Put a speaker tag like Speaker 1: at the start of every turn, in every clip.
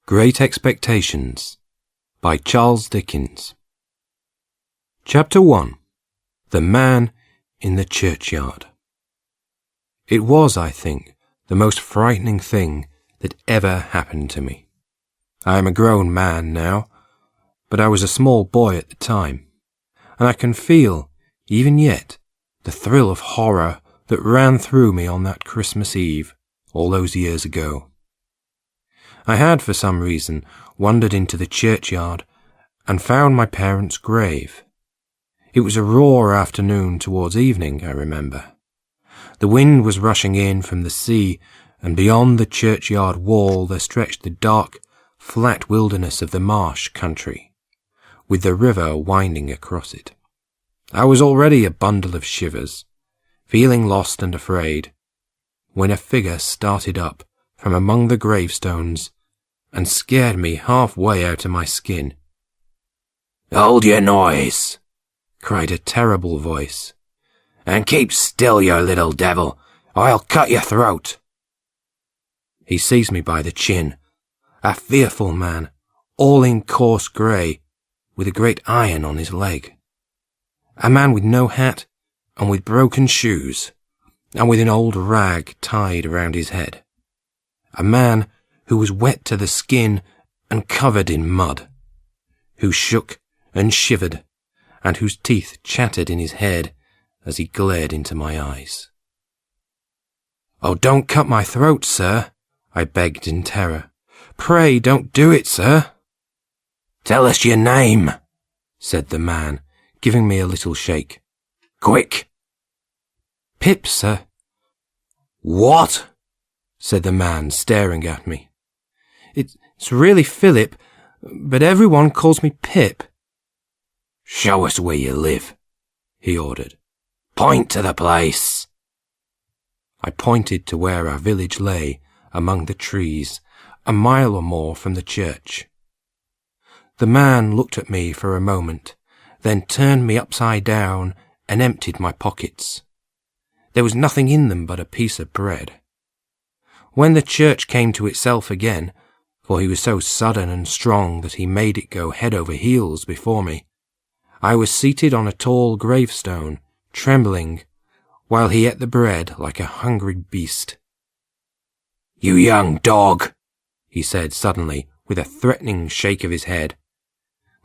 Speaker 1: Great Expectations by Charles Dickens. Chapter 1. The Man in the Churchyard. It was, I think, the most frightening thing that ever happened to me. I am a grown man now, but I was a small boy at the time, and I can feel, even yet, the thrill of horror that ran through me on that Christmas Eve, all those years ago. I had, for some reason, wandered into the churchyard and found my parents' grave. It was a raw afternoon towards evening, I remember. The wind was rushing in from the sea, and beyond the churchyard wall there stretched the dark, flat wilderness of the marsh country, with the river winding across it. I was already a bundle of shivers, feeling lost and afraid, when a figure started up from among the gravestones and scared me halfway out of my skin.
Speaker 2: "Hold your noise,"
Speaker 1: cried a terrible voice.
Speaker 2: "and keep still, you little devil, or I'll cut your throat."
Speaker 1: He seized me by the chin, a fearful man, all in coarse grey, with a great iron on his leg. A man with no hat, and with broken shoes, and with an old rag tied around his head. A man who was wet to the skin and covered in mud, who shook and shivered, and whose teeth chattered in his head as he glared into my eyes. "Oh, don't cut my throat, sir," I begged in terror. "Pray don't do it, sir."
Speaker 2: "Tell us your name,"
Speaker 1: said the man, giving me a little shake.
Speaker 2: "Quick."
Speaker 1: "Pip, sir."
Speaker 2: "What?"
Speaker 1: said the man, staring at me. It's really Philip, but everyone calls me Pip."
Speaker 2: "Show us where you live," he ordered. "Point to the place."
Speaker 1: I pointed to where our village lay among the trees, a mile or more from the church. The man looked at me for a moment, then turned me upside down and emptied my pockets. There was nothing in them but a piece of bread. When the church came to itself again, for he was so sudden and strong that he made it go head over heels before me, I was seated on a tall gravestone, trembling, while he ate the bread like a hungry beast.
Speaker 2: "You young dog,"
Speaker 1: he said suddenly, with a threatening shake of his head.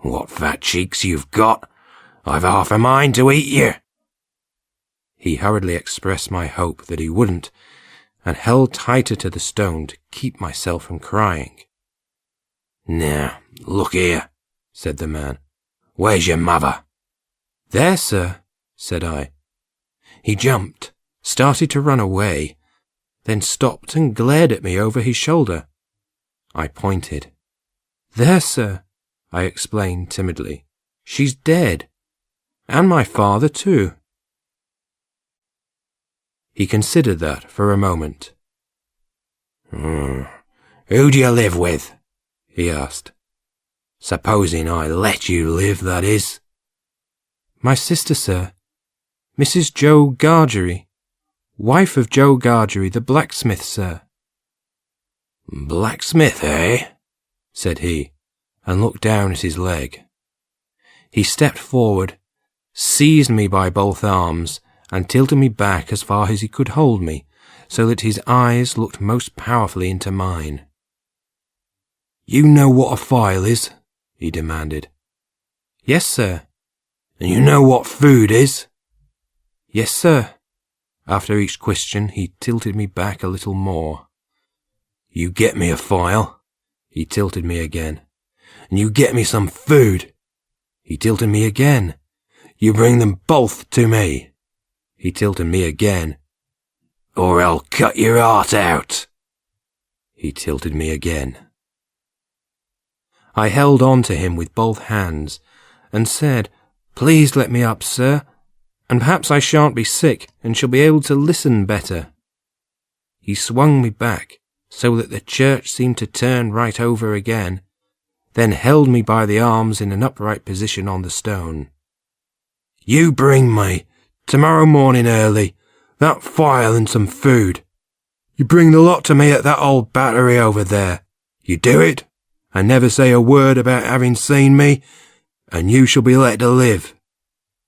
Speaker 2: "What fat cheeks you've got. I've half a mind to eat you."
Speaker 1: He hurriedly expressed my hope that he wouldn't, and held tighter to the stone to keep myself from crying.
Speaker 2: "Now, look here," said the man. "Where's your mother?"
Speaker 1: "There, sir," said I. He jumped, started to run away, then stopped and glared at me over his shoulder. I pointed. "There, sir," I explained timidly. "She's dead. And my father, too." He considered that for a moment.
Speaker 2: Who do you live with?" he asked. "Supposing I let you live, that is."
Speaker 1: "My sister, sir. Mrs. Joe Gargery. Wife of Joe Gargery, the blacksmith, sir."
Speaker 2: "Blacksmith, eh?"
Speaker 1: said he, and looked down at his leg. He stepped forward, seized me by both arms, and tilted me back as far as he could hold me, so that his eyes looked most powerfully into mine. "You know what a file is?" he demanded. "Yes, sir."
Speaker 2: "And you know what food is?"
Speaker 1: "Yes, sir." After each question, he tilted me back a little more.
Speaker 2: "You get me a file." He tilted me again. "And you get me some food."
Speaker 1: He tilted me again.
Speaker 2: "You bring them both to me."
Speaker 1: He tilted me again.
Speaker 2: "Or I'll cut your heart out."
Speaker 1: He tilted me again. I held on to him with both hands and said, "Please let me up, sir, and perhaps I shan't be sick and shall be able to listen better." He swung me back so that the church seemed to turn right over again, then held me by the arms in an upright position on the stone.
Speaker 2: "You bring me, tomorrow morning early, that file and some food. You bring the lot to me at that old battery over there. You do it, and never say a word about having seen me, and you shall be let to live.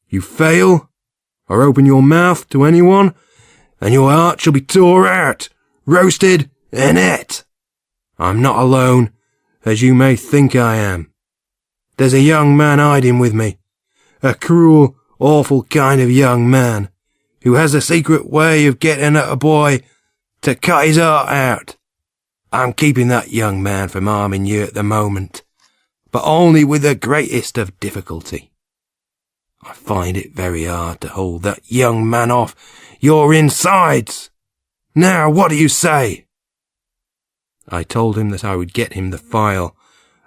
Speaker 2: You fail, or open your mouth to anyone, and your heart shall be tore out, roasted, and ate. I'm not alone, as you may think I am. There's a young man hiding with me, a cruel, awful kind of young man, who has a secret way of getting at a boy to cut his heart out. I'm keeping that young man from harming you at the moment, but only with the greatest of difficulty. I find it very hard to hold that young man off your insides. Now, what do you say?" I told him that I would get him the file,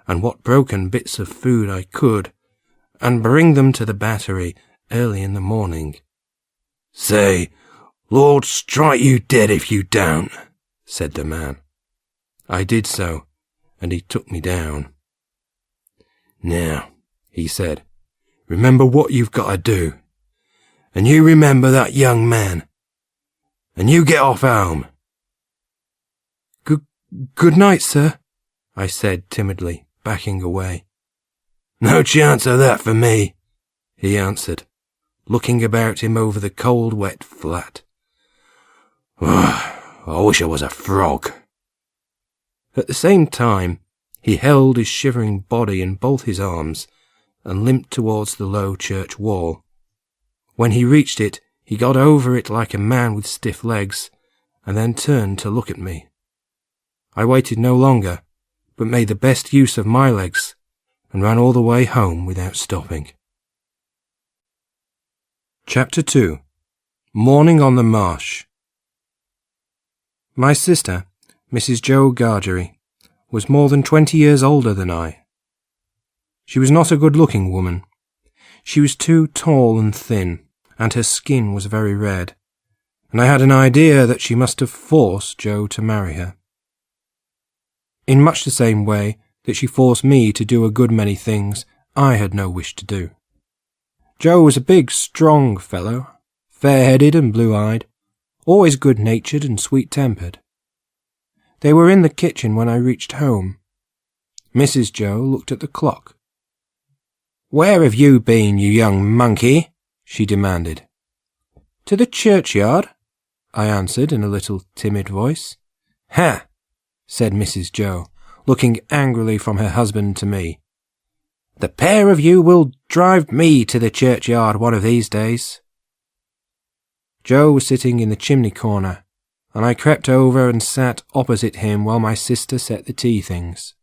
Speaker 2: and what broken bits of food I could, and bring them to the battery early in the morning. "Say, Lord strike you dead if you don't," said the man. I did so, and he took me down. "Now," he said, "remember what you've got to do, and you remember that young man, and you get off home."
Speaker 1: Good night, sir," I said timidly, backing away.
Speaker 2: "No chance of that for me," he answered, looking about him over the cold, wet flat. "I wish I was a frog."
Speaker 1: At the same time, he held his shivering body in both his arms and limped towards the low church wall. When he reached it, he got over it like a man with stiff legs, and then turned to look at me. I waited no longer, but made the best use of my legs, and ran all the way home without stopping. Chapter 2. Morning on the Marsh. My sister, Mrs. Jo Gargery, was more than 20 years older than I. She was not a good-looking woman. She was too tall and thin, and her skin was very red, and I had an idea that she must have forced Jo to marry her. In much the same way that she forced me to do a good many things I had no wish to do. Jo was a big, strong fellow, fair-headed and blue-eyed, always good-natured and sweet-tempered. They were in the kitchen when I reached home. Mrs. Jo looked at the clock. "Where have you been, you young monkey?" she demanded. "To the churchyard," I answered in a little timid voice. "Ha!" said Mrs. Jo, looking angrily from her husband to me. "The pair of you will drive me to the churchyard one of these days." Jo was sitting in the chimney corner, and I crept over and sat opposite him while my sister set the tea things.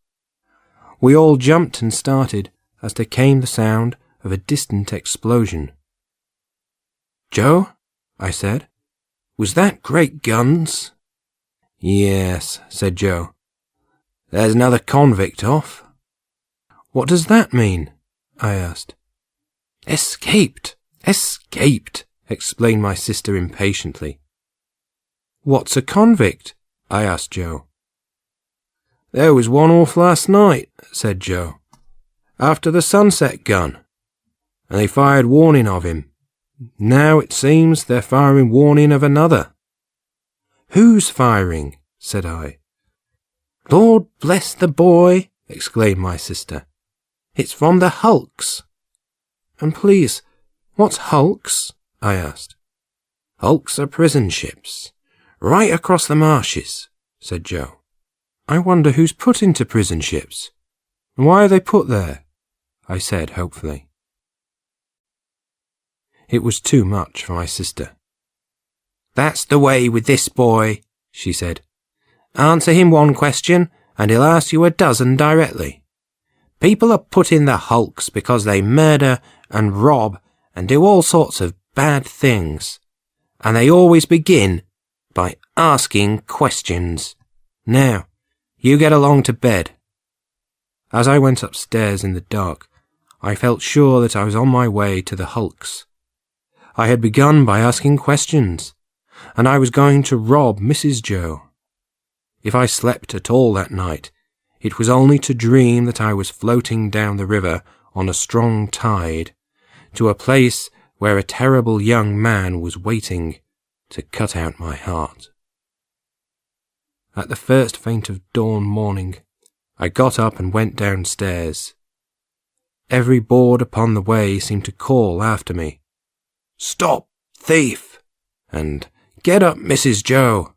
Speaker 1: We all jumped and started as there came the sound of a distant explosion. "Jo," I said, "was that great guns?" "Yes," said Jo. "There's another convict off." "What does that mean?" I asked. "Escaped! Escaped!" explained my sister impatiently. "What's a convict?" I asked Jo. "There was one off last night," said Jo, "after the sunset gun, and they fired warning of him. Now it seems they're firing warning of another." "Who's firing?" said I. "Lord bless the boy!" exclaimed my sister. "It's from the hulks." "And please, what's hulks?" I asked. "Hulks are prison ships, right across the marshes," said Jo. "I wonder who's put into prison ships, and why are they put there?" I said hopefully. It was too much for my sister. "That's the way with this boy," she said. "Answer him one question, and he'll ask you a dozen directly. People are put in the hulks because they murder and rob and do all sorts of bad things, and they always begin by asking questions. Now, you get along to bed." As I went upstairs in the dark, I felt sure that I was on my way to the hulks. I had begun by asking questions, and I was going to rob Mrs. Jo. If I slept at all that night, it was only to dream that I was floating down the river on a strong tide, to a place where a terrible young man was waiting to cut out my heart. At the first faint of dawn morning, I got up and went downstairs. Every board upon the way seemed to call after me. "Stop, thief!" and "Get up, Mrs. Joe!"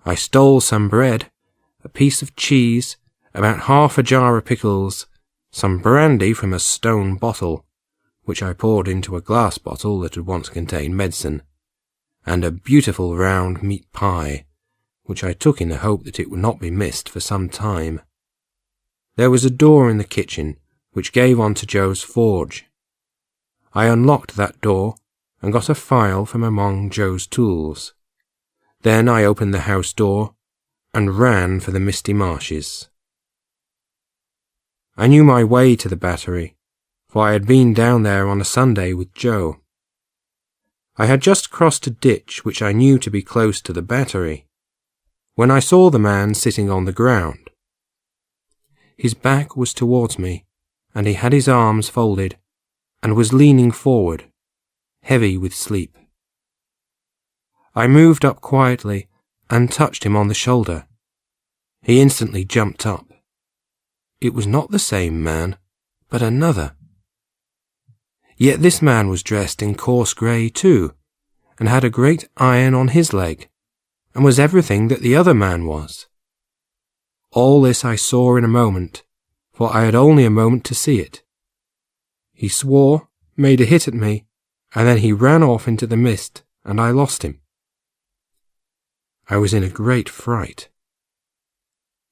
Speaker 1: I stole some bread, a piece of cheese, about half a jar of pickles, some brandy from a stone bottle, which I poured into a glass bottle that had once contained medicine, and a beautiful round meat pie, which I took in the hope that it would not be missed for some time. There was a door in the kitchen which gave on to Joe's forge. I unlocked that door and got a file from among Joe's tools. Then I opened the house door and ran for the misty marshes. I knew my way to the Battery, for I had been down there on a Sunday with Joe. I had just crossed a ditch which I knew to be close to the Battery, when I saw the man sitting on the ground. His back was towards me, and he had his arms folded, and was leaning forward, heavy with sleep. I moved up quietly and touched him on the shoulder. He instantly jumped up. It was not the same man, but another. Yet this man was dressed in coarse grey too, and had a great iron on his leg, and was everything that the other man was. All this I saw in a moment, for I had only a moment to see it. He swore, made a hit at me, and then he ran off into the mist, and I lost him. I was in a great fright.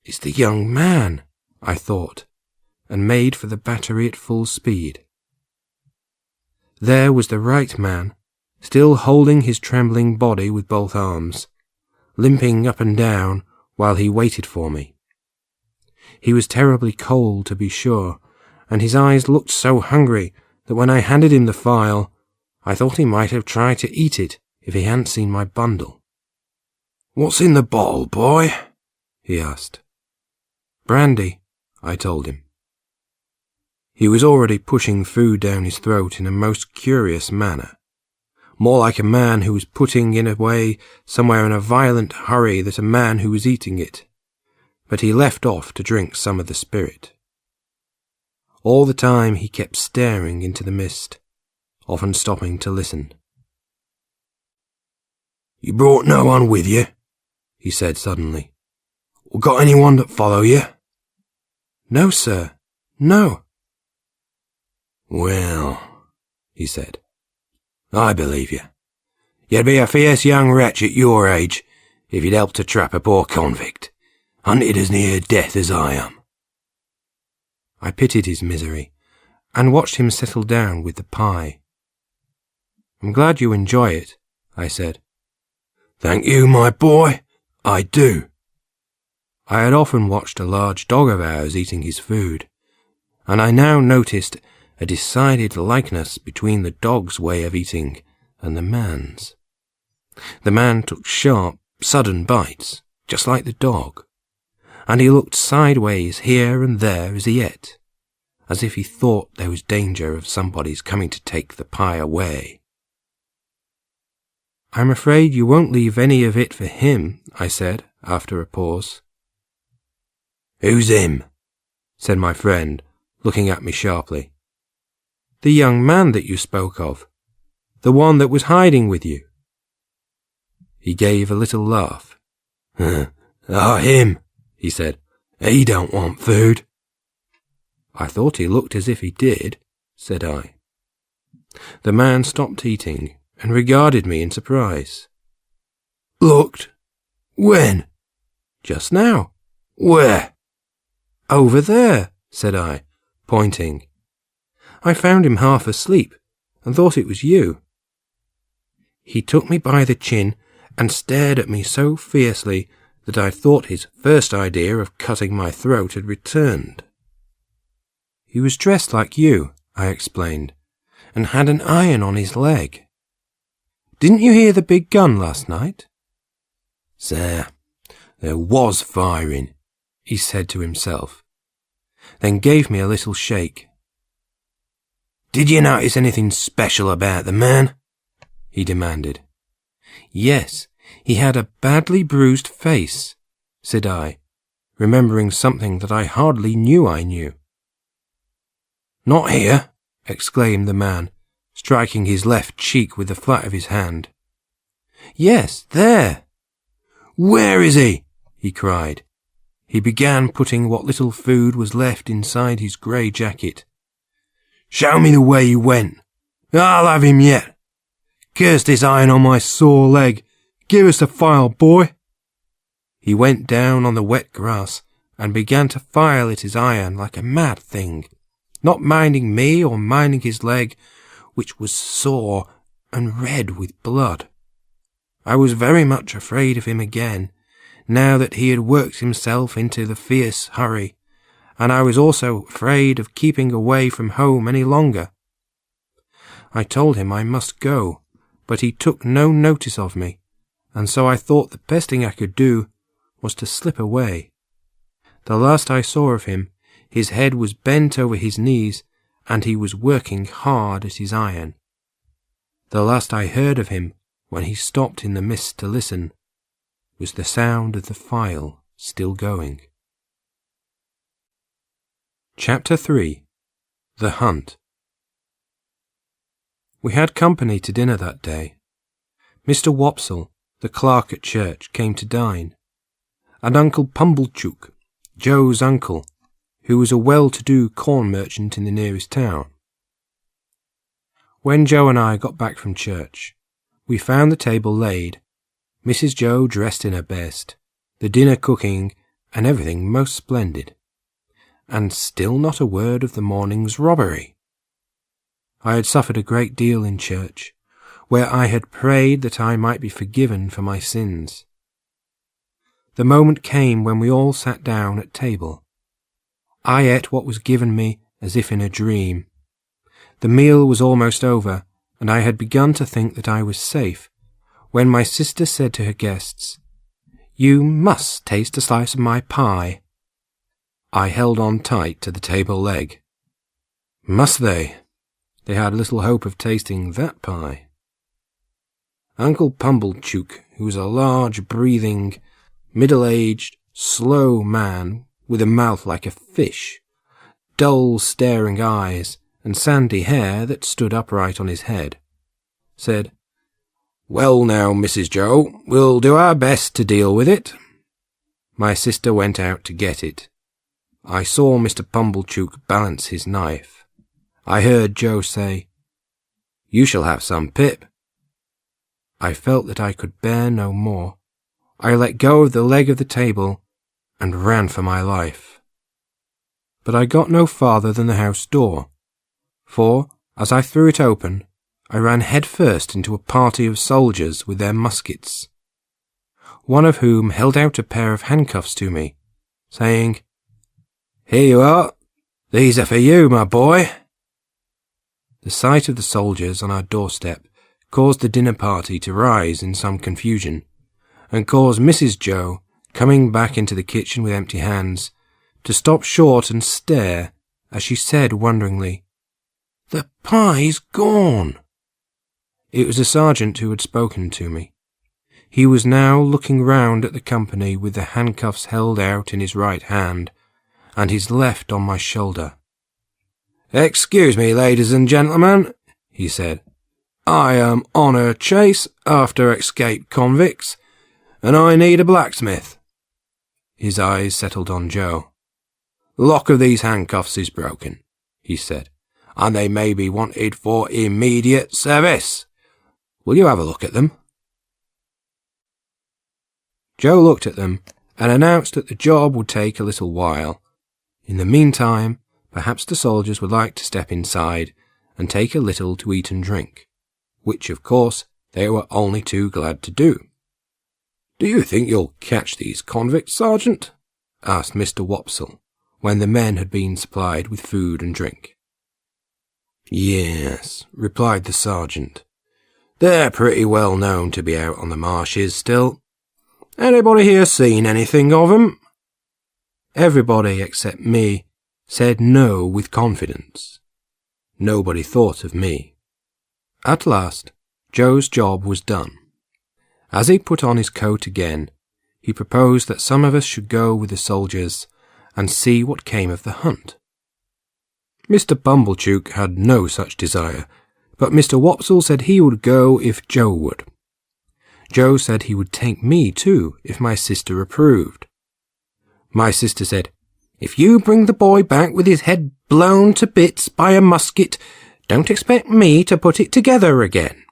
Speaker 1: "It's the young man," I thought, and made for the Battery at full speed. There was the right man, still holding his trembling body with both arms, limping up and down while he waited for me. He was terribly cold, to be sure, and his eyes looked so hungry that when I handed him the file, I thought he might have tried to eat it if he hadn't seen my bundle. "What's in the bottle, boy?" he asked. "Brandy," I told him. He was already pushing food down his throat in a most curious manner, more like a man who was putting it away somewhere in a violent hurry than a man who was eating it, but he left off to drink some of the spirit. All the time he kept staring into the mist, often stopping to listen. "You brought no one with you?" he said suddenly. "Got anyone that follow you?" "No, sir, no." "Well," he said, "I believe you. You'd be a fierce young wretch at your age if you'd helped to trap a poor convict, hunted as near death as I am." I pitied his misery, and watched him settle down with the pie. "I'm glad you enjoy it," I said. "Thank you, my boy, I do." I had often watched a large dog of ours eating his food, and I now noticed a decided likeness between the dog's way of eating and the man's. The man took sharp, sudden bites, just like the dog, and he looked sideways here and there as he ate, as if he thought there was danger of somebody's coming to take the pie away. "I'm afraid you won't leave any of it for him," I said, after a pause. "Who's him?" said my friend, looking at me sharply. "The young man that you spoke of, the one that was hiding with you." He gave a little laugh. "Ah, him," he said. "He don't want food." "I thought he looked as if he did," said I. The man stopped eating and regarded me in surprise. "Looked? When?" "Just now." "Where?" "Over there," said I, pointing. "I found him half asleep, and thought it was you." He took me by the chin and stared at me so fiercely that I thought his first idea of cutting my throat had returned. "He was dressed like you," I explained, "and had an iron on his leg. Didn't you hear the big gun last night?" "Sir, there was firing," he said to himself, then gave me a little shake. "Did you notice anything special about the man?" he demanded. "Yes, he had a badly bruised face," said I, remembering something that I hardly knew I knew.
Speaker 2: "Not here,"
Speaker 1: exclaimed the man, striking his left cheek with the flat of his hand.
Speaker 2: "Yes, there." "Where is he?"
Speaker 1: he cried. He began putting what little food was left inside his grey jacket.
Speaker 2: "Show me the way he went. I'll have him yet. Curse this iron on my sore leg. Give us the file, boy."
Speaker 1: He went down on the wet grass and began to file at his iron like a mad thing, not minding me or minding his leg, which was sore and red with blood. I was very much afraid of him again, now that he had worked himself into the fierce hurry, and I was also afraid of keeping away from home any longer. I told him I must go, but he took no notice of me, and so I thought the best thing I could do was to slip away. The last I saw of him, his head was bent over his knees, and he was working hard at his iron. The last I heard of him, when he stopped in the mist to listen, was the sound of the file still going. Chapter 3. The Hunt. We had company to dinner that day. Mr. Wopsle, the clerk at church, came to dine, and Uncle Pumblechook, Joe's uncle, who was a well-to-do corn merchant in the nearest town. When Joe and I got back from church, we found the table laid, Mrs. Joe dressed in her best, the dinner cooking, and everything most splendid, and still not a word of the morning's robbery. I had suffered a great deal in church, where I had prayed that I might be forgiven for my sins. The moment came when we all sat down at table. I ate what was given me as if in a dream. The meal was almost over, and I had begun to think that I was safe, when my sister said to her guests, "You must taste a slice of my pie." I held on tight to the table leg. Must they? They had little hope of tasting that pie. Uncle Pumblechook, who was a large, breathing, middle-aged, slow man with a mouth like a fish, dull, staring eyes, and sandy hair that stood upright on his head, said, "Well now, Mrs. Joe, we'll do our best to deal with it." My sister went out to get it. I saw Mr. Pumblechook balance his knife. I heard Joe say, "You shall have some, Pip." I felt that I could bear no more. I let go of the leg of the table and ran for my life. But I got no farther than the house door, for, as I threw it open, I ran head first into a party of soldiers with their muskets, one of whom held out a pair of handcuffs to me, saying, "Here you are. These are for you, my boy." The sight of the soldiers on our doorstep caused the dinner party to rise in some confusion, and caused Mrs. Joe, coming back into the kitchen with empty hands, to stop short and stare as she said wonderingly, "The pie's gone." It was a sergeant who had spoken to me. He was now looking round at the company with the handcuffs held out in his right hand, and his left on my shoulder. "Excuse me, ladies and gentlemen," he said. "I am on a chase after escaped convicts, and I need a blacksmith." His eyes settled on Joe. "The lock of these handcuffs is broken," he said, "and they may be wanted for immediate service. Will you have a look at them?" Joe looked at them and announced that the job would take a little while. In the meantime, perhaps the soldiers would like to step inside and take a little to eat and drink, which, of course, they were only too glad to do. "Do you think you'll catch these convicts, Sergeant?" asked Mr. Wopsle, when the men had been supplied with food and drink. "Yes," replied the sergeant. "They're pretty well known to be out on the marshes still. Anybody here seen anything of 'em?" Everybody except me said no with confidence. Nobody thought of me. At last, Joe's job was done. As he put on his coat again, he proposed that some of us should go with the soldiers and see what came of the hunt. Mr. Bumblechook had no such desire, but Mr. Wopsle said he would go if Joe would. Joe said he would take me too if my sister approved. My sister said, "If you bring the boy back with his head blown to bits by a musket, don't expect me to put it together again."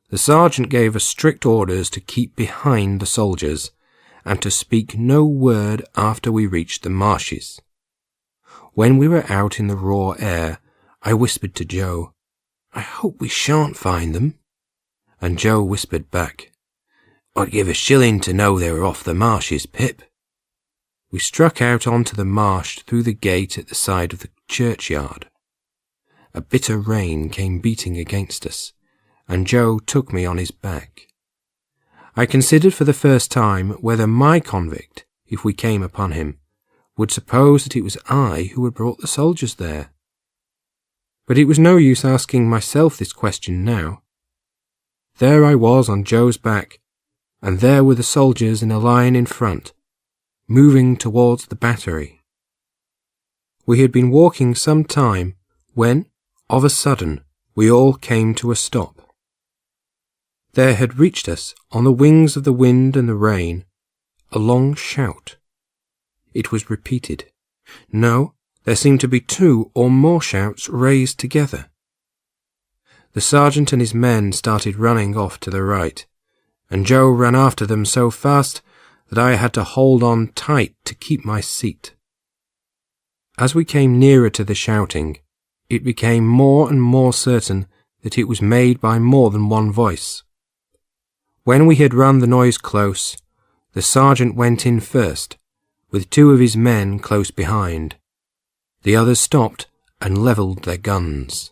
Speaker 1: The sergeant gave us strict orders to keep behind the soldiers, and to speak no word after we reached the marshes. When we were out in the raw air, I whispered to Joe, "I hope we shan't find them." And Joe whispered back, "I'd give a shilling to know they were off the marshes, Pip." We struck out onto the marsh through the gate at the side of the churchyard. A bitter rain came beating against us, and Joe took me on his back. I considered for the first time whether my convict, if we came upon him, would suppose that it was I who had brought the soldiers there. But it was no use asking myself this question now. There I was on Joe's back, and there were the soldiers in a line in front, moving towards the battery. We had been walking some time when, of a sudden, we all came to a stop. There had reached us, on the wings of the wind and the rain, a long shout. It was repeated. No, there seemed to be 2 or more shouts raised together. The sergeant and his men started running off to the right, and Joe ran after them so fast that I had to hold on tight to keep my seat. As we came nearer to the shouting, it became more and more certain that it was made by more than one voice. When we had run the noise close, the sergeant went in first, with 2 of his men close behind. The others stopped and levelled their guns.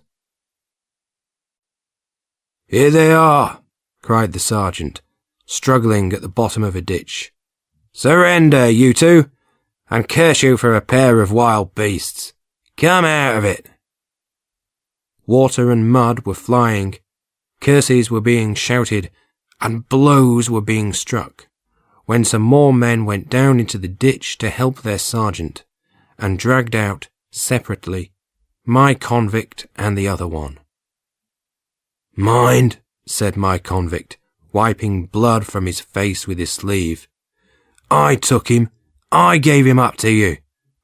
Speaker 1: "Here they are," cried the sergeant, struggling at the bottom of a ditch. "Surrender, you 2, and curse you for a pair of wild beasts. Come out of it." Water and mud were flying, curses were being shouted, and blows were being struck, when some more men went down into the ditch to help their sergeant, and dragged out, separately, my convict and the other one. "Mind," said my convict, wiping blood from his face with his sleeve. "I took him. I gave him up to you.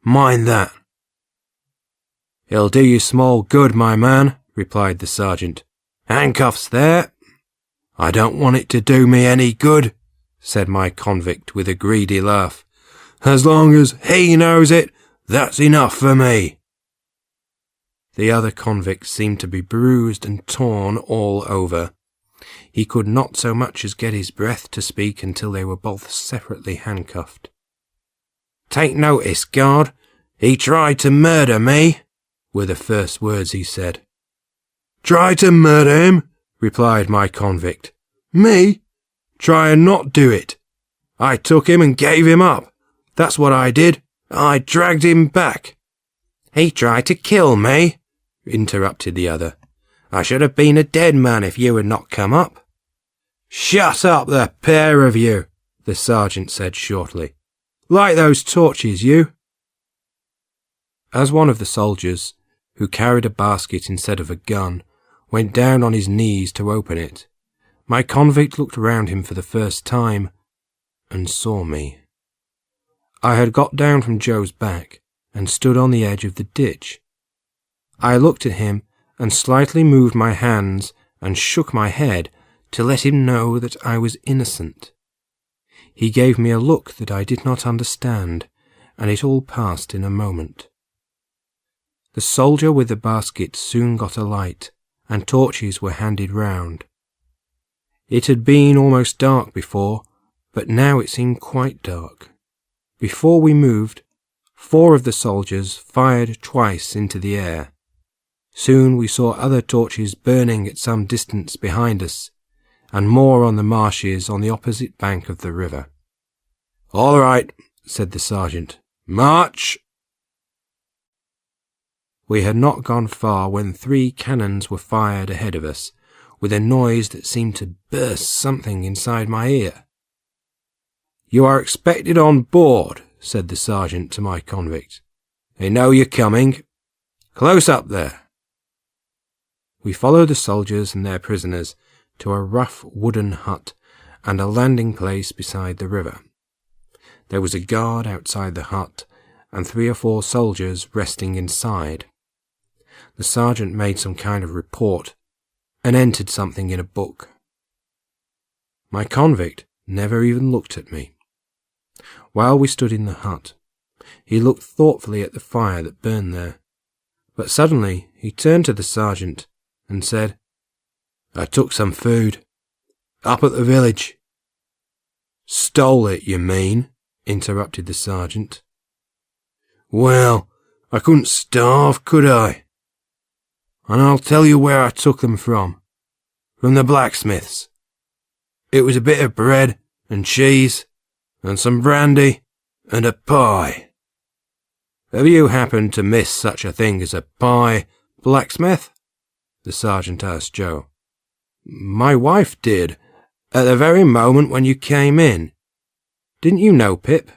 Speaker 1: Mind that." "It'll do you small good, my man," replied the sergeant. "Handcuffs there." "I don't want it to do me any good," said my convict with a greedy laugh. "As long as he knows it, that's enough for me." The other convict seemed to be bruised and torn all over. He could not so much as get his breath to speak until they were both separately handcuffed. "Take notice, guard. He tried to murder me," were the first words he said. "Try to murder him?" replied my convict. "Me? Try and not do it. I took him and gave him up. That's what I did. I dragged him back." "He tried to kill me," interrupted the other. "I should have been a dead man if you had not come up." "Shut up, the pair of you," the sergeant said shortly. "Light those torches, you." As one of the soldiers, who carried a basket instead of a gun, went down on his knees to open it, my convict looked round him for the first time, and saw me. I had got down from Joe's back, and stood on the edge of the ditch. I looked at him, and slightly moved my hands, and shook my head, to let him know that I was innocent. He gave me a look that I did not understand, and it all passed in a moment. The soldier with the basket soon got a light, and torches were handed round. It had been almost dark before, but now it seemed quite dark. Before we moved, 4 of the soldiers fired twice into the air. Soon we saw other torches burning at some distance behind us, and more on the marshes on the opposite bank of the river. "All right," said the sergeant. "March!" We had not gone far when 3 cannons were fired ahead of us, with a noise that seemed to burst something inside my ear.
Speaker 2: You are expected on board, said the sergeant to my convict. They know you're coming. Close up there. We followed the soldiers and their prisoners to a rough wooden hut and a landing place beside the river. There was a guard outside the hut and 3 or 4 soldiers resting inside. The sergeant made some kind of report and entered something in a book. My convict never even looked at me. While we stood in the hut, he looked thoughtfully at the fire that burned there, but suddenly he turned to the sergeant and said, I took some food, up at the village. Stole it, you mean? Interrupted the sergeant. Well, I couldn't starve, could I? And I'll tell you where I took them from the blacksmith's. It was a bit of bread and cheese and some brandy and a pie. Have you happened to miss such a thing as a pie, blacksmith? The sergeant asked Joe. My wife did, at the very moment when you came in. Didn't you know, Pip?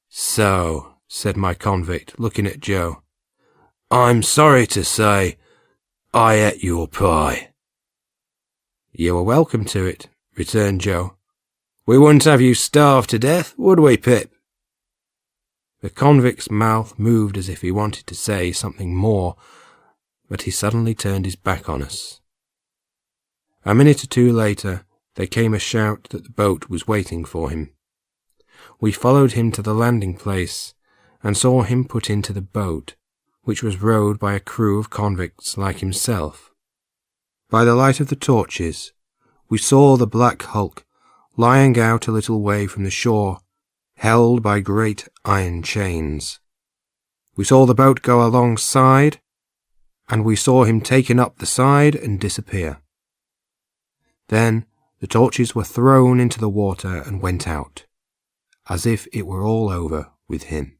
Speaker 2: So, said my convict, looking at Joe, I'm sorry to say I ate your pie. You were welcome to it, returned Joe. We wouldn't have you starve to death, would we, Pip? The convict's mouth moved as if he wanted to say something more, but he suddenly turned his back on us. A minute or 2 later, there came a shout that the boat was waiting for him. We followed him to the landing place and saw him put into the boat, which was rowed by a crew of convicts like himself. By the light of the torches, we saw the black hulk lying out a little way from the shore, held by great iron chains. We saw the boat go alongside, and we saw him taken up the side and disappear. Then the torches were thrown into the water and went out, as if it were all over with him.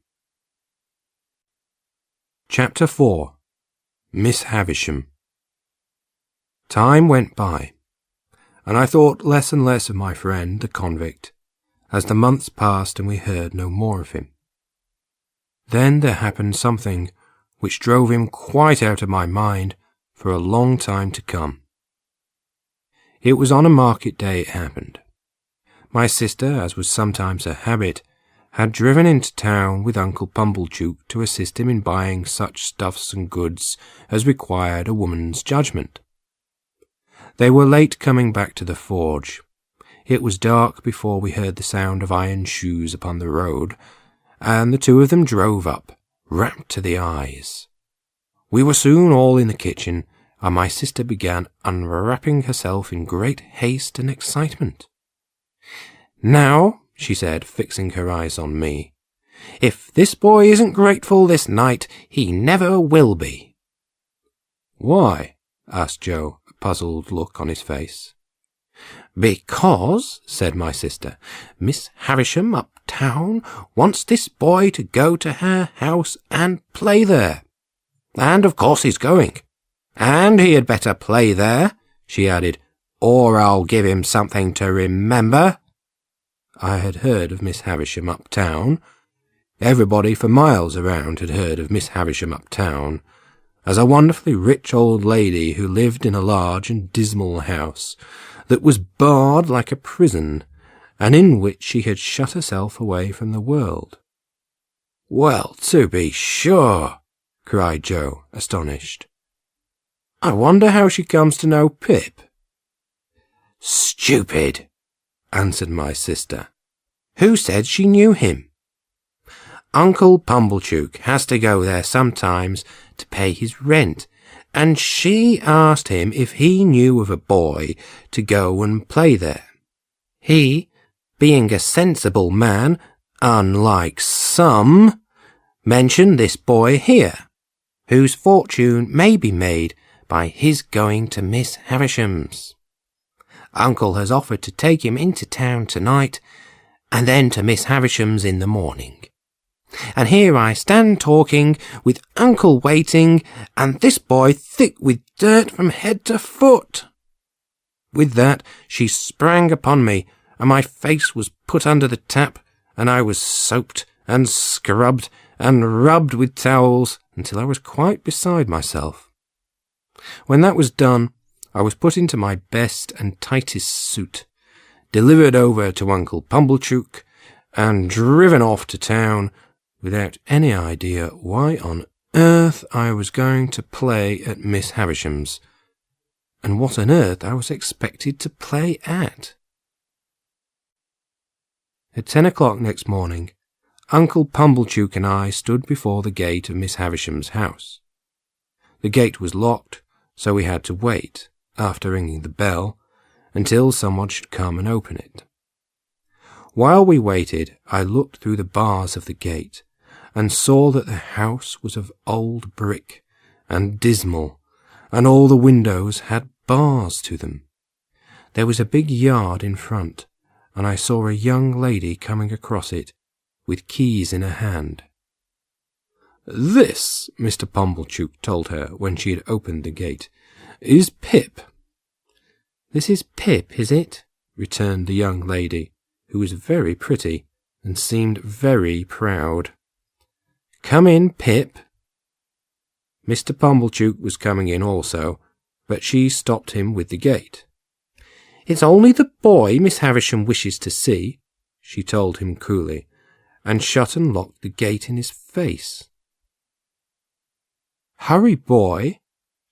Speaker 2: Chapter 4. Miss Havisham. Time went by, and I thought less and less of my friend, the convict, as the months passed and we heard no more of him. Then there happened something which drove him quite out of my mind for a long time to come. It was on a market day it happened. My sister, as was sometimes her habit, had driven into town with Uncle Pumblechook to assist him in buying such stuffs and goods as required a woman's judgment. They were late coming back to the forge. It was dark before we heard the sound of iron shoes upon the road, and the 2 of them drove up, wrapped to the eyes. We were soon all in the kitchen, and my sister began unwrapping herself in great haste and excitement. Now, she said, fixing her eyes on me, if this boy isn't grateful this night, he never will be. Why? Asked Joe, a puzzled look on his face. Because, said my sister, Miss Havisham uptown wants this boy to go to her house and play there. And of course he's going. And he had better play there, she added, or I'll give him something to remember. I had heard of Miss Havisham uptown. Everybody for miles around had heard of Miss Havisham uptown, as a wonderfully rich old lady who lived in a large and dismal house that was barred like a prison, and in which she had shut herself away from the world. Well, to be sure, cried Joe, astonished. I wonder how she comes to know Pip. Stupid, answered my sister. Who said she knew him? Uncle Pumblechook has to go there sometimes to pay his rent, and she asked him if he knew of a boy to go and play there. He, being a sensible man, unlike some, mentioned this boy here, whose fortune may be made by his going to Miss Havisham's. Uncle has offered to take him into town tonight, and then to Miss Havisham's in the morning. And here I stand talking, with Uncle waiting, and this boy thick with dirt from head to foot. With that she sprang upon me,
Speaker 1: and my face was put under the tap, and I was soaped and scrubbed and rubbed with towels until I was quite beside myself. When that was done, I was put into my best and tightest suit, delivered over to Uncle Pumblechook, and driven off to town without any idea why on earth I was going to play at Miss Havisham's, and what on earth I was expected to play at. At 10 o'clock next morning, Uncle Pumblechook and I stood before the gate of Miss Havisham's house. The gate was locked, so we had to wait, after ringing the bell, until someone should come and open it. While we waited, I looked through the bars of the gate, and saw that the house was of old brick, and dismal, and all the windows had bars to them. There was a big yard in front, and I saw a young lady coming across it, with keys in her hand. "This," Mr. Pumblechook told her when she had opened the gate, "is Pip." "This is Pip, is it?" returned the young lady, who was very pretty, and seemed very proud. "Come in, Pip." Mr. Pumblechook was coming in also, but she stopped him with the gate. "It's only the boy Miss Havisham wishes to see," she told him coolly, and shut and locked the gate in his face. "Hurry, boy,"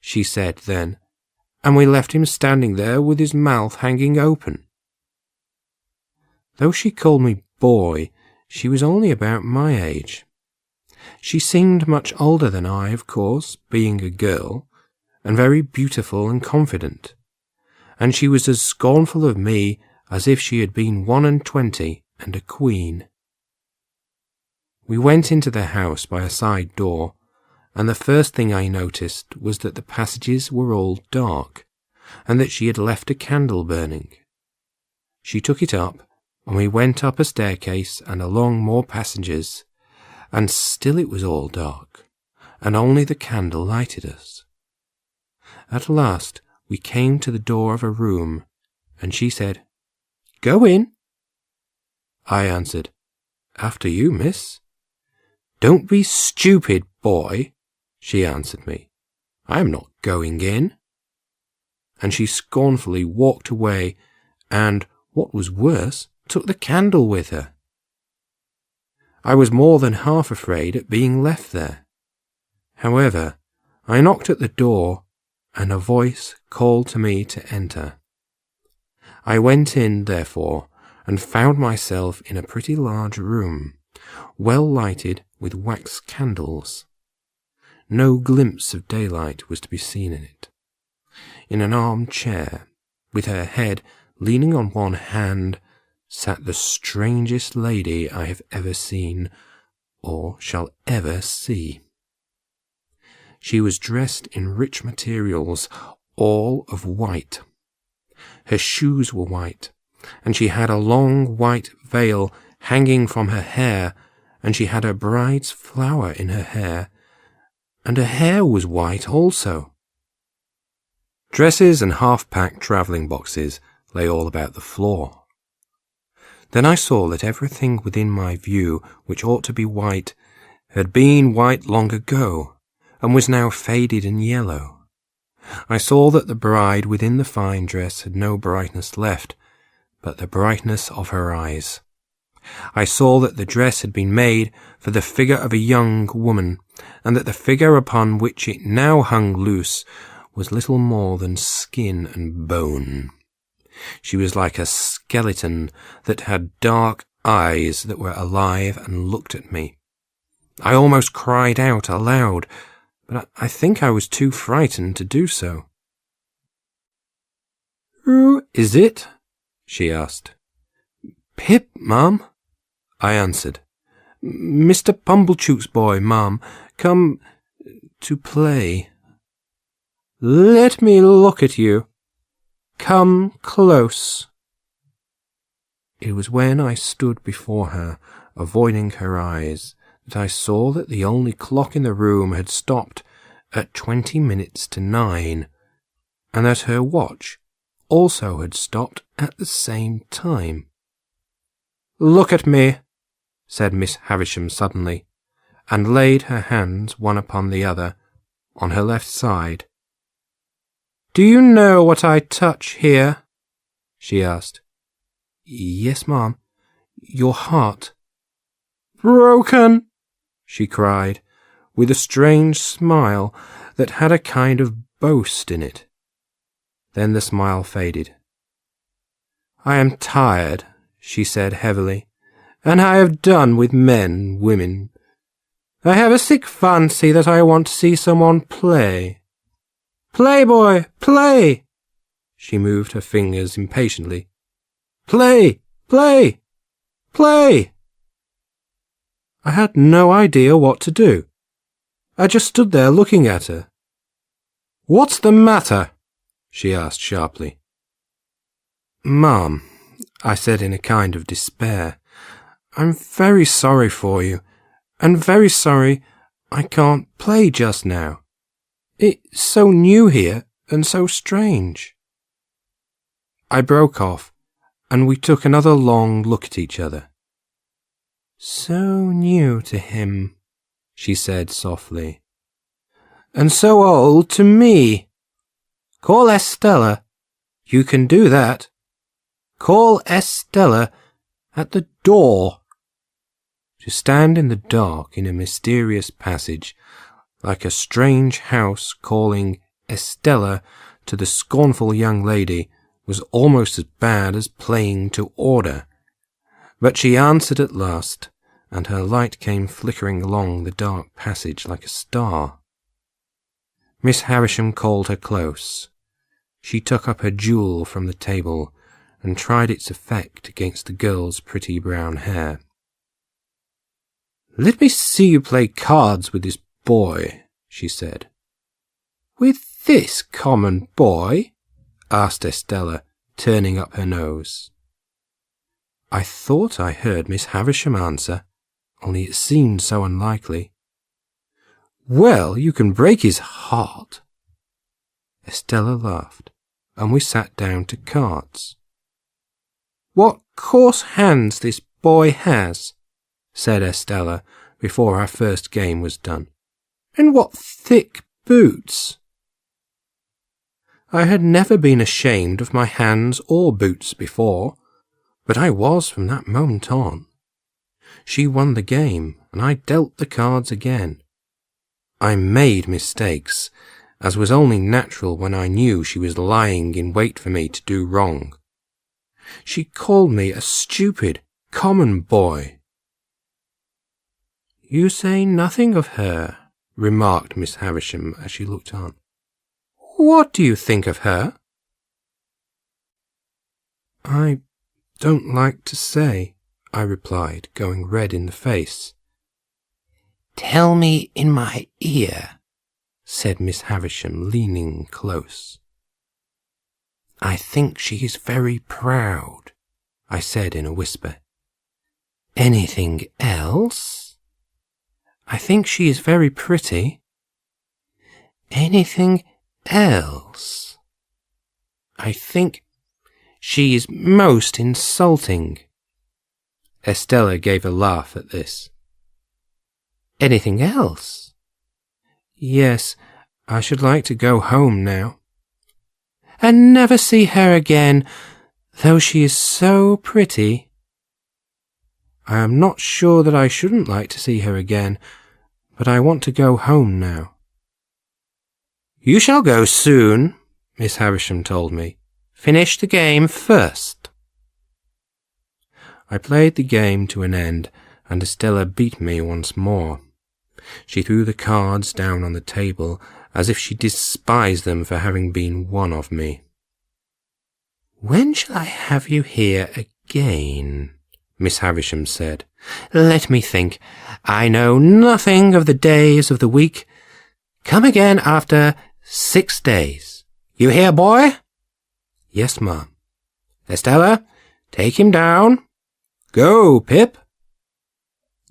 Speaker 1: she said then, and we left him standing there with his mouth hanging open. Though she called me boy, she was only about my age. She seemed much older than I, of course, being a girl, and very beautiful and confident, and she was as scornful of me as if she had been 21 and a queen. We went into the house by a side door, and the first thing I noticed was that the passages were all dark, and that she had left a candle burning. She took it up, and we went up a staircase and along more passages, and still it was all dark, and only the candle lighted us. At last we came to the door of a room, and she said, "Go in." I answered, "After you, miss." "Don't be stupid, boy," she answered me. "I am not going in." And she scornfully walked away, and, what was worse, took the candle with her. I was more than half afraid at being left there. However, I knocked at the door, and a voice called to me to enter. I went in, therefore, and found myself in a pretty large room, well lighted with wax candles. No glimpse of daylight was to be seen in it. In an arm-chair, with her head leaning on one hand, sat the strangest lady I have ever seen, or shall ever see. She was dressed in rich materials, all of white. Her shoes were white, and she had a long white veil hanging from her hair, and she had a bride's flower in her hair, and her hair was white also. Dresses and half-packed travelling boxes lay all about the floor. Then I saw that everything within my view which ought to be white had been white long ago, and was now faded and yellow. I saw that the bride within the fine dress had no brightness left, but the brightness of her eyes. I saw that the dress had been made for the figure of a young woman, and that the figure upon which it now hung loose was little more than skin and bone. She was like a skeleton that had dark eyes that were alive and looked at me. I almost cried out aloud, but I think I was too frightened to do so. "Who is it?" she asked. "Pip, ma'am," I answered. "Mr. Pumblechook's boy, ma'am, come to play." "Let me look at you. Come close." It was when I stood before her, avoiding her eyes, that I saw that the only clock in the room had stopped at 20 minutes to 9, and that her watch also had stopped at the same time. Look at me, said Miss Havisham suddenly, and laid her hands one upon the other, on her left side. Do you know what I touch here? She asked. Yes, ma'am. Your heart. Broken, she cried, with a strange smile that had a kind of boast in it. Then the smile faded. I am tired, she said heavily, and I have done with men and women. I have a sick fancy that I want to see someone play. Play, boy, play! She moved her fingers impatiently. Play, play, play! I had no idea what to do. I just stood there looking at her. What's the matter? She asked sharply. Ma'am, I said in a kind of despair, I'm very sorry for you, and very sorry I can't play just now. It's so new here and so strange. I broke off, and we took another long look at each other. So new to him, she said softly, and so old to me. Call Estella. You can do that. Call Estella at the door. To stand in the dark in a mysterious passage, like a strange house calling Estella to the scornful young lady, was almost as bad as playing to order. But she answered at last, and her light came flickering along the dark passage like a star. Miss Havisham called her close. She took up her jewel from the table and tried its effect against the girl's pretty brown hair. Let me see you play cards with this boy, she said. With this common boy? Asked Estella, turning up her nose. I thought I heard Miss Havisham answer, only it seemed so unlikely. Well, you can break his heart. Estella laughed, and we sat down to cards. What coarse hands this boy has, said Estella, before our first game was done. And what thick boots! I had never been ashamed of my hands or boots before, but I was from that moment on. She won the game, and I dealt the cards again. I made mistakes, as was only natural when I knew she was lying in wait for me to do wrong. She called me a stupid, common boy. You say nothing of her, remarked Miss Havisham as she looked on. What do you think of her? I don't like to say, I replied, going red in the face. Tell me in my ear, said Miss Havisham, leaning close. I think she is very proud, I said in a whisper. Anything else? I think she is very pretty. Anything else? I think she is most insulting. Estella gave a laugh at this. Anything else? Yes, I should like to go home now. And never see her again, though she is so pretty. I am not sure that I shouldn't like to see her again, but I want to go home now. You shall go soon, Miss Havisham told me. Finish the game first. I played the game to an end, and Estella beat me once more. She threw the cards down on the table, as if she despised them for having been won of me. When shall I have you here again? Miss Havisham said. Let me think. I know nothing of the days of the week. Come again after 6 days. You hear, boy? Yes, ma'am. Estella, take him down. Go, Pip.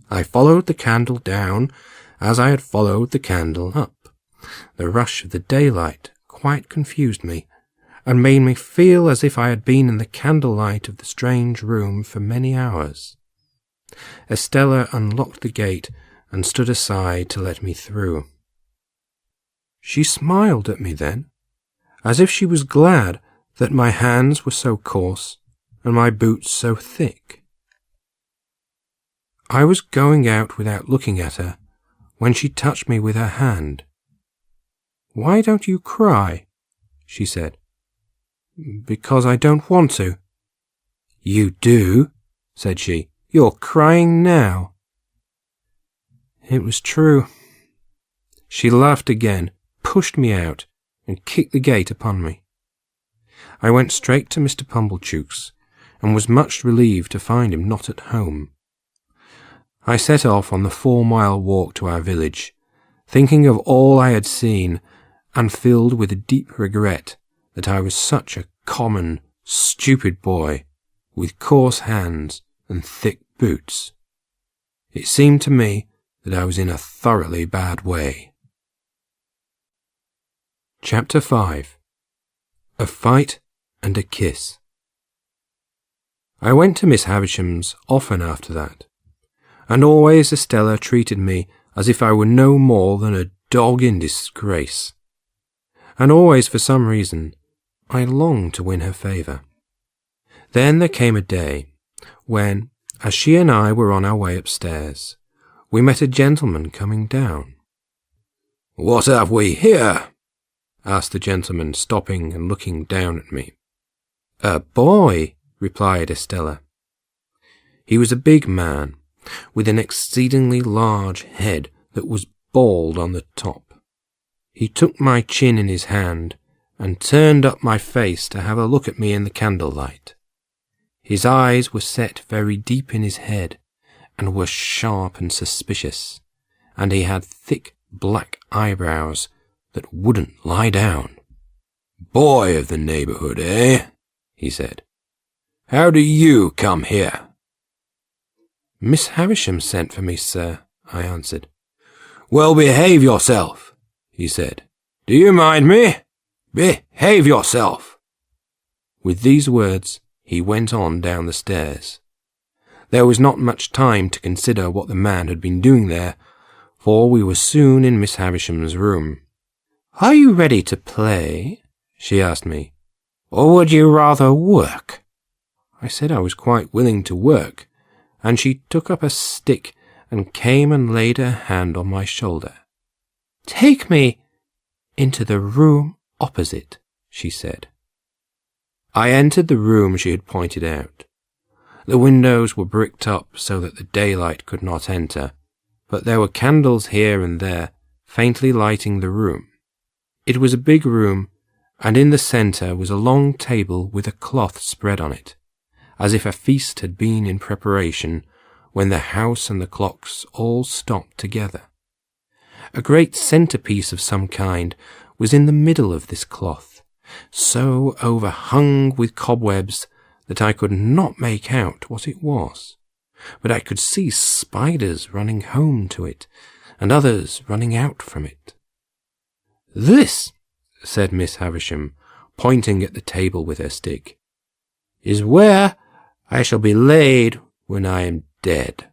Speaker 1: I followed the candle down as I had followed the candle up. The rush of the daylight quite confused me, and made me feel as if I had been in the candlelight of the strange room for many hours. Estella unlocked the gate and stood aside to let me through. She smiled at me then, as if she was glad that my hands were so coarse and my boots so thick. I was going out without looking at her when she touched me with her hand. "Why don't you cry?" she said. "Because I don't want to." "You do," said she. "You're crying now." It was true. She laughed again, pushed me out, and kicked the gate upon me. I went straight to Mr. Pumblechook's, and was much relieved to find him not at home. I set off on the 4-mile walk to our village, thinking of all I had seen, and filled with a deep regret that I was such a common, stupid boy, with coarse hands and thick boots. It seemed to me that I was in a thoroughly bad way. Chapter 5. A Fight and a Kiss. I went to Miss Havisham's often after that, and always Estella treated me as if I were no more than a dog in disgrace, and always for some reason I longed to win her favour. Then there came a day when, as she and I were on our way upstairs, we met a gentleman coming down. "What have we here?" asked the gentleman, stopping and looking down at me. "A boy," replied Estella. He was a big man, with an exceedingly large head that was bald on the top. He took my chin in his hand and turned up my face to have a look at me in the candlelight. His eyes were set very deep in his head and were sharp and suspicious, and he had thick black eyebrows that wouldn't lie down. "Boy of the neighbourhood, eh?" he said. "How do you come here?" "Miss Havisham sent for me, sir," I answered. "Well, behave yourself," he said. "Do you mind me? Behave yourself." With these words, he went on down the stairs. There was not much time to consider what the man had been doing there, for we were soon in Miss Havisham's room. "Are you ready to play?" she asked me. "Or would you rather work?" I said I was quite willing to work, and she took up a stick and came and laid her hand on my shoulder. "Take me into the room opposite," she said. I entered the room she had pointed out. The windows were bricked up so that the daylight could not enter, but there were candles here and there, faintly lighting the room. It was a big room, and in the centre was a long table with a cloth spread on it, as if a feast had been in preparation when the house and the clocks all stopped together. A great centrepiece of some kind was in the middle of this cloth, so overhung with cobwebs that I could not make out what it was, but I could see spiders running home to it, and others running out from it. "This," said Miss Havisham, pointing at the table with her stick, "is where I shall be laid when I am dead.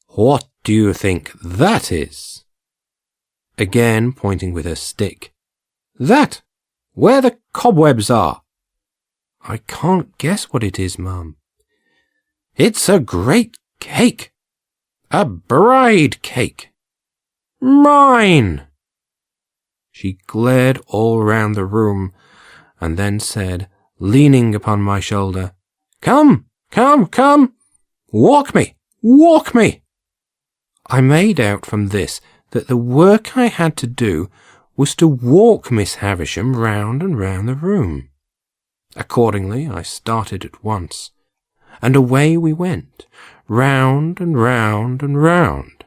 Speaker 1: What do you think that is?" Again pointing with her stick. "That, where the cobwebs are." "I can't guess what it is, ma'am." "It's a great cake. A bride cake. Mine." She glared all round the room, and then said, leaning upon my shoulder, "Come, come, come, walk me, walk me." I made out from this that the work I had to do was to walk Miss Havisham round and round the room. Accordingly, I started at once, and away we went, round and round and round.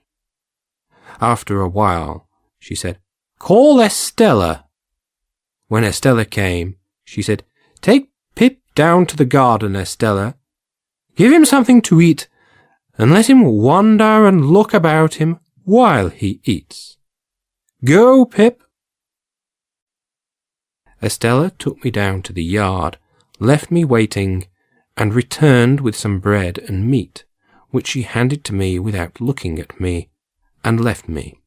Speaker 1: After a while, she said, "Call Estella." When Estella came, she said, "Take Pip down to the garden, Estella. Give him something to eat, and let him wander and look about him while he eats. Go, Pip." Estella took me down to the yard, left me waiting, and returned with some bread and meat, which she handed to me without looking at me, and left me.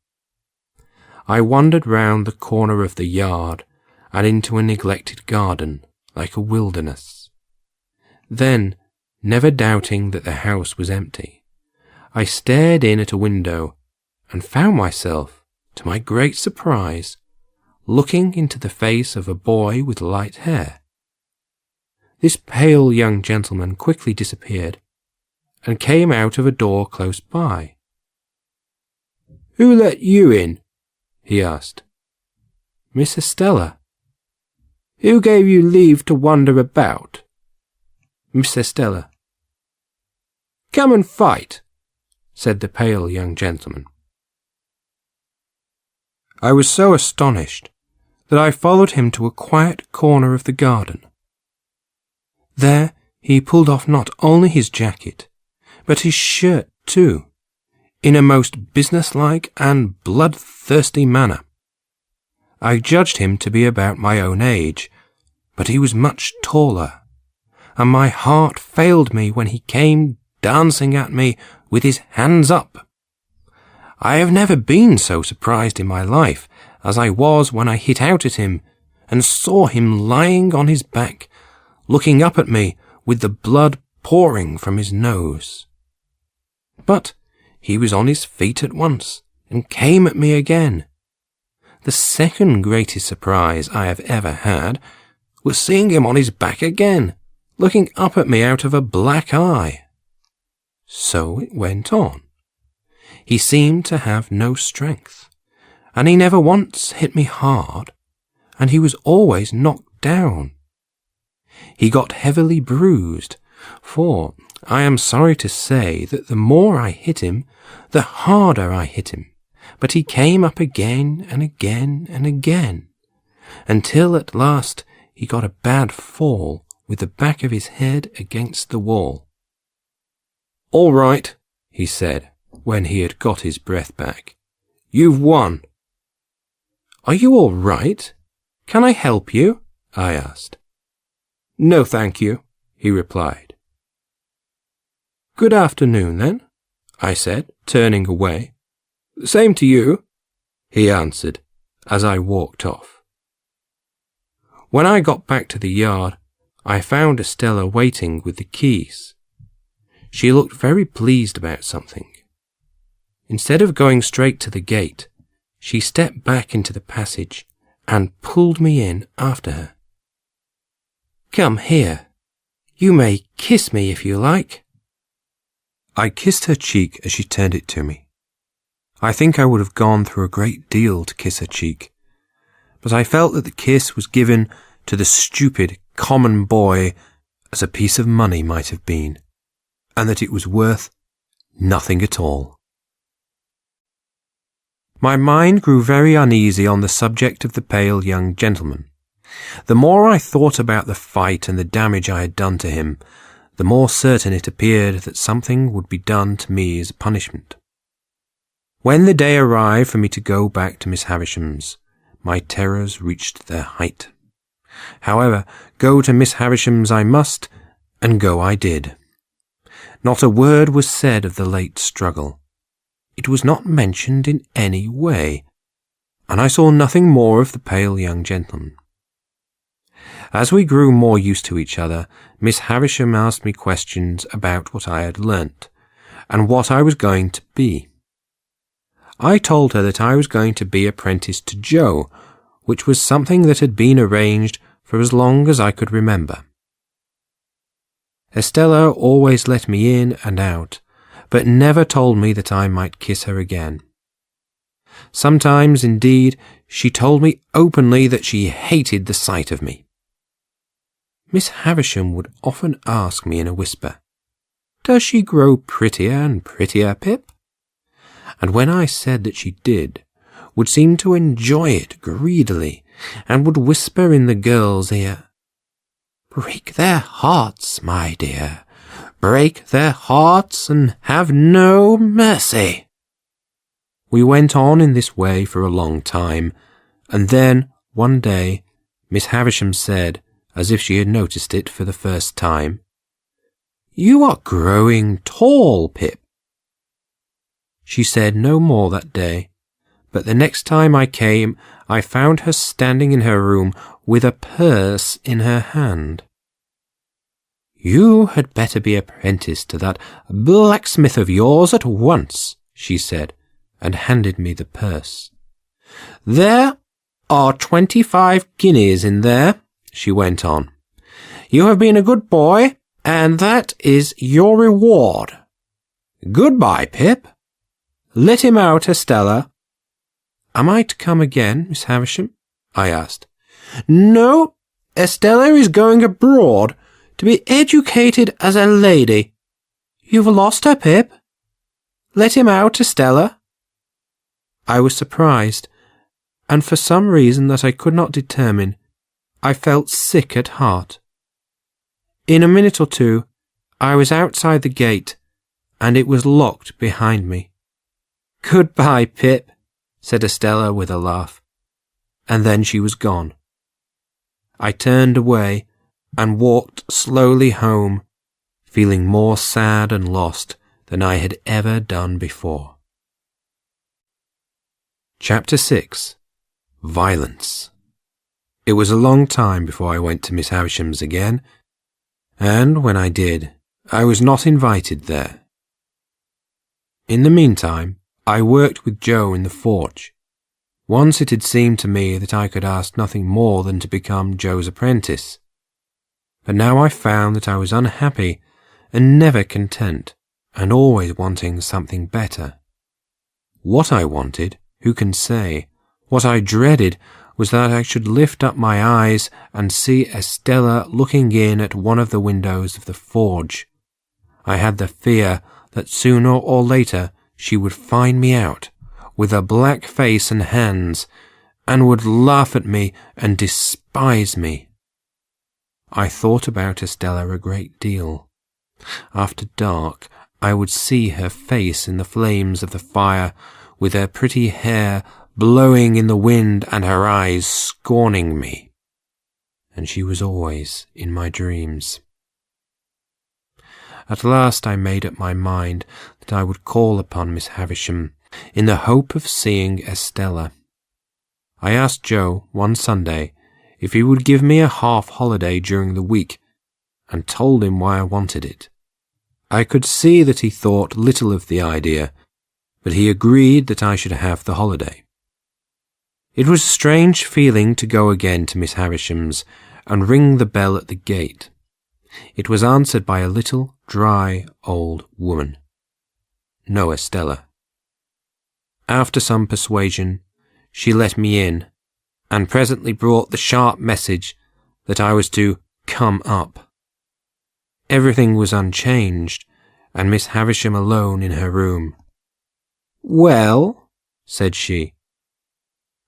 Speaker 1: I wandered round the corner of the yard and into a neglected garden, like a wilderness. Then, never doubting that the house was empty, I stared in at a window and found myself, to my great surprise, looking into the face of a boy with light hair. This pale young gentleman quickly disappeared and came out of a door close by. "Who let you in?" he asked. "Miss Estella." "Who gave you leave to wander about?" "Miss Estella." "Come and fight," said the pale young gentleman. I was so astonished that I followed him to a quiet corner of the garden. There he pulled off not only his jacket, but his shirt too, in a most businesslike and bloodthirsty manner. I judged him to be about my own age, but he was much taller, and my heart failed me when he came dancing at me with his hands up. I have never been so surprised in my life as I was when I hit out at him and saw him lying on his back, looking up at me with the blood pouring from his nose. But he was on his feet at once and came at me again. The second greatest surprise I have ever had was seeing him on his back again, looking up at me out of a black eye. So it went on. He seemed to have no strength, and he never once hit me hard, and he was always knocked down. He got heavily bruised, for I am sorry to say that the more I hit him, the harder I hit him, but he came up again and again and again, until at last he got a bad fall with the back of his head against the wall. "All right," he said, when he had got his breath back. "You've won." "Are you all right? Can I help you?" I asked. "No, thank you," he replied. "Good afternoon, then," I said, turning away. "Same to you," he answered, as I walked off. When I got back to the yard, I found Estella waiting with the keys. She looked very pleased about something. Instead of going straight to the gate, she stepped back into the passage and pulled me in after her. "Come here. You may kiss me if you like." I kissed her cheek as she turned it to me. I think I would have gone through a great deal to kiss her cheek, but I felt that the kiss was given to the stupid, common boy as a piece of money might have been, and that it was worth nothing at all. My mind grew very uneasy on the subject of the pale young gentleman. The more I thought about the fight and the damage I had done to him, the more certain it appeared that something would be done to me as a punishment. When the day arrived for me to go back to Miss Havisham's, my terrors reached their height. However, go to Miss Havisham's I must, and go I did. Not a word was said of the late struggle. It was not mentioned in any way, and I saw nothing more of the pale young gentleman. As we grew more used to each other, Miss Havisham asked me questions about what I had learnt, and what I was going to be. I told her that I was going to be apprenticed to Joe, which was something that had been arranged for as long as I could remember. Estella always let me in and out, but never told me that I might kiss her again. Sometimes, indeed, she told me openly that she hated the sight of me. Miss Havisham would often ask me in a whisper, "Does she grow prettier and prettier, Pip?" And when I said that she did, would seem to enjoy it greedily, and would whisper in the girl's ear, "Break their hearts, my dear, break their hearts and have no mercy." We went on in this way for a long time, and then, one day, Miss Havisham said, as if she had noticed it for the first time, You are growing tall, Pip." She said no more that day, but the next time I came, I found her standing in her room with a purse in her hand. "You had better be apprenticed to that blacksmith of yours at once," she said, and handed me the purse. "There are 25 guineas in there," she went on. "You have been a good boy, and that is your reward. Goodbye, Pip. Let him out, Estella." "Am I to come again, Miss Havisham?" I asked. "No, Estella is going abroad to be educated as a lady. You've lost her, Pip. Let him out, Estella." I was surprised, and for some reason that I could not determine, I felt sick at heart. In a minute or two, I was outside the gate, and it was locked behind me. "Goodbye, Pip," said Estella with a laugh, and then she was gone. I turned away and walked slowly home, feeling more sad and lost than I had ever done before. Chapter 6. Violence. It was a long time before I went to Miss Havisham's again, and when I did, I was not invited there. In the meantime, I worked with Joe in the forge. Once it had seemed to me that I could ask nothing more than to become Joe's apprentice. But now I found that I was unhappy and never content, and always wanting something better. What I wanted, who can say? What I dreaded was that I should lift up my eyes and see Estella looking in at one of the windows of the forge. I had the fear that sooner or later she would find me out, with a black face and hands, and would laugh at me and despise me. I thought about Estella a great deal. After dark, I would see her face in the flames of the fire, with her pretty hair blowing in the wind and her eyes scorning me. And she was always in my dreams. At last I made up my mind that I would call upon Miss Havisham in the hope of seeing Estella. I asked Joe one Sunday if he would give me a half-holiday during the week, and told him why I wanted it. I could see that he thought little of the idea, but he agreed that I should have the holiday. It was a strange feeling to go again to Miss Havisham's and ring the bell at the gate. It was answered by a little, dry, old woman. No Estella. After some persuasion, she let me in, and presently brought the sharp message that I was to come up. Everything was unchanged, and Miss Havisham alone in her room. "Well," said she,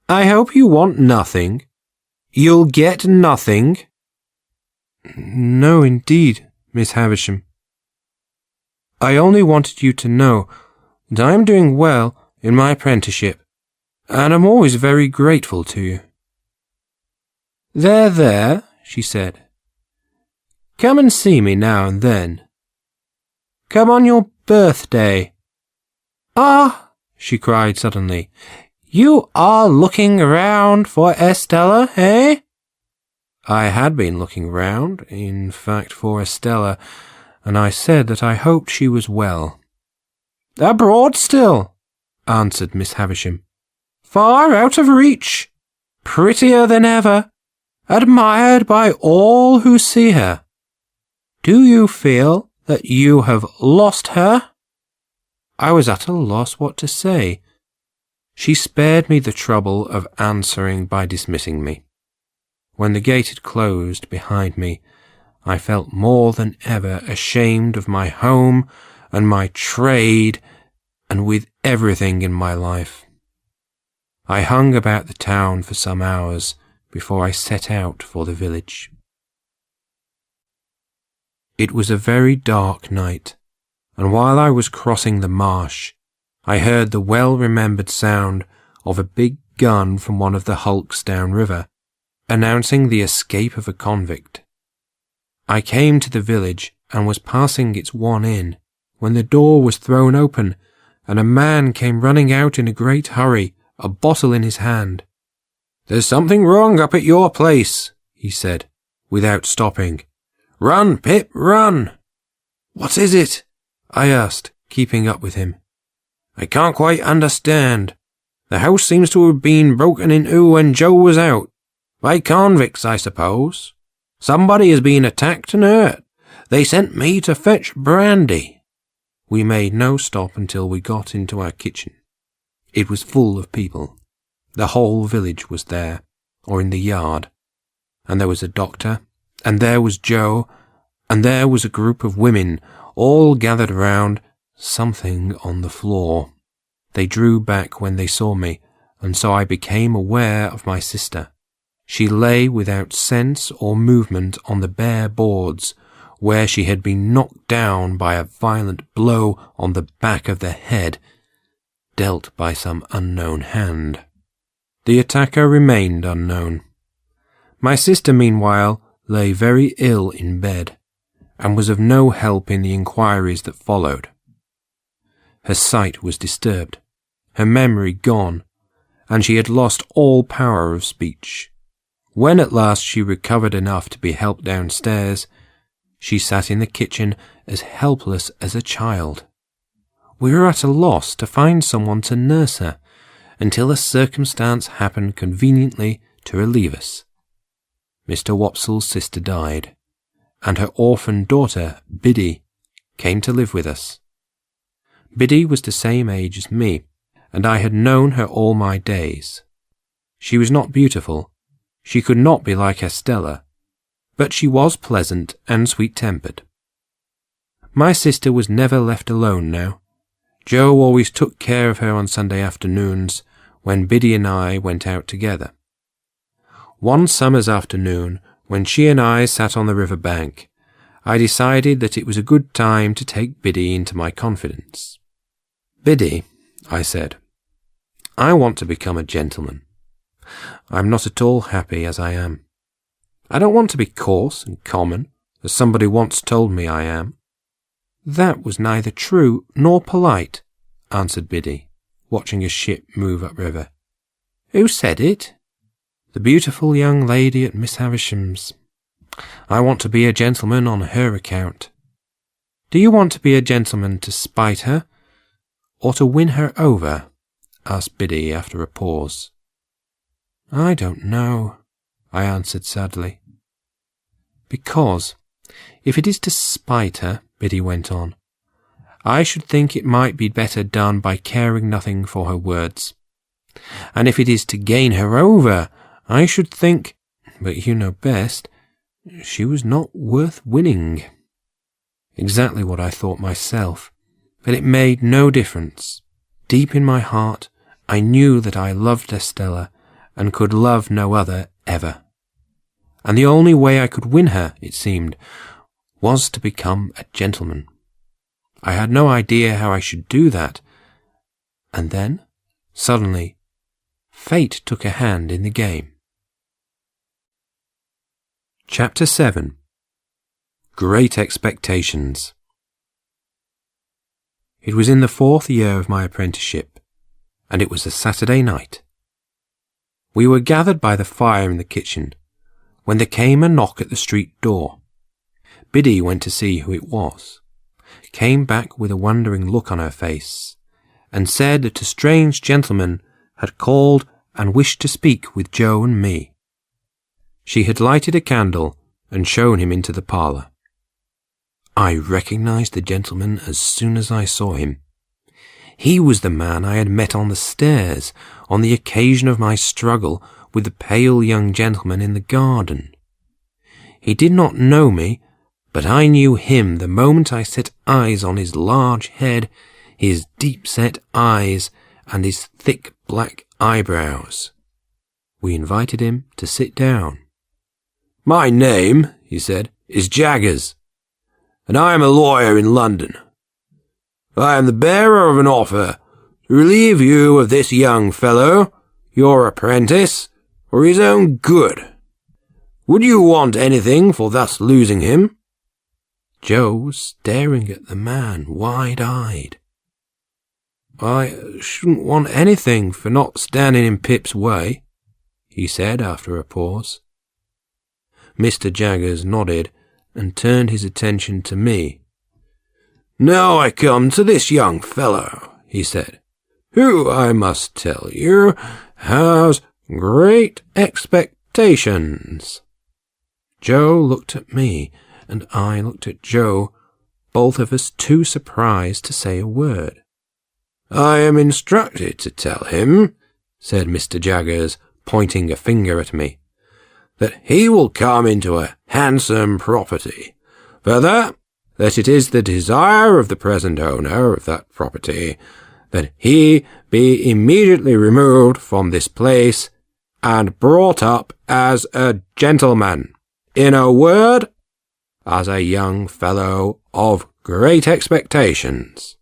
Speaker 1: "I hope you want nothing. You'll get nothing." "No, indeed, Miss Havisham. I only wanted you to know that I am doing well in my apprenticeship, and am always very grateful to you." There, she said. "Come and see me now and then. Come on your birthday. Ah," she cried suddenly, "you are looking around for Estella, eh?" I had been looking round, in fact, for Estella, and I said that I hoped she was well. "Abroad still," answered Miss Havisham. "Far out of reach, prettier than ever, admired by all who see her. Do you feel that you have lost her?" I was at a loss what to say. She spared me the trouble of answering by dismissing me. When the gate had closed behind me, I felt more than ever ashamed of my home and my trade, and with everything in my life. I hung about the town for some hours before I set out for the village. It was a very dark night, and while I was crossing the marsh, I heard the well-remembered sound of a big gun from one of the hulks downriver, announcing the escape of a convict. I came to the village and was passing its one in, when the door was thrown open, and a man came running out in a great hurry, a bottle in his hand. "There's something wrong up at your place," he said, without stopping. "Run, Pip, run!" "What is it?" I asked, keeping up with him. "I can't quite understand. The house seems to have been broken into when Joe was out. By convicts, I suppose. Somebody has been attacked and hurt. They sent me to fetch brandy." We made no stop until we got into our kitchen. It was full of people. The whole village was there, or in the yard. And there was a doctor, and there was Joe, and there was a group of women, all gathered around something on the floor. They drew back when they saw me, and so I became aware of my sister. She lay without sense or movement on the bare boards, where she had been knocked down by a violent blow on the back of the head, dealt by some unknown hand. The attacker remained unknown. My sister, meanwhile, lay very ill in bed, and was of no help in the inquiries that followed. Her sight was disturbed, her memory gone, and she had lost all power of speech. When at last she recovered enough to be helped downstairs, she sat in the kitchen as helpless as a child. We were at a loss to find someone to nurse her, until a circumstance happened conveniently to relieve us. Mr. Wopsle's sister died, and her orphan daughter, Biddy, came to live with us. Biddy was the same age as me, and I had known her all my days. She was not beautiful. She could not be like Estella, but she was pleasant and sweet-tempered. My sister was never left alone now. Joe always took care of her on Sunday afternoons, when Biddy and I went out together. One summer's afternoon, when she and I sat on the river bank, I decided that it was a good time to take Biddy into my confidence. "Biddy," I said, "I want to become a gentleman. I'm not at all happy as I am. I don't want to be coarse and common, as somebody once told me I am." "That was neither true nor polite," answered Biddy, watching a ship move upriver. "Who said it?" "The beautiful young lady at Miss Havisham's. I want to be a gentleman on her account." "Do you want to be a gentleman to spite her, or to win her over?" asked Biddy after a pause. "I don't know," I answered sadly. "Because, if it is to spite her," Biddy went on, "I should think it might be better done by caring nothing for her words. And if it is to gain her over, I should think, but you know best, she was not worth winning." Exactly what I thought myself, but it made no difference. Deep in my heart, I knew that I loved Estella, and could love no other ever. And the only way I could win her, it seemed, was to become a gentleman. I had no idea how I should do that. And then, suddenly, fate took a hand in the game. Chapter 7. Great Expectations. It was in the 4th year of my apprenticeship, and it was a Saturday night. We were gathered by the fire in the kitchen, when there came a knock at the street door. Biddy went to see who it was, came back with a wondering look on her face, and said that a strange gentleman had called and wished to speak with Joe and me. She had lighted a candle and shown him into the parlour. I recognized the gentleman as soon as I saw him. He was the man I had met on the stairs on the occasion of my struggle with the pale young gentleman in the garden. He did not know me, but I knew him the moment I set eyes on his large head, his deep-set eyes, and his thick black eyebrows. We invited him to sit down. "My name," he said, "is Jaggers, and I am a lawyer in London. I am the bearer of an offer to relieve you of this young fellow, your apprentice, for his own good. Would you want anything for thus losing him?" Joe was staring at the man, wide-eyed. "I shouldn't want anything for not standing in Pip's way," he said after a pause. Mr. Jaggers nodded and turned his attention to me. "Now I come to this young fellow," he said, "who, I must tell you, has great expectations." Joe looked at me, and I looked at Joe, both of us too surprised to say a word. "I am instructed to tell him," said Mr. Jaggers, pointing a finger at me, "that he will come into a handsome property. Further, that it is the desire of the present owner of that property that he be immediately removed from this place and brought up as a gentleman. In a word, as a young fellow of great expectations."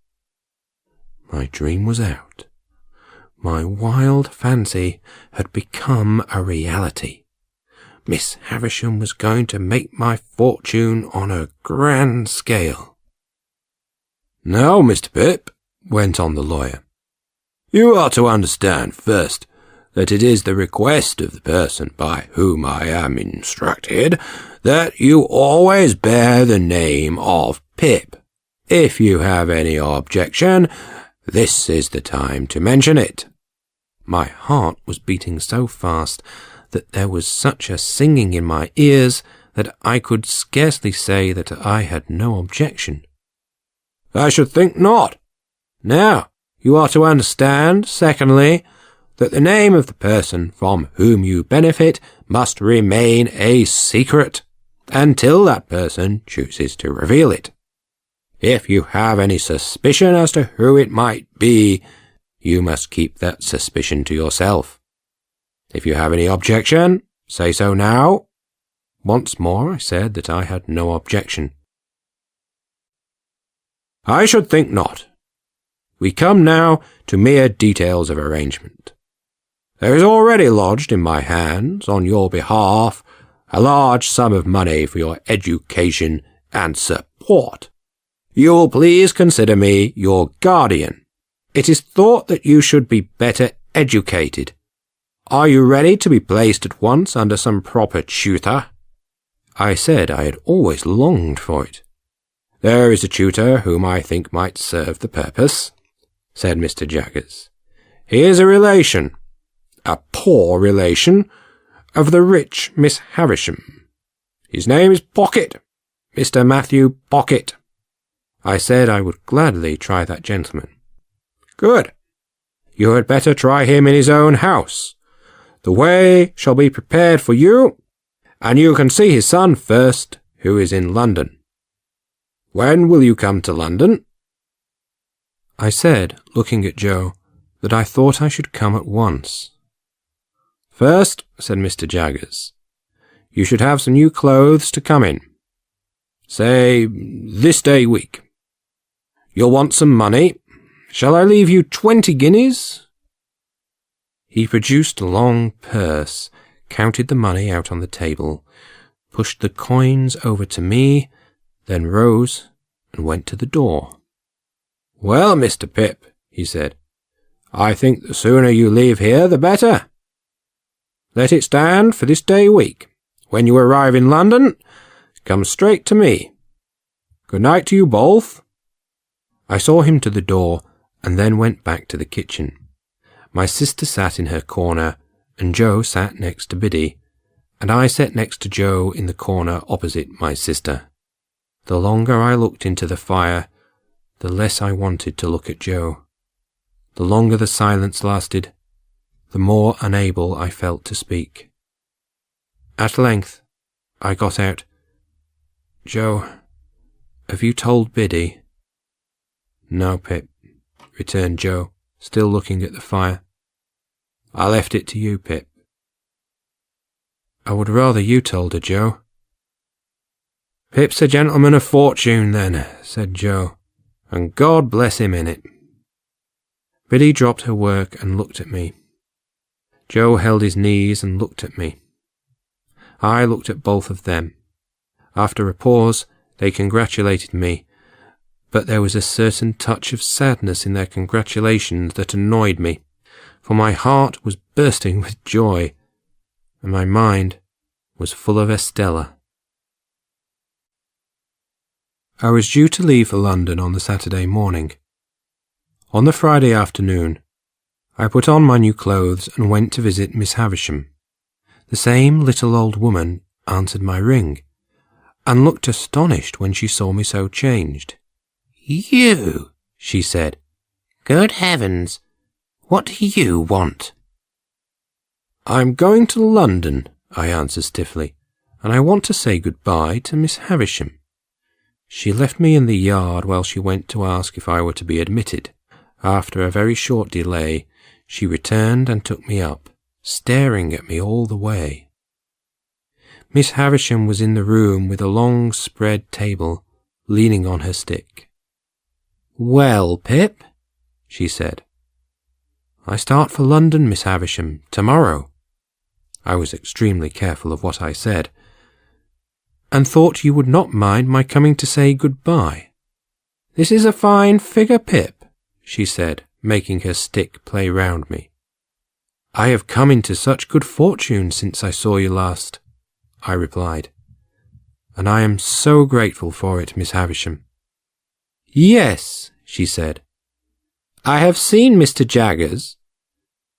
Speaker 1: My dream was out. My wild fancy had become a reality. Miss Havisham was going to make my fortune on a grand scale. "Now, Mr. Pip," went on the lawyer, "you are to understand first that it is the request of the person by whom I am instructed that you always bear the name of Pip. If you have any objection, this is the time to mention it." My heart was beating so fast that there was such a singing in my ears that I could scarcely say that I had no objection. "I should think not. Now, you are to understand, secondly, that the name of the person from whom you benefit must remain a secret until that person chooses to reveal it. If you have any suspicion as to who it might be, you must keep that suspicion to yourself. If you have any objection, say so now." Once more I said that I had no objection. "I should think not. We come now to mere details of arrangement. There is already lodged in my hands, on your behalf, a large sum of money for your education and support. You will please consider me your guardian. It is thought that you should be better educated. Are you ready to be placed at once under some proper tutor?" I said I had always longed for it. "There is a tutor whom I think might serve the purpose," said Mr. Jaggers. "He is a relation, a poor relation, of the rich Miss Havisham. His name is Pocket, Mr. Matthew Pocket." I said I would gladly try that gentleman. "Good. You had better try him in his own house. The way shall be prepared for you, and you can see his son first, who is in London. When will you come to London?" I said, looking at Joe, that I thought I should come at once. "First," said Mr. Jaggers, "you should have some new clothes to come in. Say, this day week. You'll want some money. Shall I leave you 20 guineas? He produced a long purse, counted the money out on the table, pushed the coins over to me, then rose and went to the door. "Well, Mr. Pip," he said, "I think the sooner you leave here, the better. Let it stand for this day week. When you arrive in London, come straight to me. Good night to you both." I saw him to the door, and then went back to the kitchen. My sister sat in her corner, and Joe sat next to Biddy, and I sat next to Joe in the corner opposite my sister. The longer I looked into the fire, the less I wanted to look at Joe. The longer the silence lasted, the more unable I felt to speak. At length, I got out, "Joe, have you told Biddy?" "No, Pip," returned Joe, still looking at the fire. "I left it to you, Pip." "I would rather you told her, Joe." "Pip's a gentleman of fortune, then," said Joe, "and God bless him in it." Biddy dropped her work and looked at me. Joe held his knees and looked at me. I looked at both of them. After a pause, They congratulated me, but there was a certain touch of sadness in their congratulations that annoyed me, for my heart was bursting with joy, and my mind was full of Estella. I was due to leave for London on the Saturday morning. On the Friday afternoon, I put on my new clothes and went to visit Miss Havisham. The same little old woman answered my ring, and looked astonished when she saw me so changed. "You," she said. "Good heavens, what do you want?" "I'm going to London," I answered stiffly, "and I want to say good-bye to Miss Havisham." She left me in the yard while she went to ask if I were to be admitted. After a very short delay, she returned and took me up, staring at me all the way. Miss Havisham was in the room with a long spread table, leaning on her stick. "Well, Pip," she said. "I start for London, Miss Havisham, tomorrow." I was extremely careful of what I said, and thought you would not mind my coming to say good-bye. "This is a fine figure, Pip," she said, making her stick play round me. "I have come into such good fortune since I saw you last," I replied, "and I am so grateful for it, Miss Havisham." "Yes," she said, "I have seen Mr. Jaggers.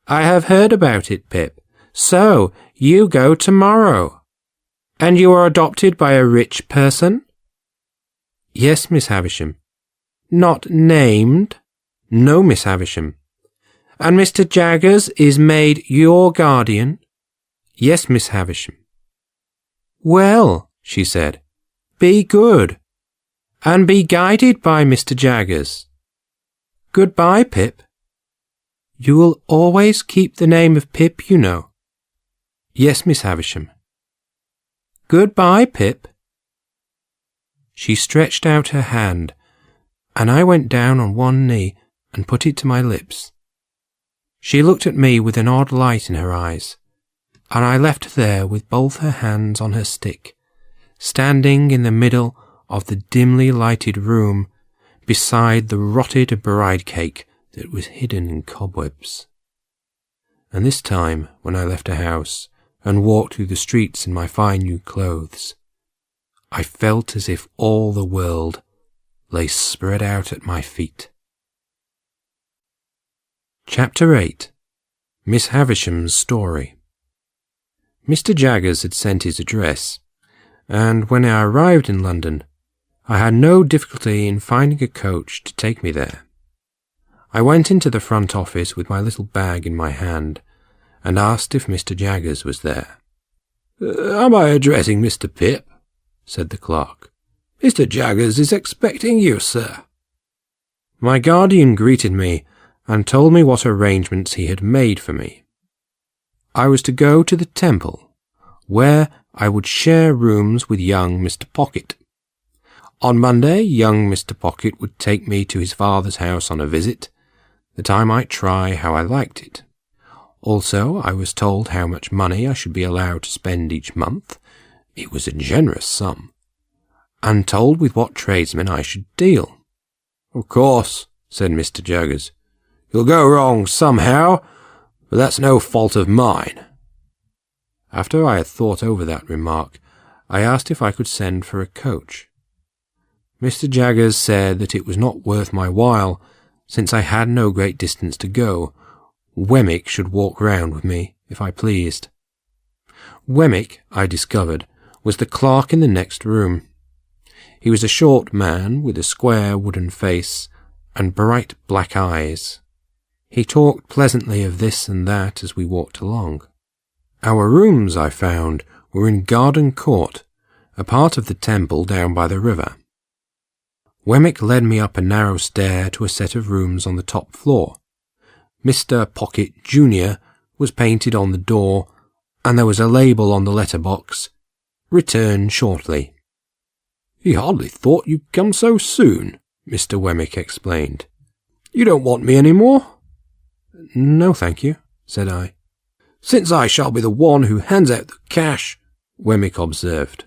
Speaker 1: I have heard about it, Pip. So, you go tomorrow. And you are adopted by a rich person?" "Yes, Miss Havisham." "Not named?" "No, Miss Havisham." "And Mr. Jaggers is made your guardian?" "Yes, Miss Havisham." "Well," she said, "be good, and be guided by Mr. Jaggers. Goodbye, Pip. You will always keep the name of Pip, you know." "Yes, Miss Havisham." "Goodbye, Pip." She stretched out her hand, and I went down on one knee and put it to my lips. She looked at me with an odd light in her eyes, and I left her there with both her hands on her stick, standing in the middle of the dimly lighted room beside the rotted bride cake that was hidden in cobwebs. And this time, when I left her house and walked through the streets in my fine new clothes, I felt as if all the world lay spread out at my feet. Chapter 8. Miss Havisham's Story. Mr. Jaggers had sent his address, and when I arrived in London, I had no difficulty in finding a coach to take me there. I went into the front office with my little bag in my hand, and asked if Mr. Jaggers was there. "Am I addressing Mr. Pip?" said the clerk. "Mr. Jaggers is expecting you, sir." My guardian greeted me and told me what arrangements he had made for me. I was to go to the Temple, where I would share rooms with young Mr. Pocket. On Monday, young Mr. Pocket would take me to his father's house on a visit, that I might try how I liked it. Also, I was told how much money I should be allowed to spend each month. It was a generous sum, and told with what tradesmen I should deal. "Of course," said Mr. Jaggers, "you'll go wrong somehow, but that's no fault of mine." After I had thought over that remark, I asked if I could send for a coach. Mr. Jaggers said that it was not worth my while, since I had no great distance to go. Wemmick should walk round with me, if I pleased. Wemmick, I discovered, was the clerk in the next room. He was a short man with a square wooden face and bright black eyes. He talked pleasantly of this and that as we walked along. Our rooms, I found, were in Garden Court, a part of the Temple down by the river. Wemmick led me up a narrow stair to a set of rooms on the top floor. Mr. Pocket, Jr. was painted on the door, and there was a label on the letterbox, "Return shortly." "He hardly thought you'd come so soon," Mr. Wemmick explained. "You don't want me any more?" "No, thank you," said I.
Speaker 2: "Since I shall be the one who hands out the cash," Wemmick observed,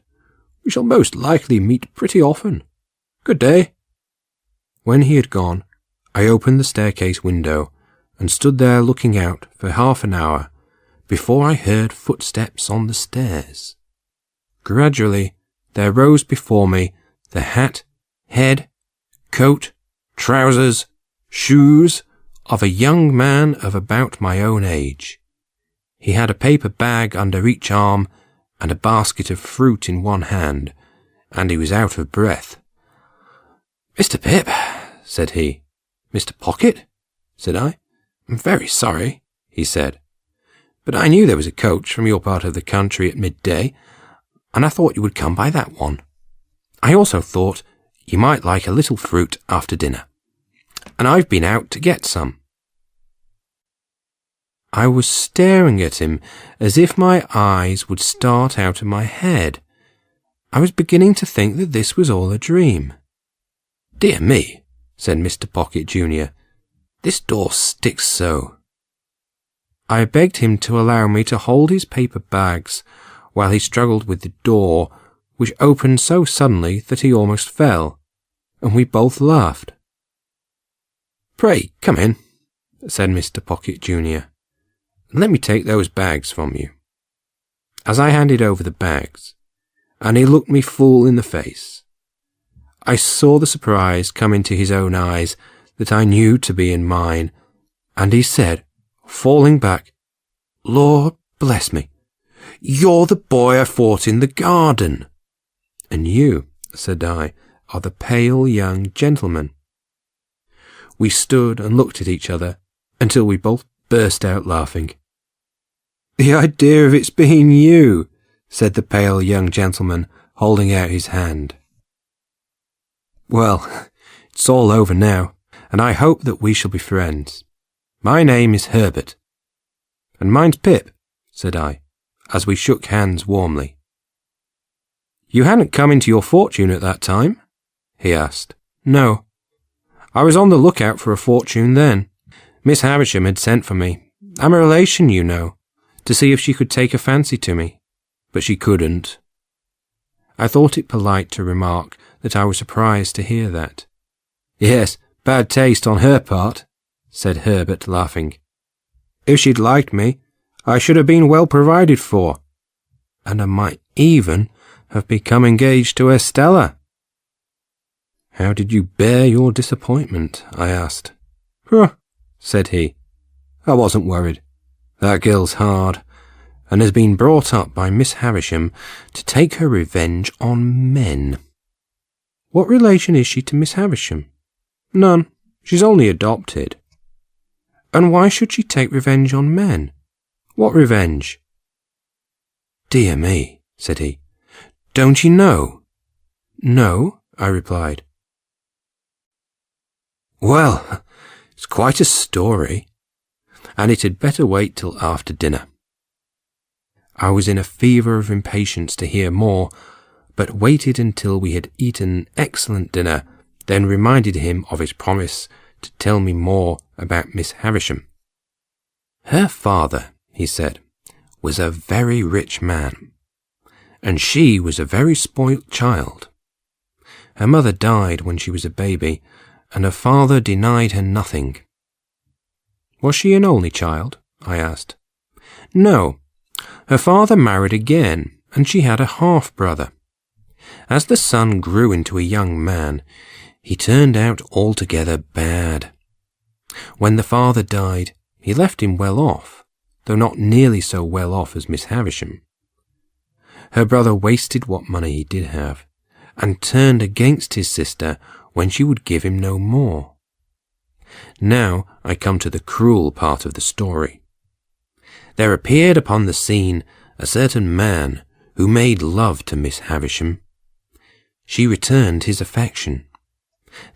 Speaker 1: We shall most likely meet pretty often. Good day." When he had gone, I opened the staircase window and stood there looking out for half an hour before I heard footsteps on the stairs. Gradually, there rose before me the hat, head, coat, trousers, shoes of a young man of about my own age. He had a paper bag under each arm and a basket of fruit in one hand, and he was out of breath. "Mr. Pip," said he. "Mr. Pocket?" said I. "I'm very sorry," he said, "but I knew there was a coach from your part of the country at midday, and I thought you would come by that one. I also thought you might like a little fruit after dinner, and I've been out to get some." I was staring at him as if my eyes would start out of my head. I was beginning to think that this was all a dream. "Dear me," said Mr. Pocket Junior, "this door sticks so." I begged him to allow me to hold his paper bags while he struggled with the door, which opened so suddenly that he almost fell, and we both laughed. "Pray, come in," said Mr. Pocket Junior, "and let me take those bags from you." As I handed over the bags, and he looked me full in the face, I saw the surprise come into his own eyes that I knew to be in mine, and he said, falling back, "Lord bless me, you're the boy I fought in the garden." "And you," said I, "are the pale young gentleman." We stood and looked at each other until we both burst out laughing. "The idea of its being you," said the pale young gentleman, holding out his hand. "Well, it's all over now, and I hope that we shall be friends. My name is Herbert." "And mine's Pip," said I, as we shook hands warmly. "You hadn't come into your fortune at that time?" he asked. "No. I was on the lookout for a fortune then. Miss Havisham had sent for me. I'm a relation, you know, to see if she could take a fancy to me, but she couldn't." I thought it polite to remark that I was surprised to hear that. "Yes, bad taste on her part," said Herbert, laughing. "If she'd liked me, I should have been well provided for, and I might even have become engaged to Estella." "How did you bear your disappointment?" I asked. "Huh," said he. "I wasn't worried. That girl's hard, and has been brought up by Miss Havisham to take her revenge on men." "What relation is she to Miss Havisham?" "None. She's only adopted." "And why should she take revenge on men? What revenge?" "Dear me," said he. "Don't you know?" "No," I replied. "Well, it's quite a story, and it had better wait till after dinner." I was in a fever of impatience to hear more, but waited until we had eaten excellent dinner, then reminded him of his promise to tell me more about Miss Havisham. "Her father," he said, "was a very rich man, and she was a very spoilt child. Her mother died when she was a baby, and her father denied her nothing." "Was she an only child?" I asked. "No. Her father married again, and she had a half-brother. As the son grew into a young man, he turned out altogether bad. When the father died, he left him well off, though not nearly so well off as Miss Havisham. Her brother wasted what money he did have, and turned against his sister when she would give him no more. Now I come to the cruel part of the story. There appeared upon the scene a certain man who made love to Miss Havisham. She returned his affection.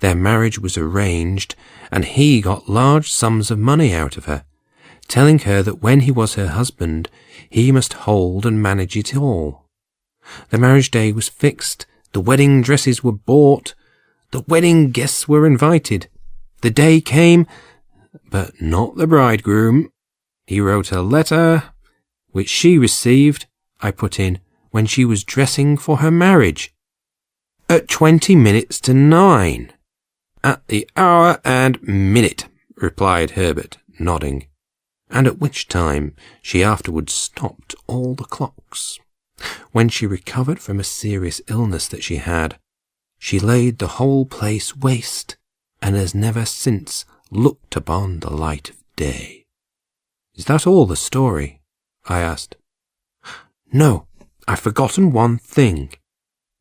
Speaker 1: Their marriage was arranged, and he got large sums of money out of her, telling her that when he was her husband, he must hold and manage it all. The marriage day was fixed, the wedding dresses were bought, the wedding guests were invited. The day came, but not the bridegroom. He wrote a letter, which she received, I put in, when she was dressing for her marriage. At 20 minutes to 9. At the hour and minute, replied Herbert, nodding, and at which time she afterwards stopped all the clocks. When she recovered from a serious illness that she had, she laid the whole place waste, and has never since looked upon the light of day. Is that all the story? I asked. No, I've forgotten one thing.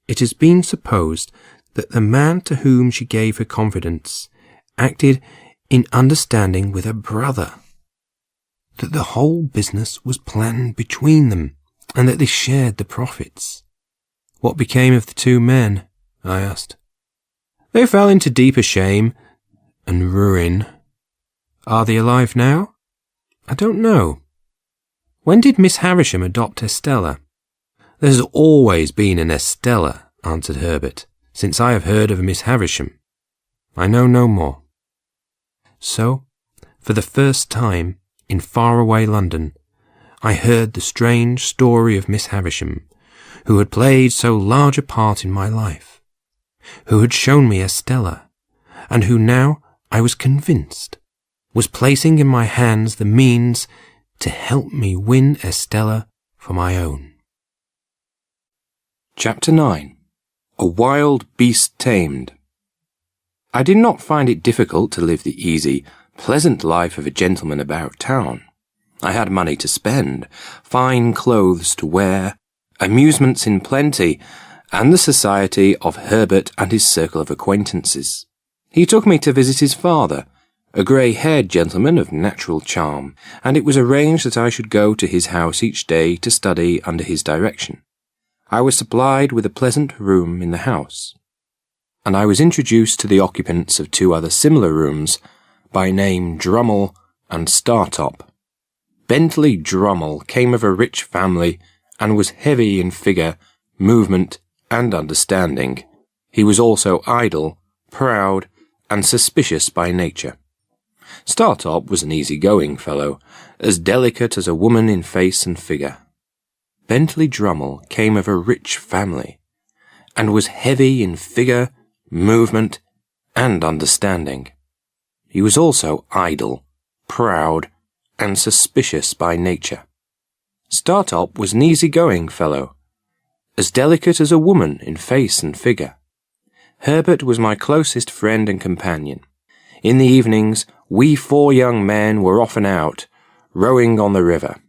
Speaker 1: It has been supposed that the man to whom she gave her confidence acted in understanding with her brother, that the whole business was planned between them, and that they shared the profits. What became of the two men? I asked. They fell into deeper shame and ruin. Are they alive now? I don't know. When did Miss Havisham adopt Estella? There has always been an Estella, answered Herbert, since I have heard of a Miss Havisham. I know no more. So, for the first time, in far-away London, I heard the strange story of Miss Havisham, who had played so large a part in my life, who had shown me Estella, and who now, I was convinced, was placing in my hands the means to help me win Estella for my own. Chapter 9. A Wild Beast Tamed. I did not find it difficult to live the easy, pleasant life of a gentleman about town. I had money to spend, fine clothes to wear, amusements in plenty, and the society of Herbert and his circle of acquaintances. He took me to visit his father, a grey-haired gentleman of natural charm, and it was arranged that I should go to his house each day to study under his direction. I was supplied with a pleasant room in the house, and I was introduced to the occupants of two other similar rooms, by name Drummle and Startop. Bentley Drummle came of a rich family, and was heavy in figure, movement, and understanding. He was also idle, proud, and suspicious by nature. Startop was an easy-going fellow, as delicate as a woman in face and figure. Bentley Drummle came of a rich family, and was heavy in figure, movement, and understanding. He was also idle, proud, and suspicious by nature. Startop was an easy-going fellow, as delicate as a woman in face and figure. Herbert was my closest friend and companion. In the evenings, we four young men were often out, rowing on the river.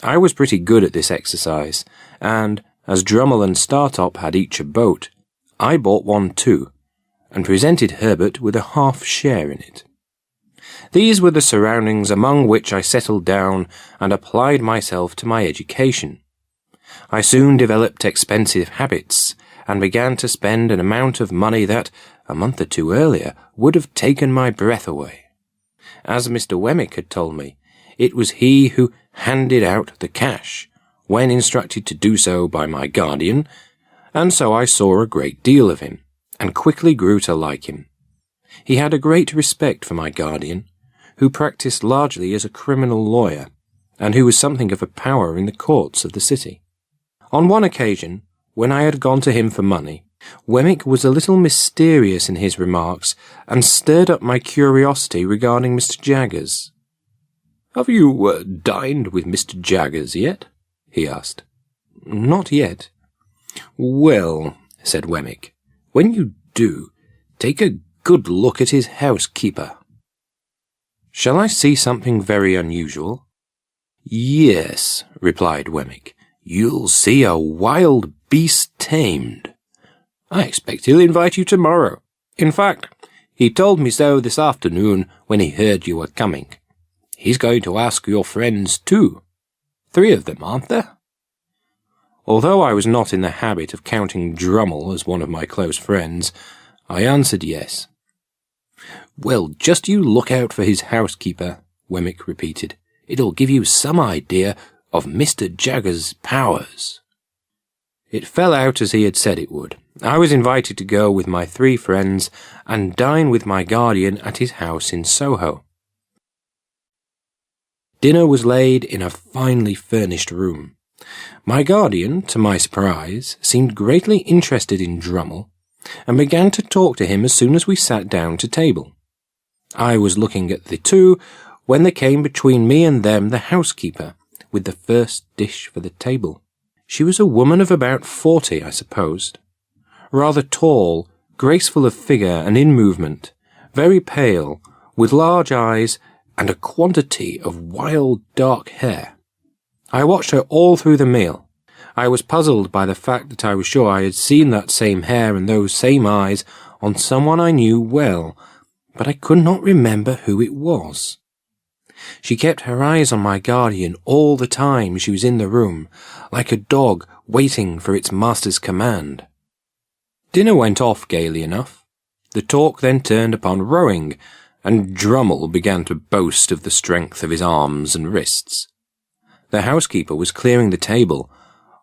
Speaker 1: I was pretty good at this exercise, and, as Drummle and Startop had each a boat, I bought one too, and presented Herbert with a half share in it. These were the surroundings among which I settled down and applied myself to my education. I soon developed expensive habits, and began to spend an amount of money that, a month or two earlier, would have taken my breath away. As Mr. Wemmick had told me, it was he who handed out the cash, when instructed to do so by my guardian, and so I saw a great deal of him, and quickly grew to like him. He had a great respect for my guardian, who practised largely as a criminal lawyer, and who was something of a power in the courts of the city. On one occasion, when I had gone to him for money, Wemmick was a little mysterious in his remarks, and stirred up my curiosity regarding Mr. Jaggers. "Have you dined with Mr. Jaggers yet?" he asked. "Not yet." "Well," said Wemmick, "when you do, take a good look at his housekeeper." "Shall I see something very unusual?" "Yes," replied Wemmick. "You'll see a wild beast tamed. I expect he'll invite you tomorrow. In fact, he told me so this afternoon when he heard you were coming. He's going to ask your friends too. 3 of them, aren't there?" Although I was not in the habit of counting Drummle as one of my close friends, I answered yes. "Well, just you look out for his housekeeper," Wemmick repeated. "It'll give you some idea of Mr. Jaggers' powers." It fell out as he had said it would. I was invited to go with my 3 friends and dine with my guardian at his house in Soho. Dinner was laid in a finely furnished room. My guardian, to my surprise, seemed greatly interested in Drummle, and began to talk to him as soon as we sat down to table. I was looking at the two when there came between me and them the housekeeper, with the first dish for the table. She was a woman of about 40, I supposed, rather tall, graceful of figure and in movement, very pale, with large eyes and a quantity of wild dark hair. I watched her all through the meal. I was puzzled by the fact that I was sure I had seen that same hair and those same eyes on someone I knew well, but I could not remember who it was. She kept her eyes on my guardian all the time she was in the room, like a dog waiting for its master's command. Dinner went off gaily enough. The talk then turned upon rowing, and Drummle began to boast of the strength of his arms and wrists. The housekeeper was clearing the table,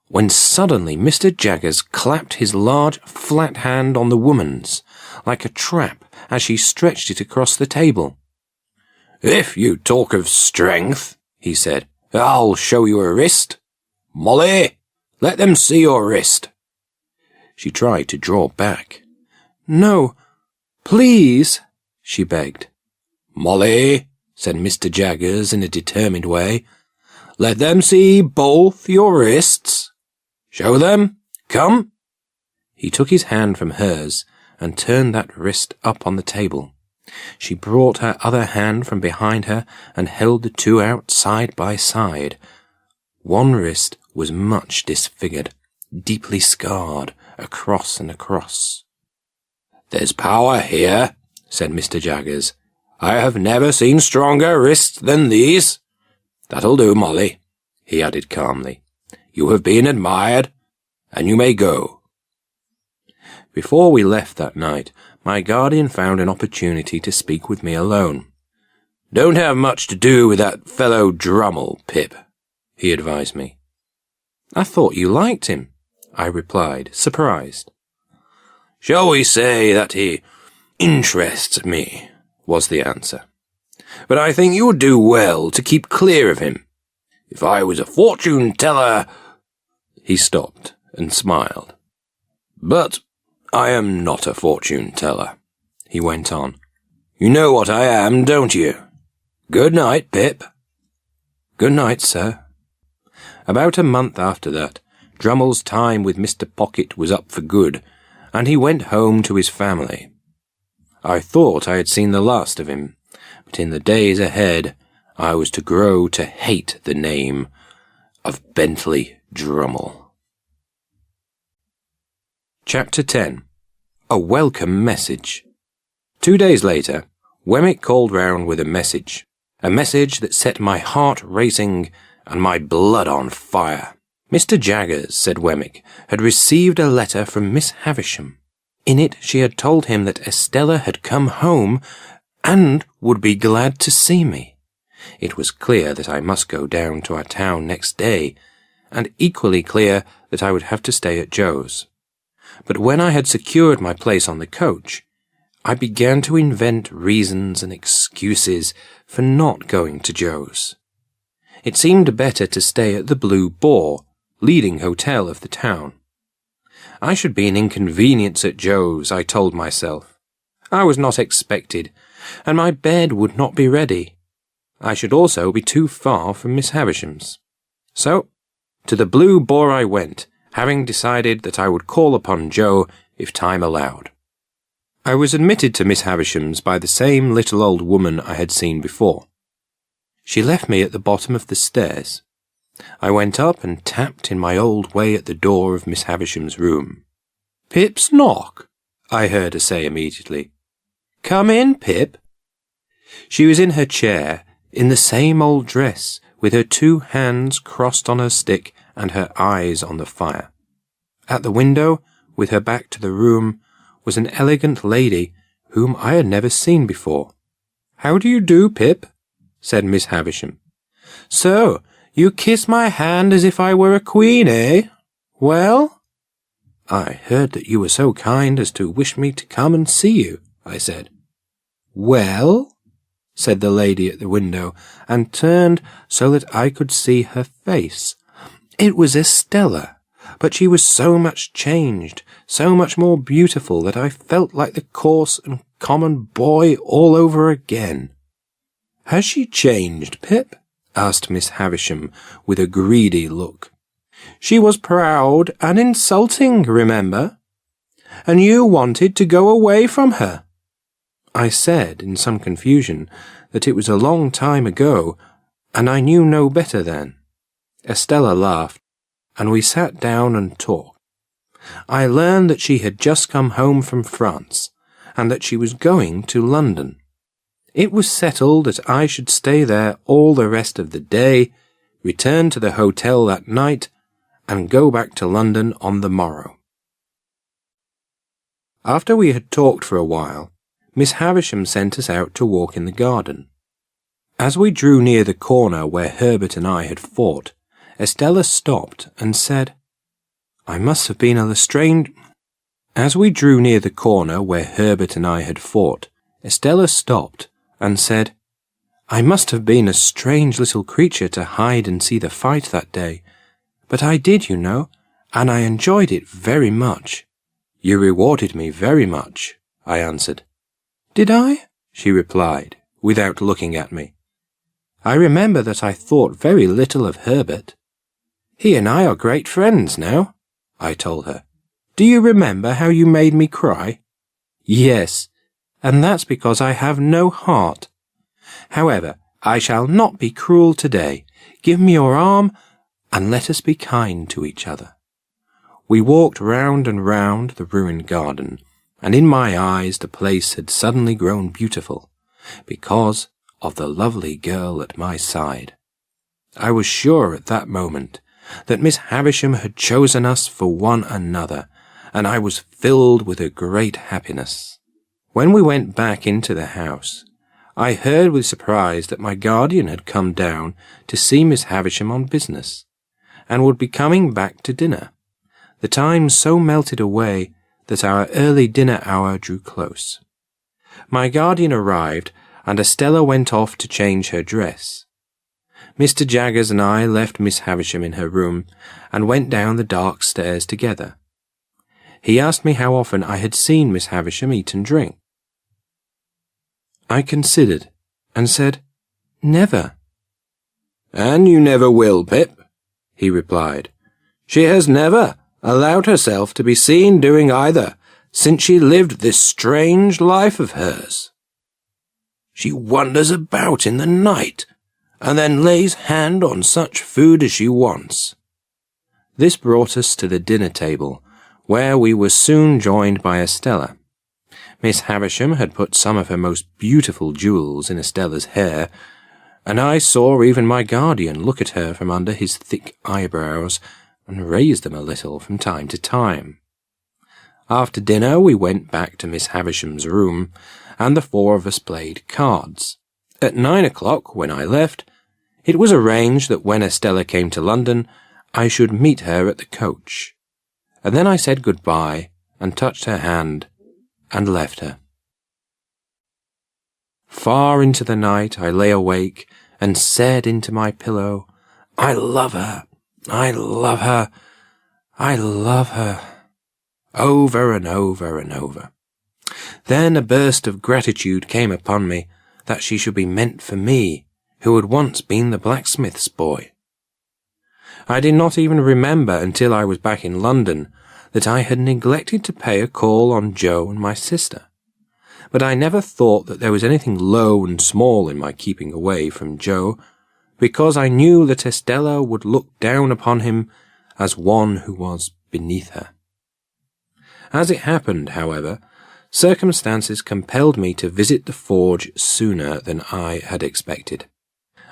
Speaker 1: when suddenly Mr. Jaggers clapped his large, flat hand on the woman's, like a trap, as she stretched it across the table. "If you talk of strength," he said, "I'll show you a wrist. Molly, let them see your wrist." She tried to draw back. "No, please," she begged. "Molly," said Mr. Jaggers in a determined way, "let them see both your wrists. Show them. Come." He took his hand from hers and turned that wrist up on the table. She brought her other hand from behind her and held the two out side by side. One wrist was much disfigured, deeply scarred, across and across. "There's power here," said Mr. Jaggers. "I have never seen stronger wrists than these. That'll do, Molly," he added calmly. "You have been admired, and you may go." Before we left that night, my guardian found an opportunity to speak with me alone. "Don't have much to do with that fellow Drummle, Pip," he advised me. "I thought you liked him," I replied, surprised. "Shall we say that he interests me?" was the answer. "But I think you would do well to keep clear of him. If I was a fortune-teller—" He stopped and smiled. "But I am not a fortune-teller," he went on. "You know what I am, don't you? Good night, Pip." "Good night, sir." About a month after that, Drummle's time with Mr. Pocket was up for good, and he went home to his family. I thought I had seen the last of him, but in the days ahead I was to grow to hate the name of Bentley Drummle. Chapter 10. A Welcome Message. 2 days later, Wemmick called round with a message that set my heart racing and my blood on fire. Mr. Jaggers, said Wemmick, had received a letter from Miss Havisham. In it she had told him that Estella had come home and would be glad to see me. It was clear that I must go down to our town next day, and equally clear that I would have to stay at Joe's. But when I had secured my place on the coach, I began to invent reasons and excuses for not going to Joe's. It seemed better to stay at the Blue Boar, leading hotel of the town. I should be an inconvenience at Joe's, I told myself. I was not expected, and my bed would not be ready. I should also be too far from Miss Havisham's. So, to the Blue Boar I went, having decided that I would call upon Joe if time allowed. I was admitted to Miss Havisham's by the same little old woman I had seen before. She left me at the bottom of the stairs. I went up and tapped in my old way at the door of Miss Havisham's room. "Pip's knock," I heard her say immediately. "Come in, Pip." She was in her chair, in the same old dress, with her 2 hands crossed on her stick and her eyes on the fire. At the window, with her back to the room, was an elegant lady whom I had never seen before. "How do you do, Pip?" said Miss Havisham. "So, you kiss my hand as if I were a queen, eh? Well?" "I heard that you were so kind as to wish me to come and see you," I said. "Well?" said the lady at the window, and turned so that I could see her face. It was Estella, but she was so much changed, so much more beautiful, that I felt like the coarse and common boy all over again. "Has she changed, Pip?" asked Miss Havisham with a greedy look. "She was proud and insulting, remember? And you wanted to go away from her." I said, in some confusion, that it was a long time ago, and I knew no better then. Estella laughed, and we sat down and talked. I learned that she had just come home from France, and that she was going to London. It was settled that I should stay there all the rest of the day, return to the hotel that night, and go back to London on the morrow. After we had talked for a while, Miss Havisham sent us out to walk in the garden. As we drew near the corner where Herbert and I had fought, Estella stopped and said, "I must have been a strange—" As we drew near the corner where Herbert and I had fought, Estella stopped and said, "I must have been a strange little creature to hide and see the fight that day, but I did, you know, and I enjoyed it very much." "You rewarded me very much," I answered. "Did I?" she replied, without looking at me. "I remember that I thought very little of Herbert. He and I are great friends now," I told her. "Do you remember how you made me cry?" "Yes, and that's because I have no heart. However, I shall not be cruel today. Give me your arm, and let us be kind to each other." We walked round and round the ruined garden, and in my eyes the place had suddenly grown beautiful, because of the lovely girl at my side. I was sure at that moment that Miss Havisham had chosen us for one another, and I was filled with a great happiness. When we went back into the house, I heard with surprise that my guardian had come down to see Miss Havisham on business, and would be coming back to dinner. The time so melted away that our early dinner hour drew close. My guardian arrived, and Estella went off to change her dress. Mr. Jaggers and I left Miss Havisham in her room, and went down the dark stairs together. He asked me how often I had seen Miss Havisham eat and drink. I considered, and said, "Never." "And you never will, Pip," he replied. "She has never allowed herself to be seen doing either since she lived this strange life of hers. She wanders about in the night, and then lays hand on such food as she wants." This brought us to the dinner table, where we were soon joined by Estella. Miss Havisham had put some of her most beautiful jewels in Estella's hair, and I saw even my guardian look at her from under his thick eyebrows, and raise them a little from time to time. After dinner we went back to Miss Havisham's room, and the four of us played cards. At 9 o'clock, when I left, it was arranged that when Estella came to London, I should meet her at the coach. And then I said good-bye, and touched her hand, and left her. Far into the night I lay awake, and said into my pillow, "I love her, I love her, I love her," over and over and over. Then a burst of gratitude came upon me that she should be meant for me, who had once been the blacksmith's boy. I did not even remember until I was back in London that I had neglected to pay a call on Joe and my sister. But I never thought that there was anything low and small in my keeping away from Joe, because I knew that Estella would look down upon him as one who was beneath her. As it happened, however, circumstances compelled me to visit the forge sooner than I had expected.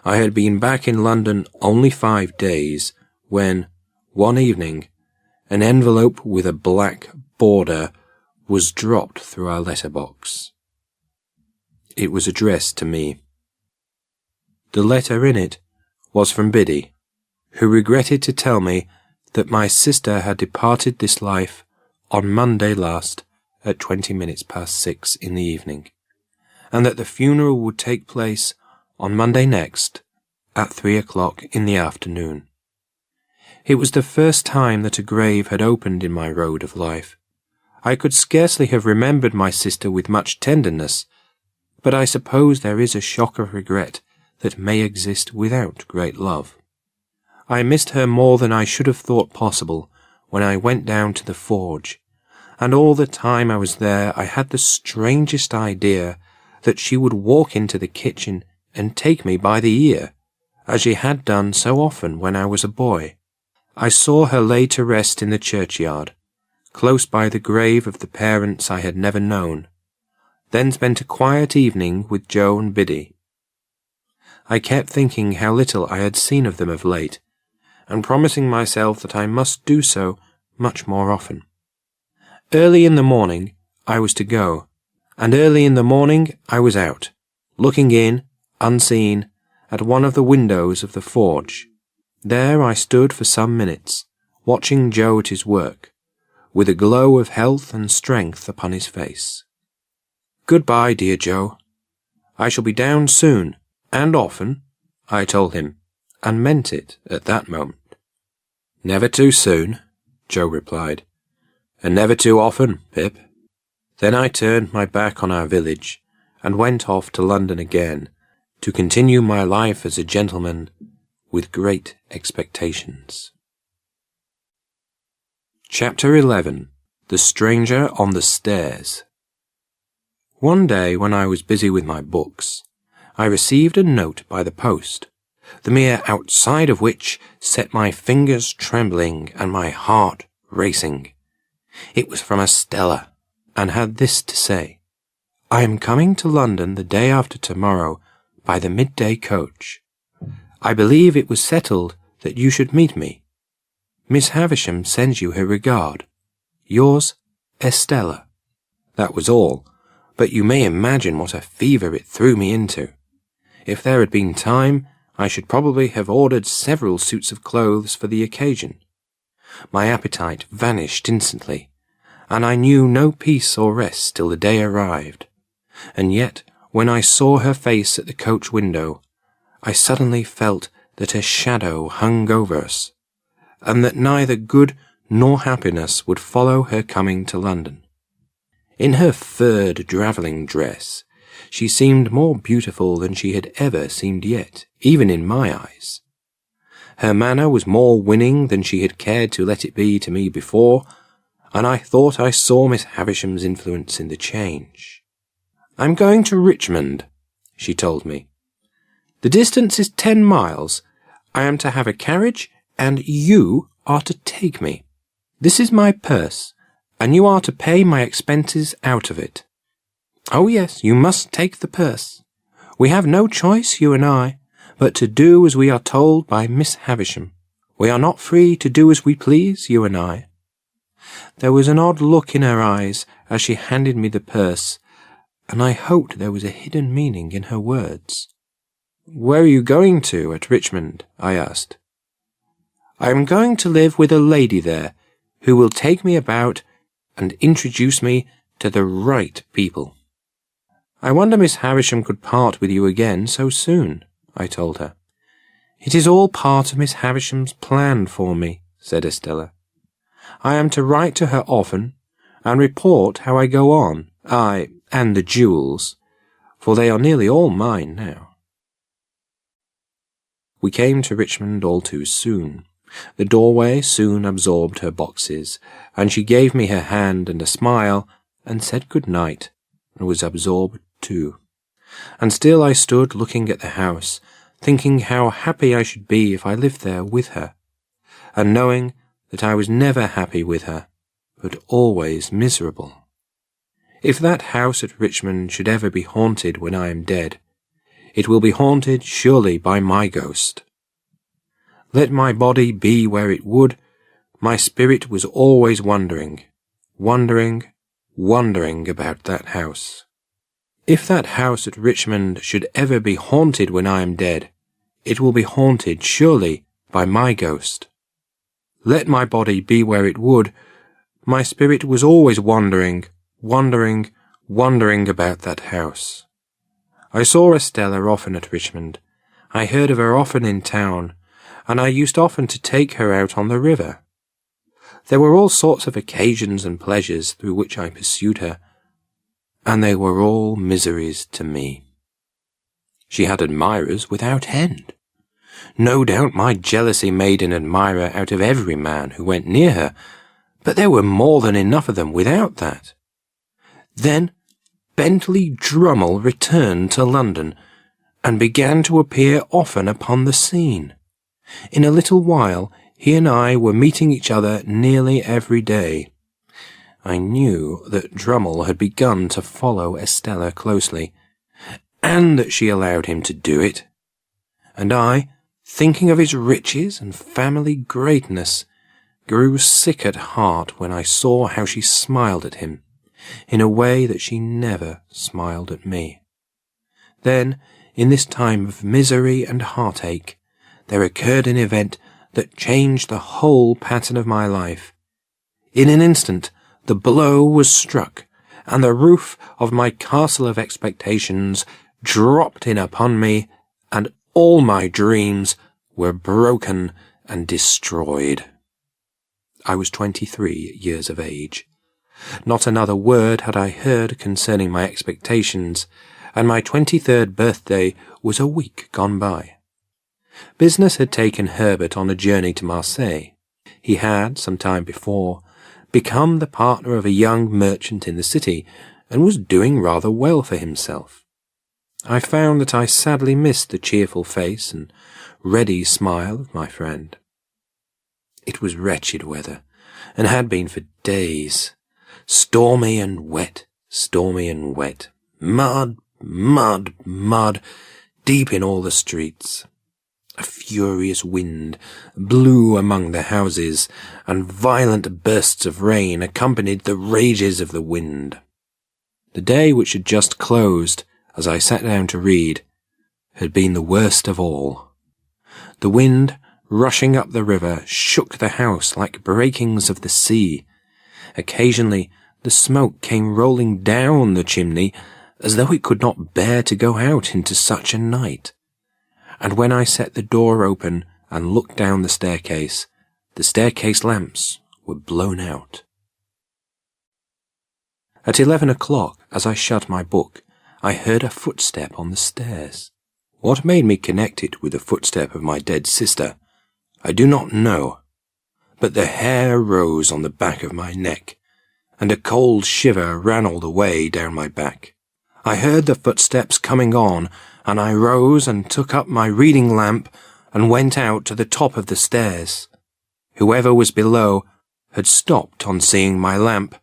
Speaker 1: I had been back in London only 5 days when, one evening, an envelope with a black border was dropped through our letterbox. It was addressed to me. The letter in it was from Biddy, who regretted to tell me that my sister had departed this life on Monday last at 6:20 in the evening, and that the funeral would take place on Monday next at 3 o'clock in the afternoon. It was the first time that a grave had opened in my road of life. I could scarcely have remembered my sister with much tenderness, but I suppose there is a shock of regret that may exist without great love. I missed her more than I should have thought possible when I went down to the forge, and all the time I was there I had the strangest idea that she would walk into the kitchen and take me by the ear, as she had done so often when I was a boy. I saw her lay to rest in the churchyard, close by the grave of the parents I had never known, then spent a quiet evening with Joe and Biddy. I kept thinking how little I had seen of them of late, and promising myself that I must do so much more often. Early in the morning I was to go, and early in the morning I was out, looking in, unseen, at one of the windows of the forge. There I stood for some minutes, watching Joe at his work, with a glow of health and strength upon his face. "Goodbye, dear Joe. I shall be down soon, and often," I told him, and meant it at that moment. "Never too soon," Joe replied, "and never too often, Pip." Then I turned my back on our village, and went off to London again, to continue my life as a gentleman with great expectations. Chapter 11. The Stranger on the Stairs. One day when I was busy with my books, I received a note by the post, the mere outside of which set my fingers trembling and my heart racing. It was from Estella, and had this to say: "I am coming to London the day after tomorrow by the midday coach. I believe it was settled that you should meet me. Miss Havisham sends you her regard. Yours, Estella." That was all, but you may imagine what a fever it threw me into. If there had been time, I should probably have ordered several suits of clothes for the occasion. My appetite vanished instantly, and I knew no peace or rest till the day arrived. And yet, when I saw her face at the coach window, I suddenly felt that a shadow hung over us, and that neither good nor happiness would follow her coming to London. In her furred travelling dress, she seemed more beautiful than she had ever seemed yet, even in my eyes. Her manner was more winning than she had cared to let it be to me before, and I thought I saw Miss Havisham's influence in the change. "I'm going to Richmond," she told me. "The distance is 10 miles. I am to have a carriage, and you are to take me. This is my purse, and you are to pay my expenses out of it. Oh yes, you must take the purse. We have no choice, you and I, but to do as we are told by Miss Havisham. We are not free to do as we please, you and I." There was an odd look in her eyes as she handed me the purse, and I hoped there was a hidden meaning in her words. "Where are you going to at Richmond?" I asked. "I am going to live with a lady there, who will take me about and introduce me to the right people." "I wonder Miss Havisham could part with you again so soon," I told her. "It is all part of Miss Havisham's plan for me," said Estella. "I am to write to her often, and report how I go on, and the jewels, for they are nearly all mine now." We came to Richmond all too soon. The doorway soon absorbed her boxes, and she gave me her hand and a smile, and said good night, and was absorbed too. And still I stood looking at the house, thinking how happy I should be if I lived there with her, and knowing that I was never happy with her, but always miserable. If that house at Richmond should ever be haunted when I am dead, it will be haunted surely by my ghost. Let my body be where it would, my spirit was always wandering about that house. If that house at Richmond should ever be haunted when I am dead, it will be haunted surely by my ghost. Let my body be where it would, my spirit was always wandering about that house. I saw Estella often at Richmond. I heard of her often in town, and I used often to take her out on the river. There were all sorts of occasions and pleasures through which I pursued her, and they were all miseries to me. She had admirers without end. No doubt my jealousy made an admirer out of every man who went near her, but there were more than enough of them without that. Then Bentley Drummle returned to London, and began to appear often upon the scene. In a little while he and I were meeting each other nearly every day. I knew that Drummle had begun to follow Estella closely, and that she allowed him to do it. And I, thinking of his riches and family greatness, grew sick at heart when I saw how she smiled at him, in a way that she never smiled at me. Then, in this time of misery and heartache, there occurred an event that changed the whole pattern of my life. In an instant, the blow was struck, and the roof of my castle of expectations dropped in upon me, and all my dreams were broken and destroyed. I was 23 years of age. Not another word had I heard concerning my expectations, and my 23rd birthday was a week gone by. Business had taken Herbert on a journey to Marseille. He had, some time before, become the partner of a young merchant in the city, and was doing rather well for himself. I found that I sadly missed the cheerful face and ready smile of my friend. It was wretched weather, and had been for days. Stormy and wet, mud, mud, mud, deep in all the streets. A furious wind blew among the houses, and violent bursts of rain accompanied the rages of the wind. The day which had just closed, as I sat down to read, had been the worst of all. The wind, rushing up the river, shook the house like breakings of the sea. Occasionally the smoke came rolling down the chimney, as though it could not bear to go out into such a night. And when I set the door open and looked down the staircase lamps were blown out. At 11 o'clock, as I shut my book, I heard a footstep on the stairs. What made me connect it with the footstep of my dead sister, I do not know, but the hair rose on the back of my neck, and a cold shiver ran all the way down my back. I heard the footsteps coming on, and I rose and took up my reading lamp and went out to the top of the stairs. Whoever was below had stopped on seeing my lamp,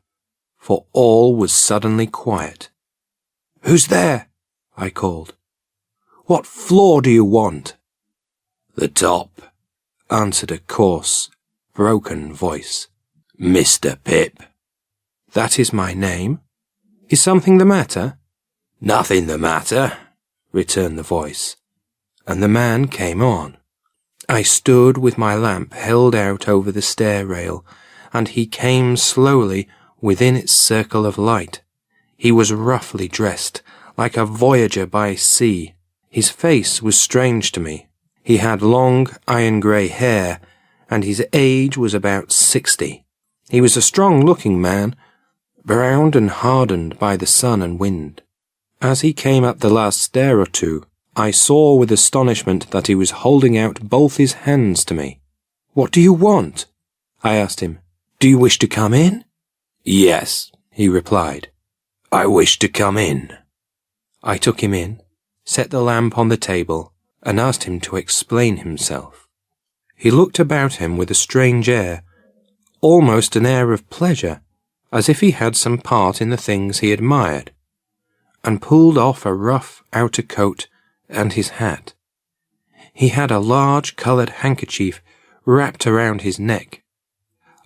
Speaker 1: for all was suddenly quiet. "Who's there?" I called. "What floor do you want?" "The top," answered a coarse, broken voice. "Mr. Pip." "That is my name. Is something the matter?" "Nothing the matter," returned the voice, and the man came on. I stood with my lamp held out over the stair rail, and he came slowly within its circle of light. He was roughly dressed, like a voyager by sea. His face was strange to me. He had long iron-grey hair, and his age was about 60. He was a strong-looking man, browned and hardened by the sun and wind. As he came up the last stair or two, I saw with astonishment that he was holding out both his hands to me. "What do you want?" I asked him. "Do you wish to come in?" "Yes," he replied. "I wish to come in." I took him in, set the lamp on the table, and asked him to explain himself. He looked about him with a strange air, almost an air of pleasure, as if he had some part in the things he admired, and pulled off a rough outer coat and his hat. He had a large coloured handkerchief wrapped around his neck.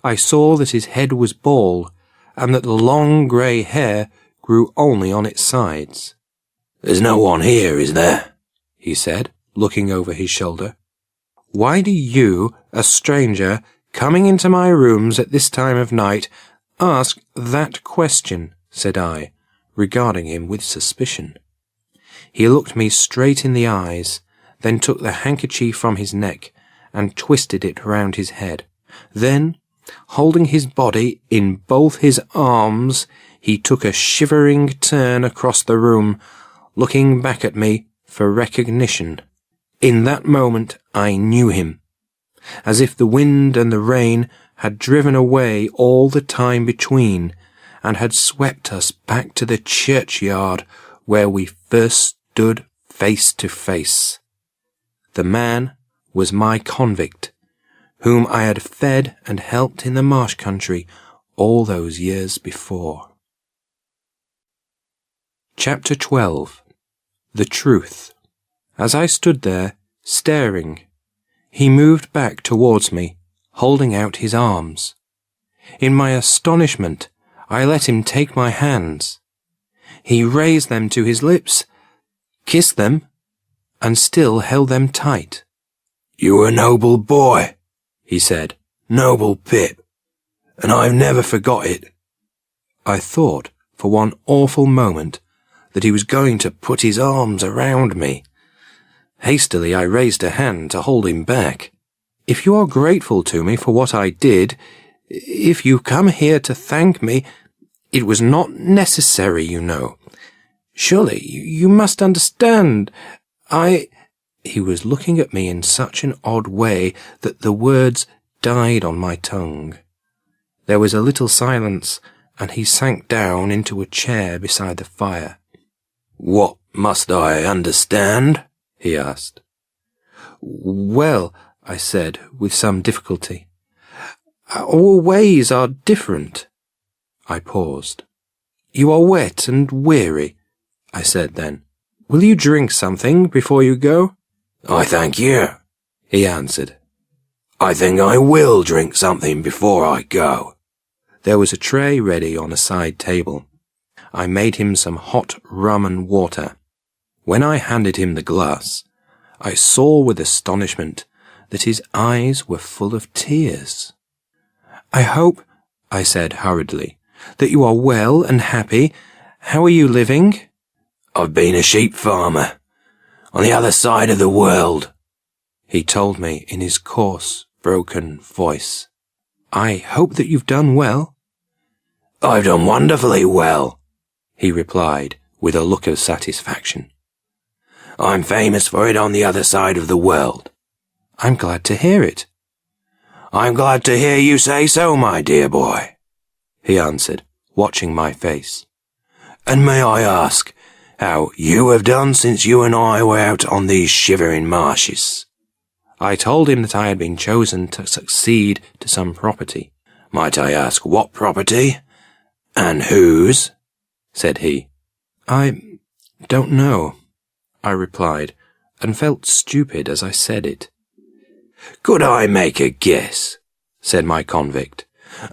Speaker 1: I saw that his head was bald, and that the long grey hair grew only on its sides. "There's no one here, is there?" he said, looking over his shoulder. "Why do you, a stranger, coming into my rooms at this time of night, ask that question?" said I, regarding him with suspicion. He looked me straight in the eyes, then took the handkerchief from his neck, and twisted it round his head. Then, holding his body in both his arms, he took a shivering turn across the room, looking back at me for recognition. In that moment I knew him, as if the wind and the rain had driven away all the time between, and had swept us back to the churchyard where we first stood face to face. The man was my convict, whom I had fed and helped in the marsh country all those years before. Chapter 12. The Truth. As I stood there, staring, he moved back towards me, holding out his arms. In my astonishment, I let him take my hands. He raised them to his lips, kissed them, and still held them tight.
Speaker 2: "You're a noble boy," he said. "Noble Pip, and I've never forgot it."
Speaker 1: I thought for one awful moment that he was going to put his arms around me. Hastily I raised a hand to hold him back. "If you are grateful to me for what I did, if you come here to thank me, it was not necessary, you know. Surely you must understand. He was looking at me in such an odd way that the words died on my tongue. There was a little silence, and he sank down into a chair beside the fire.
Speaker 2: "What must I understand?" he asked.
Speaker 1: "Well," I said, with some difficulty, "our ways are different." I paused. "You are wet and weary," I said then. "Will you drink something before you go?"
Speaker 2: "I thank you," he answered. "I think I will drink something before I go."
Speaker 1: There was a tray ready on a side table. I made him some hot rum and water. When I handed him the glass, I saw with astonishment that his eyes were full of tears. "I hope," I said hurriedly, "that you are well and happy. How are you living?"
Speaker 2: "I've been a sheep farmer on the other side of the world,"
Speaker 1: he told me in his coarse, broken voice. "I hope that you've done well."
Speaker 2: "I've done wonderfully well," he replied
Speaker 1: with a look of satisfaction.
Speaker 2: "I'm famous for it on the other side of the world."
Speaker 1: "I'm glad to hear it."
Speaker 2: "I'm glad to hear you say so, my dear boy,"
Speaker 1: he answered, watching my face.
Speaker 2: "And may I ask how you have done since you and I were out on these shivering marshes?"
Speaker 1: I told him that I had been chosen to succeed to some property.
Speaker 2: "Might I ask what property? And whose?" said he.
Speaker 1: "I don't know," I replied, and felt stupid as I said it.
Speaker 2: "Could I make a guess?" said my convict.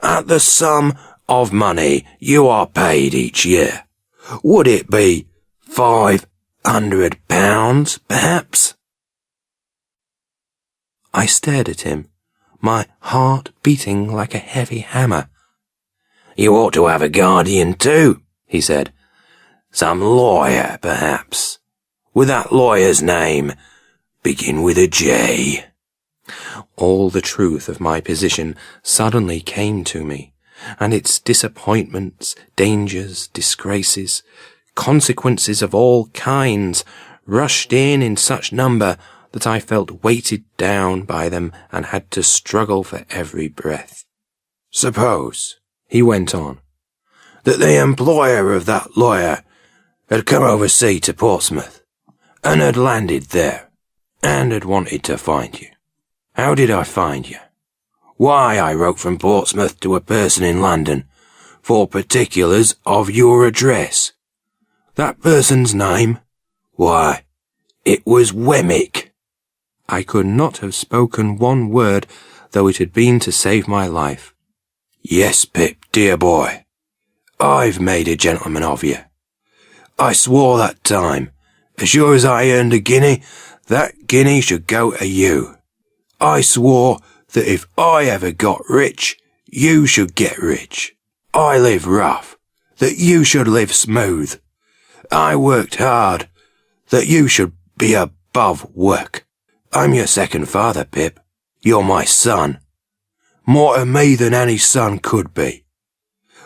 Speaker 2: "At the sum of money you are paid each year, would it be £500, perhaps?"
Speaker 1: I stared at him, my heart beating like a heavy hammer.
Speaker 2: "You ought to have a guardian too," he said. "Some lawyer, perhaps. Would that lawyer's name begin with a J?"
Speaker 1: All the truth of my position suddenly came to me, and its disappointments, dangers, disgraces, consequences of all kinds rushed in such number that I felt weighted down by them and had to struggle for every breath.
Speaker 2: "Suppose,"
Speaker 1: he went on,
Speaker 2: "that the employer of that lawyer had come overseas to Portsmouth, and had landed there, and had wanted to find you. How did I find you? Why, I wrote from Portsmouth to a person in London for particulars of your address. That person's name? Why, it was Wemmick."
Speaker 1: I could not have spoken one word, though it had been to save my life.
Speaker 2: "Yes, Pip, dear boy, I've made a gentleman of you. I swore that time, as sure as I earned a guinea, that guinea should go to you. I swore that if I ever got rich, you should get rich. I live rough, that you should live smooth. I worked hard, that you should be above work. I'm your second father, Pip. You're my son. More to me than any son could be.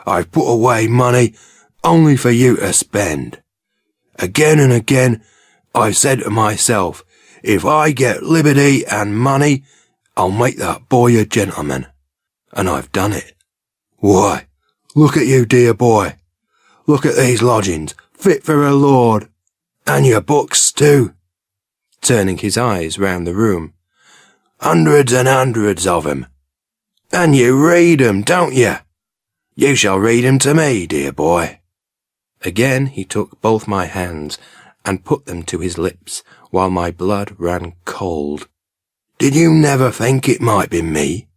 Speaker 2: I've put away money only for you to spend. Again and again, I've said to myself, if I get liberty and money, I'll make that boy a gentleman. And I've done it. Why, look at you, dear boy. Look at these lodgings, fit for a lord. And your books too.
Speaker 1: Turning his eyes round the room.
Speaker 2: Hundreds and hundreds of 'em. And you read 'em, don't you? You shall read 'em to me, dear boy.
Speaker 1: Again he took both my hands and put them to his lips, while my blood ran cold.
Speaker 2: Did you never think it might be me?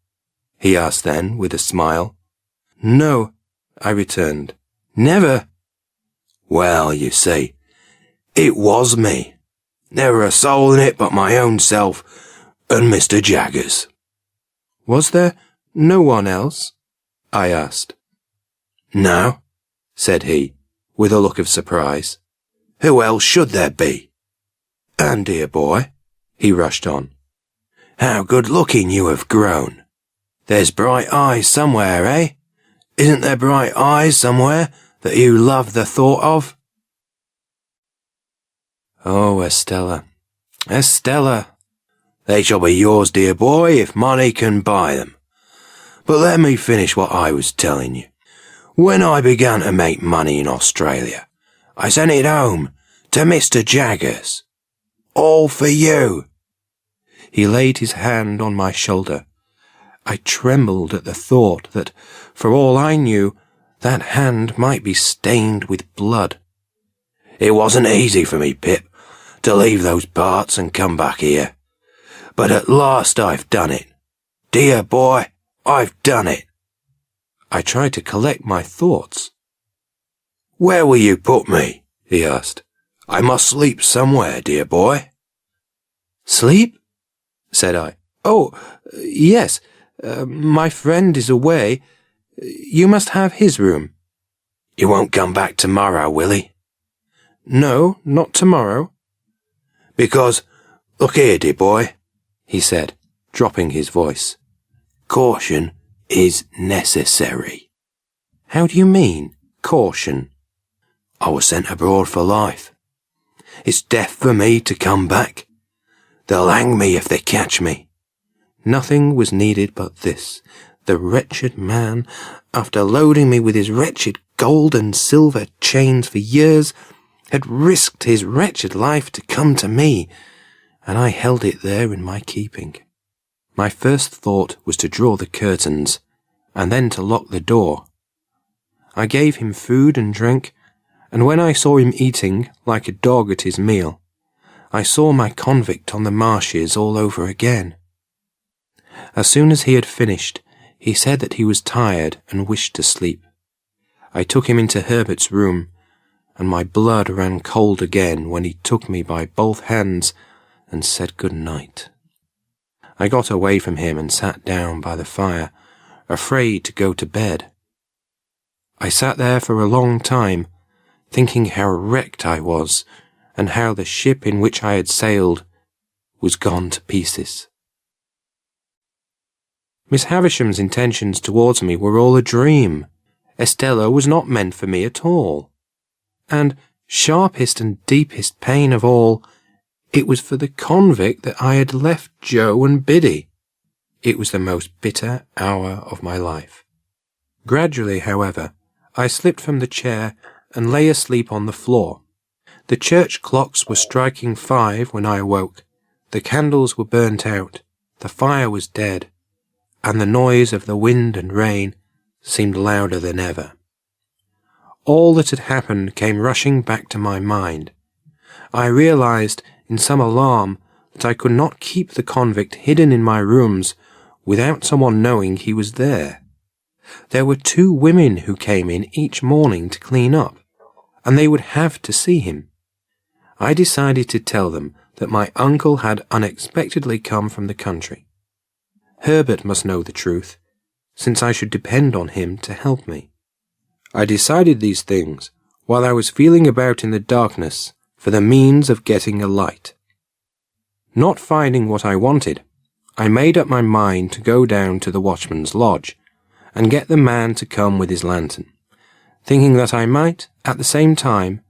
Speaker 1: He asked then, with a smile. No, I returned. Never.
Speaker 2: Well, you see, it was me. Never a soul in it but my own self and Mr. Jaggers.
Speaker 1: Was there no one else? I asked.
Speaker 2: No, said he, with a look of surprise. Who else should there be? And, dear boy, he rushed on, how good-looking you have grown. There's bright eyes somewhere, eh? Isn't there bright eyes somewhere that you love the thought of?
Speaker 1: Oh, Estella, Estella.
Speaker 2: They shall be yours, dear boy, if money can buy them. But let me finish what I was telling you. When I began to make money in Australia, I sent it home to Mr. Jaggers. All for you.
Speaker 1: He laid his hand on my shoulder. I trembled at the thought that, for all I knew, that hand might be stained with blood.
Speaker 2: It wasn't easy for me, Pip, to leave those parts and come back here. But at last I've done it. Dear boy, I've done it.
Speaker 1: I tried to collect my thoughts.
Speaker 2: Where will you put me? He asked. I must sleep somewhere, dear boy.
Speaker 1: Sleep? Said I. Oh, yes. My friend is away. You must have his room.
Speaker 2: You won't come back tomorrow, will he?
Speaker 1: No, not tomorrow.
Speaker 2: Because, look here, dear boy,
Speaker 1: he said, dropping his voice.
Speaker 2: Caution is necessary.
Speaker 1: How do you mean, caution?
Speaker 2: I was sent abroad for life. It's death for me to come back. They'll hang me if they catch me.
Speaker 1: Nothing was needed but this. The wretched man, after loading me with his wretched gold and silver chains for years, had risked his wretched life to come to me, and I held it there in my keeping. My first thought was to draw the curtains, and then to lock the door. I gave him food and drink, and when I saw him eating, like a dog at his meal, I saw my convict on the marshes all over again. As soon as he had finished, he said that he was tired and wished to sleep. I took him into Herbert's room, and my blood ran cold again when he took me by both hands and said good night. I got away from him and sat down by the fire, afraid to go to bed. I sat there for a long time, thinking how wrecked I was, and how the ship in which I had sailed was gone to pieces. Miss Havisham's intentions towards me were all a dream. Estella was not meant for me at all. And, sharpest and deepest pain of all, it was for the convict that I had left Joe and Biddy. It was the most bitter hour of my life. Gradually, however, I slipped from the chair and lay asleep on the floor. The church clocks were striking 5 when I awoke. The candles were burnt out, the fire was dead, and the noise of the wind and rain seemed louder than ever. All that had happened came rushing back to my mind. I realized, in some alarm, that I could not keep the convict hidden in my rooms without someone knowing he was there. There were 2 women who came in each morning to clean up, and they would have to see him. I decided to tell them that my uncle had unexpectedly come from the country. Herbert must know the truth, since I should depend on him to help me. I decided these things while I was feeling about in the darkness for the means of getting a light. Not finding what I wanted, I made up my mind to go down to the watchman's lodge and get the man to come with his lantern, thinking that I might, at the same time,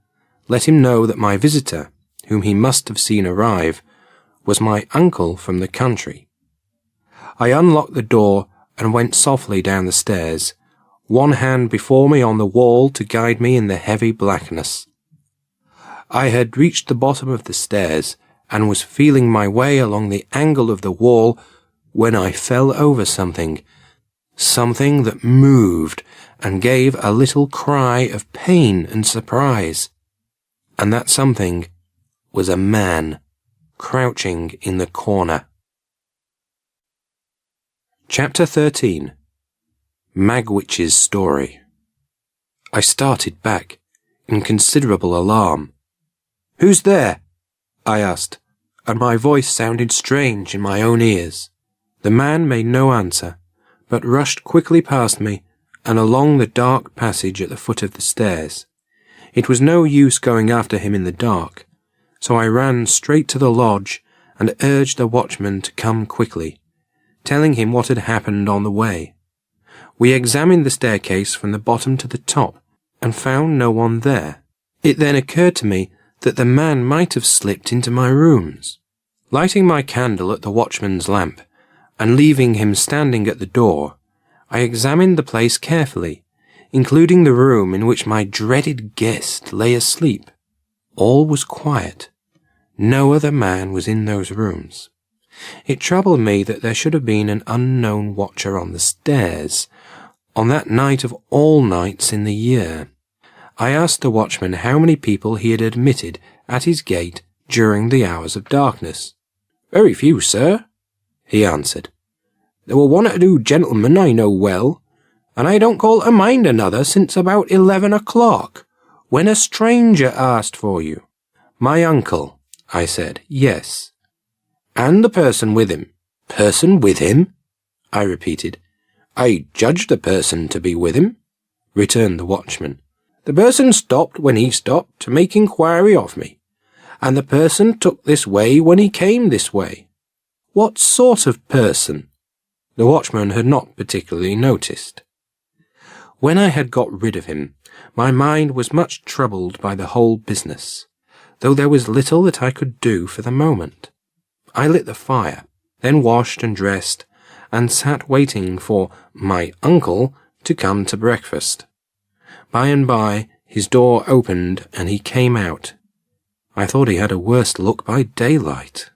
Speaker 1: let him know that my visitor, whom he must have seen arrive, was my uncle from the country. I unlocked the door and went softly down the stairs, one hand before me on the wall to guide me in the heavy blackness. I had reached the bottom of the stairs and was feeling my way along the angle of the wall when I fell over something that moved and gave a little cry of pain and surprise. And that something was a man crouching in the corner. Chapter 13. Magwitch's Story. I started back, in considerable alarm. "Who's there?" I asked, and my voice sounded strange in my own ears. The man made no answer, but rushed quickly past me and along the dark passage at the foot of the stairs. It was no use going after him in the dark, so I ran straight to the lodge and urged the watchman to come quickly, telling him what had happened on the way. We examined the staircase from the bottom to the top and found no one there. It then occurred to me that the man might have slipped into my rooms. Lighting my candle at the watchman's lamp and leaving him standing at the door, I examined the place carefully, including the room in which my dreaded guest lay asleep. All was quiet. No other man was in those rooms. It troubled me that there should have been an unknown watcher on the stairs, on that night of all nights in the year. I asked the watchman how many people he had admitted at his gate during the hours of darkness. "Very few, sir," he answered. "There were one or two gentlemen I know well, and I don't call to mind another since about 11 o'clock, when a stranger asked for you." "My uncle," I said. "Yes." "And the person with him." "Person with him?" I repeated. "I judged the person to be with him," returned the watchman. "The person stopped when he stopped to make inquiry of me, and the person took this way when he came this way." "What sort of person?" The watchman had not particularly noticed. When I had got rid of him, my mind was much troubled by the whole business, though there was little that I could do for the moment. I lit the fire, then washed and dressed, and sat waiting for my uncle to come to breakfast. By and by, his door opened and he came out. I thought he had a worse look by daylight.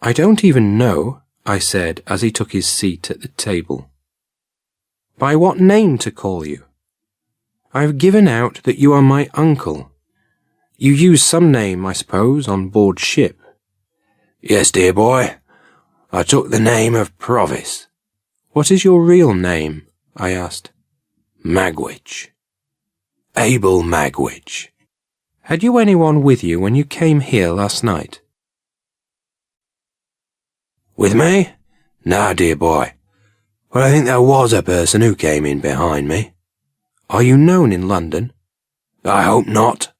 Speaker 1: "I don't even know," I said as he took his seat at the table, "by what name to call you. I've given out that you are my uncle. You use some name, I suppose, on board ship." "Yes, dear boy. I took the name of Provis." "What is your real name?" I asked. "Magwitch. Abel Magwitch." "Had you anyone with you when you came here last night?" "With me? No, dear boy. But I think there was a person who came in behind me." "Are you known in London?" "I hope not,"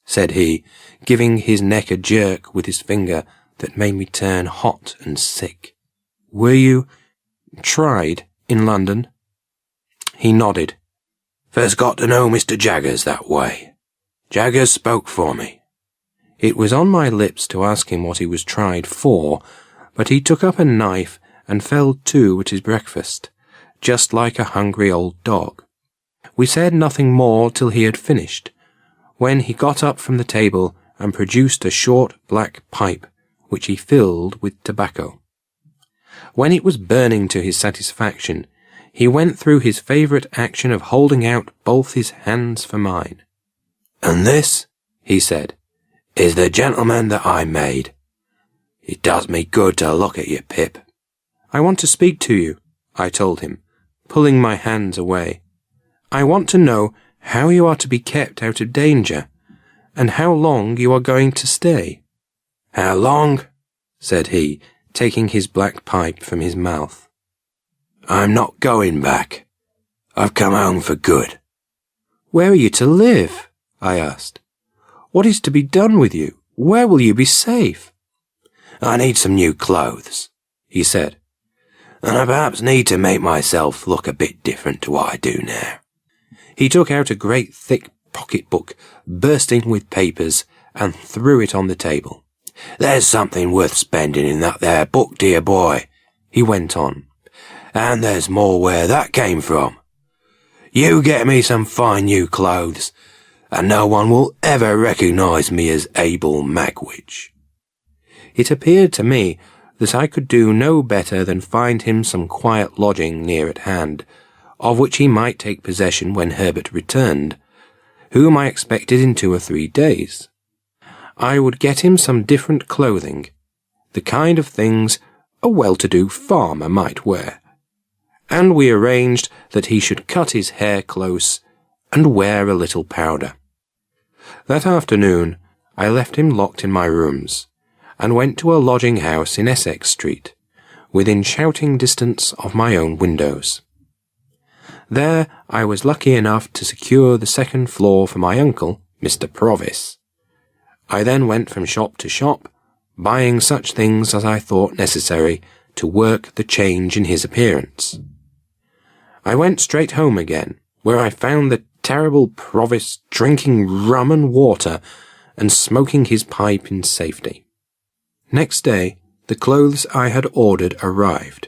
Speaker 1: said he, giving his neck a jerk with his finger that made me turn hot and sick. "Were you tried in London?" He nodded. "First got to know Mr. Jaggers that way. Jaggers spoke for me." It was on my lips to ask him what he was tried for, but he took up a knife and fell to at his breakfast, just like a hungry old dog. We said nothing more till he had finished, when he got up from the table and produced a short black pipe, which he filled with tobacco. When it was burning to his satisfaction, he went through his favourite action of holding out both his hands for mine. "And this," he said, "is the gentleman that I made. It does me good to look at you, Pip." "I want to speak to you," I told him, pulling my hands away. "I want to know how you are to be kept out of danger, and how long you are going to stay." "How long?" said he, taking his black pipe from his mouth. "I'm not going back. I've come home for good." "Where are you to live?" I asked. "What is to be done with you? Where will you be safe?" "I need some new clothes,"
Speaker 2: he said, and I perhaps need to make myself look a bit different to what I do now. He took out a great thick pocket-book, bursting with papers, and threw it on the table. "There's something worth spending in that there book, dear boy," he went on, "and there's more where that came from. You get me some fine new clothes, and no one will ever recognise me as Abel Magwitch." It appeared to me that I could do no better than find him some quiet lodging near at hand, of which he might take possession when Herbert returned, whom I expected in 2 or 3 days. I would get him some different clothing, the kind of things a well-to-do farmer might wear, and we arranged that he should cut his hair close and wear a little powder. That afternoon I left him locked in my rooms, and went to a lodging-house in Essex Street, within shouting distance of my own windows. There I was lucky enough to secure the second floor for my uncle, Mr. Provis. I then went from shop to shop, buying such things as I thought necessary to work the change in his appearance. I went straight home again, where I found the terrible Provis drinking rum and water and smoking his pipe in safety. Next day, the clothes I had ordered arrived.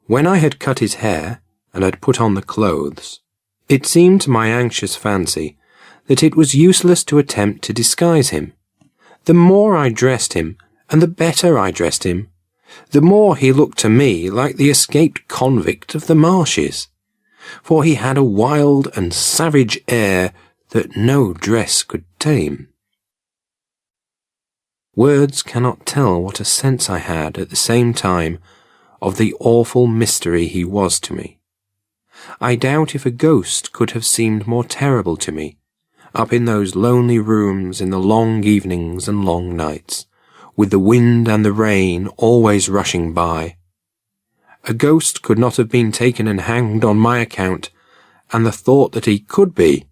Speaker 2: When I had cut his hair and had put on the clothes, it seemed to my anxious fancy that it was useless to attempt to disguise him. The more I dressed him, and the better I dressed him, the more he looked to me like the escaped convict of the marshes, for he had a wild and savage air that no dress could tame. Words cannot tell what a sense I had at the same time of the awful mystery he was to me. I doubt if a ghost could have seemed more terrible to me, up in those lonely rooms in the long evenings and long nights, with the wind and the rain always rushing by. A ghost could not have been taken and hanged on my account, and the thought that he could be,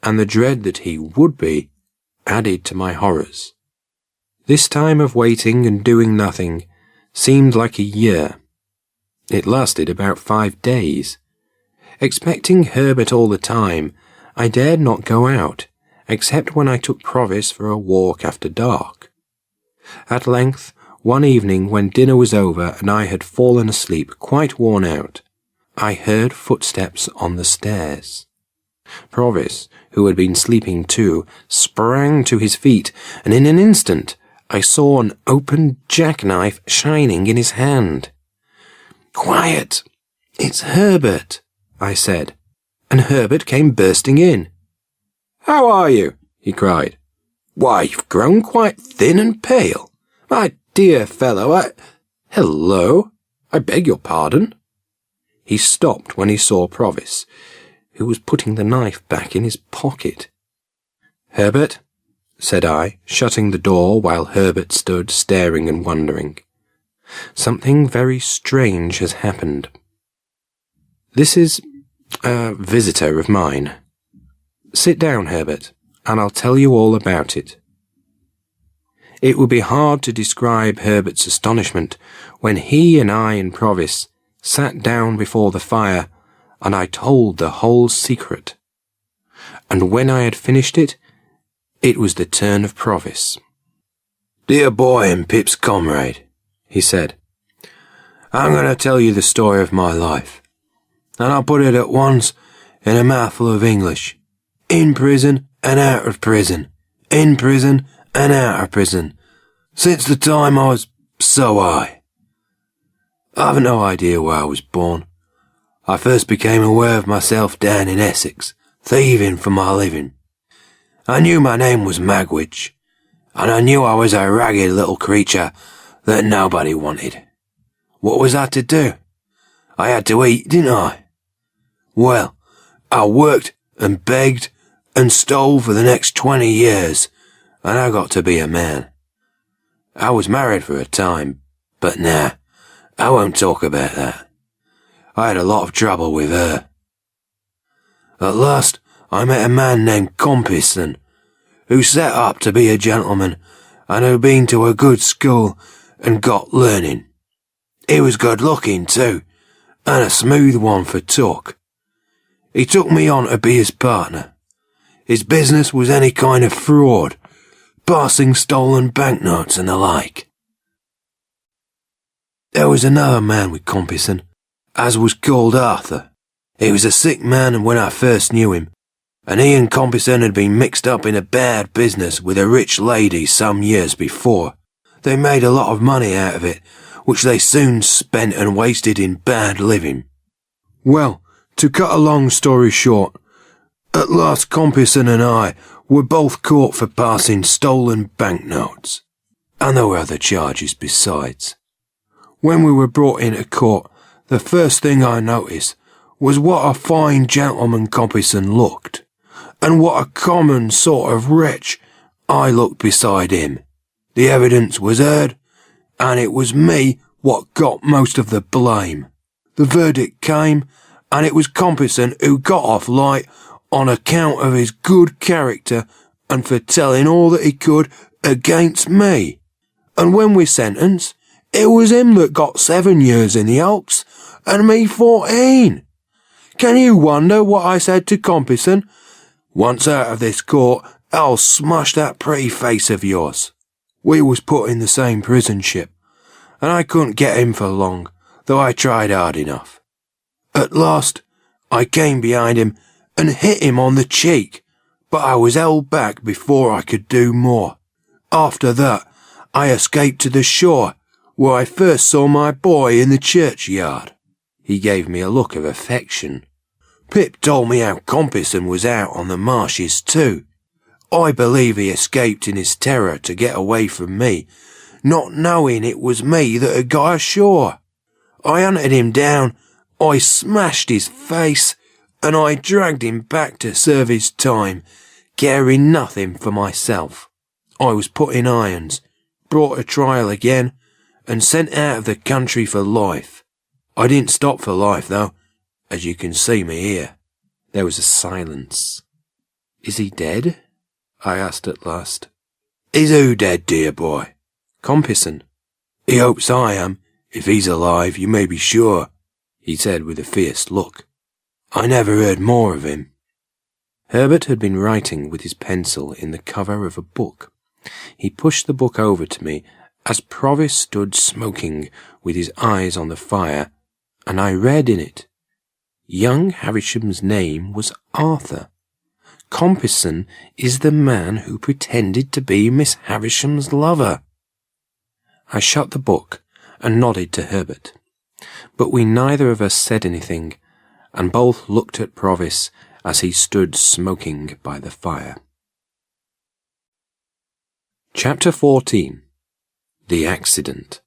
Speaker 2: and the dread that he would be, added to my horrors. This time of waiting and doing nothing seemed like a year. It lasted about 5 days. Expecting Herbert all the time, I dared not go out, except when I took Provis for a walk after dark. At length, one evening when dinner was over and I had fallen asleep quite worn out, I heard footsteps on the stairs. Provis, who had been sleeping too, sprang to his feet, and in an instant I saw an open jackknife shining in his hand. "Quiet! It's Herbert," I said, and Herbert came bursting in. "How are you?" he cried. "Why, you've grown quite thin and pale. My dear fellow, Hello, I beg your pardon." He stopped when he saw Provis, who was putting the knife back in his pocket. "Herbert," said I, shutting the door while Herbert stood staring and wondering, "something very strange has happened. This is a visitor of mine. Sit down, Herbert, and I'll tell you all about it." It would be hard to describe Herbert's astonishment when he and I and Provis sat down before the fire and I told the whole secret. And when I had finished it, it was the turn of Provis. "Dear boy and Pip's comrade," he said, "I'm going to tell you the story of my life, and I'll put it at once in a mouthful of English. In prison and out of prison, in prison and out of prison, since the time I was so high. I've no idea where I was born. I first became aware of myself down in Essex, thieving for my living. I knew my name was Magwitch, and I knew I was a ragged little creature that nobody wanted. What was I to do? I had to eat, didn't I? Well, I worked and begged and stole for the next 20 years, and I got to be a man. I was married for a time, but nah, I won't talk about that. I had a lot of trouble with her. At last, I met a man named Compeyson, who set up to be a gentleman and who'd been to a good school and got learning. He was good looking too, and a smooth one for talk. He took me on to be his partner. His business was any kind of fraud, passing stolen banknotes and the like. There was another man with Compeyson, as was called Arthur. He was a sick man when I first knew him, and he and Compeyson had been mixed up in a bad business with a rich lady some years before. They made a lot of money out of it, which they soon spent and wasted in bad living. Well, to cut a long story short, at last Compeyson and I were both caught for passing stolen banknotes, and there were other charges besides. When we were brought into court, the first thing I noticed was what a fine gentleman Compeyson looked, and what a common sort of wretch I looked beside him. The evidence was heard, and it was me what got most of the blame. The verdict came, and it was Compeyson who got off light on account of his good character and for telling all that he could against me. And when we sentenced, it was him that got 7 years in the hulks, and me 14. Can you wonder what I said to Compeyson? Once out of this court, I'll smash that pretty face of yours. We was put in the same prison ship, and I couldn't get him for long, though I tried hard enough. At last, I came behind him and hit him on the cheek, but I was held back before I could do more. After that, I escaped to the shore, where I first saw my boy in the churchyard. He gave me a look of affection. Pip told me how Compeyson was out on the marshes too. I believe he escaped in his terror to get away from me, not knowing it was me that had got ashore. I hunted him down, I smashed his face, and I dragged him back to serve his time, caring nothing for myself. I was put in irons, brought to trial again, and sent out of the country for life. I didn't stop for life, though, as you can see me here.
Speaker 1: There was a silence. Is he dead? I asked at last.
Speaker 2: Is who dead, dear boy?
Speaker 1: Compeyson.
Speaker 2: He hopes I am. If he's alive, you may be sure, he said with a fierce look. I never heard more of him.
Speaker 1: Herbert had been writing with his pencil in the cover of a book. He pushed the book over to me as Provis stood smoking with his eyes on the fire, and I read in it. Young Havisham's name was Arthur. Compeyson is the man who pretended to be Miss Havisham's lover. I shut the book and nodded to Herbert, but we neither of us said anything, and both looked at Provis as he stood smoking by the fire. Chapter 14. The Accident.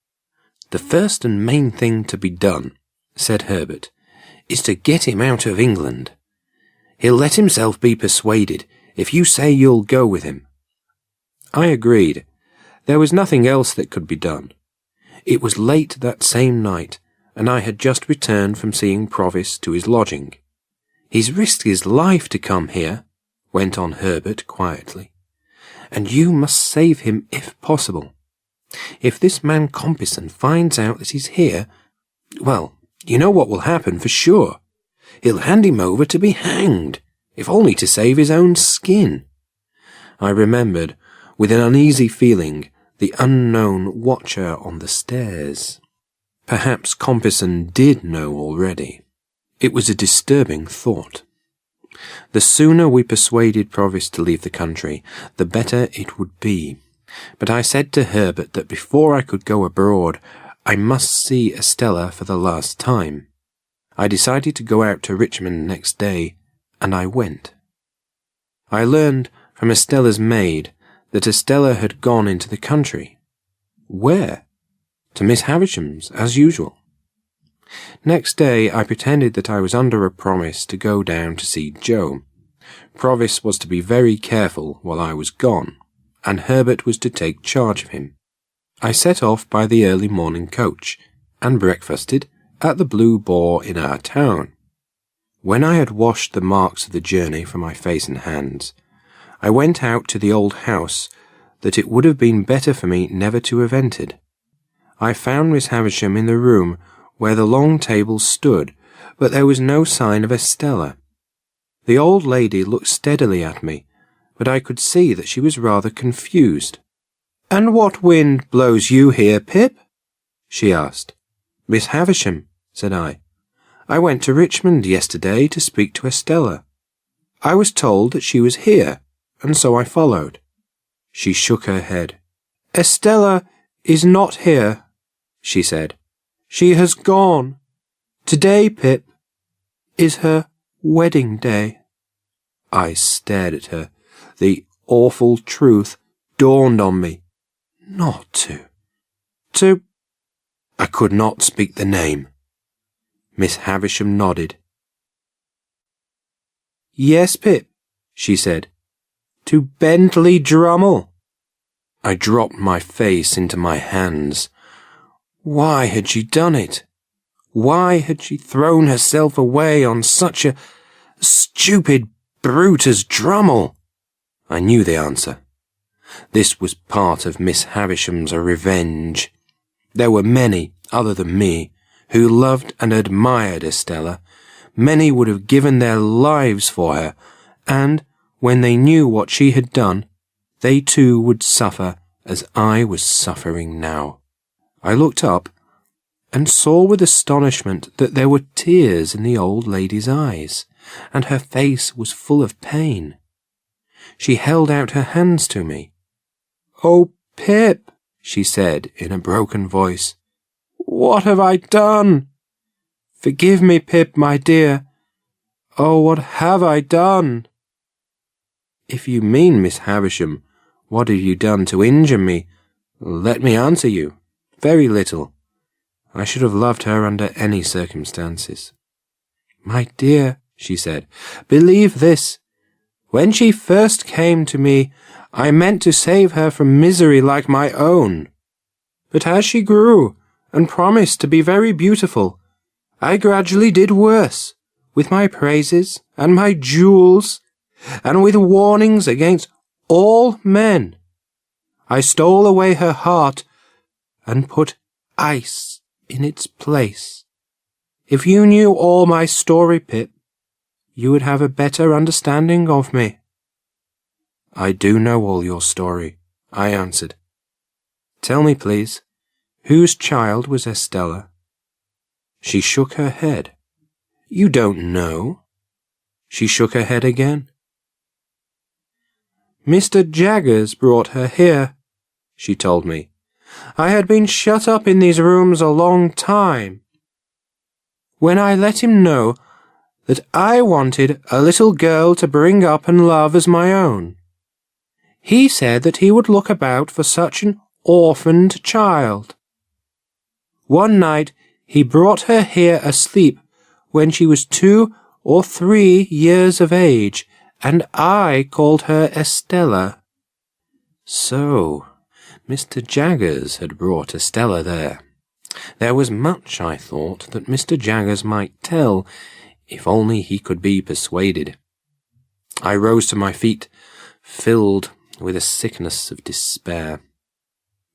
Speaker 1: The first and main thing to be done, said Herbert, is to get him out of England. He'll let himself be persuaded if you say you'll go with him. I agreed. There was nothing else that could be done. It was late that same night, and I had just returned from seeing Provis to his lodging. He's risked his life to come here, went on Herbert quietly, and you must save him if possible. If this man Compeyson finds out that he's here, well, you know what will happen for sure. He'll hand him over to be hanged, if only to save his own skin. I remembered, with an uneasy feeling, the unknown watcher on the stairs. Perhaps Compeyson did know already. It was a disturbing thought. The sooner we persuaded Provis to leave the country, the better it would be. But I said to Herbert that before I could go abroad, I must see Estella for the last time. I decided to go out to Richmond next day, and I went. I learned from Estella's maid that Estella had gone into the country. Where? To Miss Havisham's, as usual. Next day I pretended that I was under a promise to go down to see Joe. Provis was to be very careful while I was gone, and Herbert was to take charge of him. I set off by the early morning coach, and breakfasted at the Blue Boar in our town. When I had washed the marks of the journey from my face and hands, I went out to the old house that it would have been better for me never to have entered. I found Miss Havisham in the room where the long table stood, but there was no sign of Estella. The old lady looked steadily at me, but I could see that she was rather confused. "And what wind blows you here, Pip?" she asked. "Miss Havisham," said I. "I went to Richmond yesterday to speak to Estella. I was told that she was here, and so I followed." She shook her head. "Estella is not here," she said. "She has gone. Today, Pip, is her wedding day." I stared at her. The awful truth dawned on me. Not to... I could not speak the name. Miss Havisham nodded. "Yes, Pip," she said. "To Bentley Drummle." I dropped my face into my hands. Why had she done it? Why had she thrown herself away on such a stupid brute as Drummle? I knew the answer. This was part of Miss Havisham's revenge. There were many, other than me, who loved and admired Estella. Many would have given their lives for her, and, when they knew what she had done, they too would suffer as I was suffering now. I looked up and saw with astonishment that there were tears in the old lady's eyes, and her face was full of pain. She held out her hands to me. "Oh, Pip," she said in a broken voice, "what have I done? Forgive me, Pip, my dear. Oh, what have I done?" "If you mean, Miss Havisham, what have you done to injure me? Let me answer you. Very little. I should have loved her under any circumstances." "My dear," she said, "believe this. When she first came to me, I meant to save her from misery like my own. But as she grew and promised to be very beautiful, I gradually did worse, with my praises and my jewels, and with warnings against all men. I stole away her heart and put ice in its place. If you knew all my story, Pip, you would have a better understanding of me." "I do know all your story," I answered. "Tell me, please, whose child was Estella?" She shook her head. "You don't know?" She shook her head again. "Mr. Jaggers brought her here," she told me. "I had been shut up in these rooms a long time. When I let him know that I wanted a little girl to bring up and love as my own, he said that he would look about for such an orphaned child. One night he brought her here asleep when she was 2 or 3 years of age, and I called her Estella." So, Mr. Jaggers had brought Estella there. There was much, I thought, that Mr. Jaggers might tell, if only he could be persuaded. I rose to my feet, filled with a sickness of despair.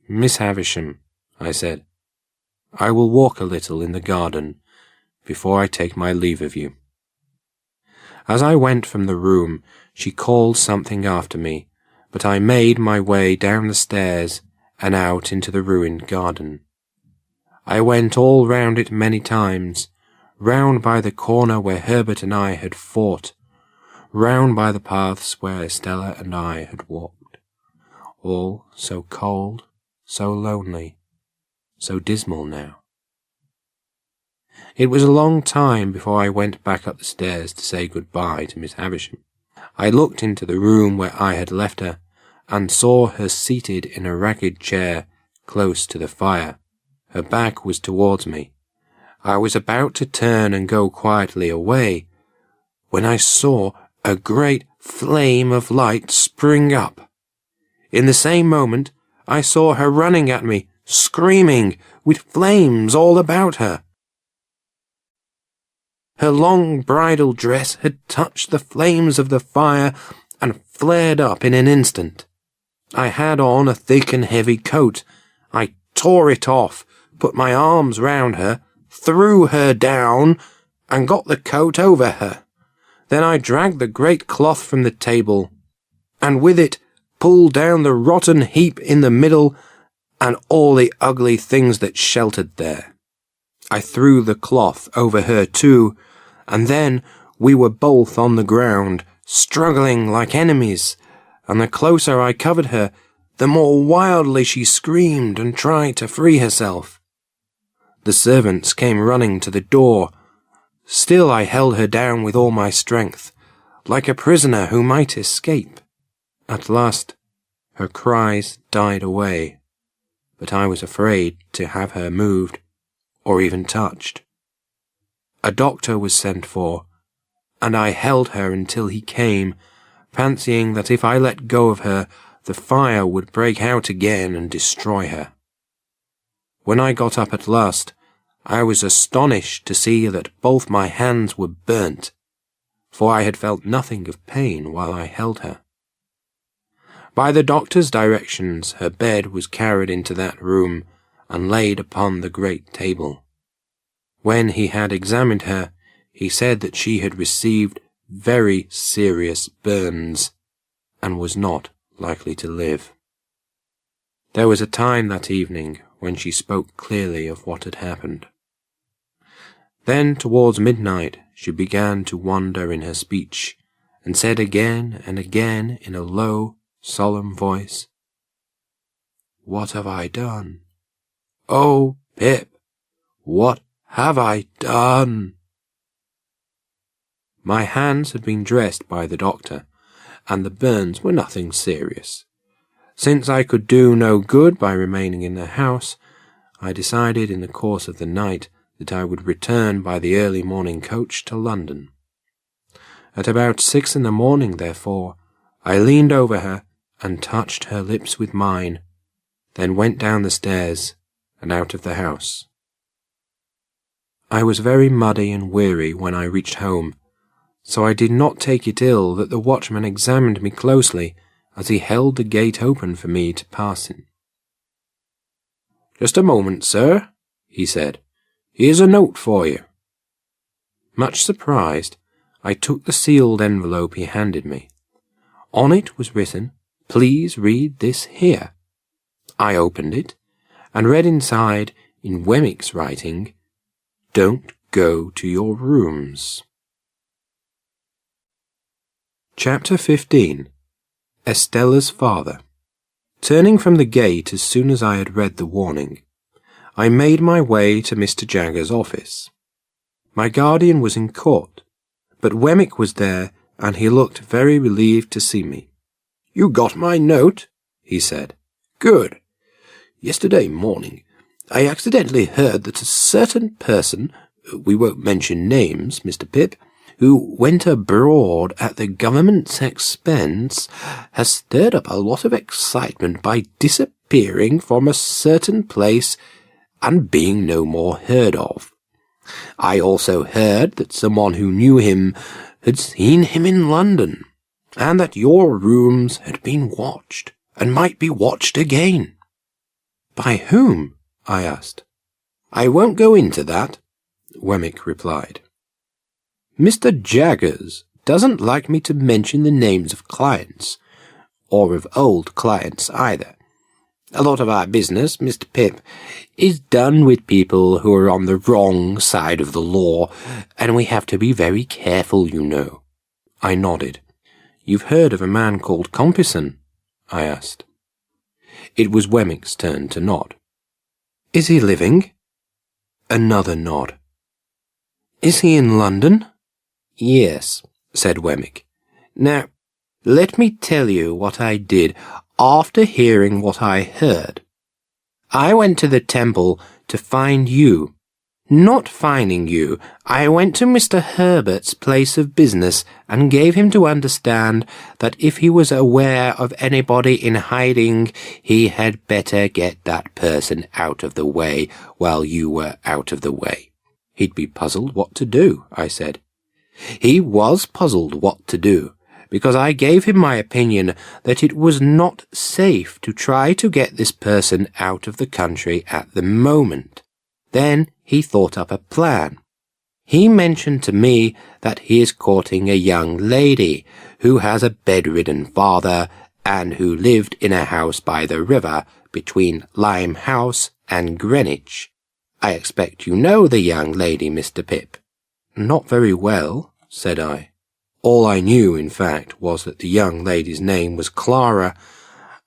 Speaker 1: "Miss Havisham," I said, "I will walk a little in the garden before I take my leave of you." As I went from the room, she called something after me, but I made my way down the stairs and out into the ruined garden. I went all round it many times, round by the corner where Herbert and I had fought, round by the paths where Estella and I had walked, all so cold, so lonely, so dismal now. It was a long time before I went back up the stairs to say good-bye to Miss Havisham. I looked into the room where I had left her, and saw her seated in a ragged chair close to the fire. Her back was towards me. I was about to turn and go quietly away, when I saw a great flame of light spring up. In the same moment, I saw her running at me, screaming, with flames all about her. Her long bridal dress had touched the flames of the fire and flared up in an instant. I had on a thick and heavy coat. I tore it off, put my arms round her, threw her down, and got the coat over her. Then I dragged the great cloth from the table, and with it pulled down the rotten heap in the middle and all the ugly things that sheltered there. I threw the cloth over her too, and then we were both on the ground, struggling like enemies, and the closer I covered her, the more wildly she screamed and tried to free herself. The servants came running to the door. Still I held her down with all my strength, like a prisoner who might escape. At last, her cries died away, but I was afraid to have her moved, or even touched. A doctor was sent for, and I held her until he came, fancying that if I let go of her, the fire would break out again and destroy her. When I got up at last, I was astonished to see that both my hands were burnt, for I had felt nothing of pain while I held her. By the doctor's directions, her bed was carried into that room and laid upon the great table. When he had examined her, he said that she had received very serious burns and was not likely to live. There was a time that evening when she spoke clearly of what had happened. Then, towards midnight, she began to wander in her speech, and said again and again in a low, solemn voice, "What have I done? Oh, Pip, what have I done?" My hands had been dressed by the doctor, and the burns were nothing serious. Since I could do no good by remaining in the house, I decided in the course of the night that I would return by the early morning coach to London. At about 6 a.m, therefore, I leaned over her and touched her lips with mine, then went down the stairs and out of the house. I was very muddy and weary when I reached home, so I did not take it ill that the watchman examined me closely as he held the gate open for me to pass in. "Just a moment, sir," he said. "Here's a note for you." Much surprised, I took the sealed envelope he handed me. On it was written, "Please read this here." I opened it, and read inside, in Wemmick's writing, "Don't go to your rooms." Chapter 15. Estella's Father. Turning from the gate as soon as I had read the warning, I made my way to Mr. Jagger's office. My guardian was in court, but Wemmick was there, and he looked very relieved to see me. "You got my note?" he said. "Good. Yesterday morning, I accidentally heard that a certain person, we won't mention names, Mr. Pip, who went abroad at the government's expense, has stirred up a lot of excitement by disappearing from a certain place and being no more heard of. I also heard that someone who knew him had seen him in London, and that your rooms had been watched, and might be watched again." "By whom?" I asked. "I won't go into that," Wemmick replied. "Mr. Jaggers doesn't like me to mention the names of clients, or of old clients either. A lot of our business, Mr. Pip, is done with people who are on the wrong side of the law, and we have to be very careful, you know." I nodded. "You've heard of a man called Compeyson?" I asked. It was Wemmick's turn to nod. "Is he living?" Another nod. "Is he in London?" "Yes," said Wemmick. "Now, let me tell you what I did after hearing what I heard. I went to the Temple to find you. Not finding you, I went to Mr. Herbert's place of business and gave him to understand that if he was aware of anybody in hiding, he had better get that person out of the way while you were out of the way. He'd be puzzled what to do," I said. He was puzzled what to do, because I gave him my opinion that it was not safe to try to get this person out of the country at the moment.
Speaker 3: Then he thought up a plan. He mentioned to me that he is courting a young lady who has a bedridden father and who lived in a house by the river between Limehouse and Greenwich. I expect you know the young lady, Mr. Pip.
Speaker 1: Not very well, said I. All I knew, in fact, was that the young lady's name was Clara,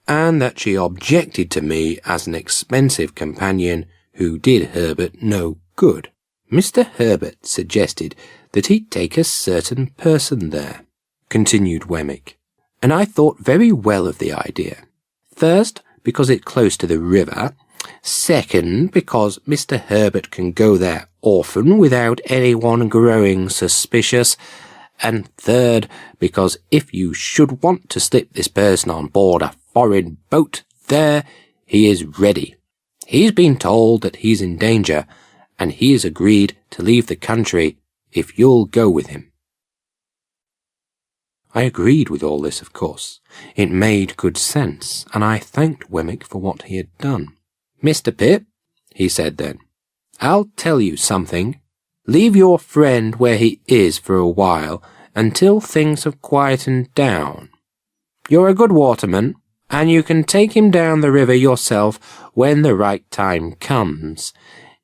Speaker 1: and that she objected to me as an expensive companion who did Herbert no good.
Speaker 3: Mr. Herbert suggested that he take a certain person there, continued Wemmick, and I thought very well of the idea. First, because it's close to the river. Second, because Mr. Herbert can go there often without anyone growing suspicious. And third, because if you should want to slip this person on board a foreign boat there, he is ready. He's been told that he's in danger, and he has agreed to leave the country if you'll go with him.
Speaker 1: I agreed with all this, of course. It made good sense, and I thanked Wemmick for what he had done.
Speaker 3: Mr. Pip, he said then, I'll tell you something. Leave your friend where he is for a while until things have quietened down. You're a good waterman, and you can take him down the river yourself when the right time comes.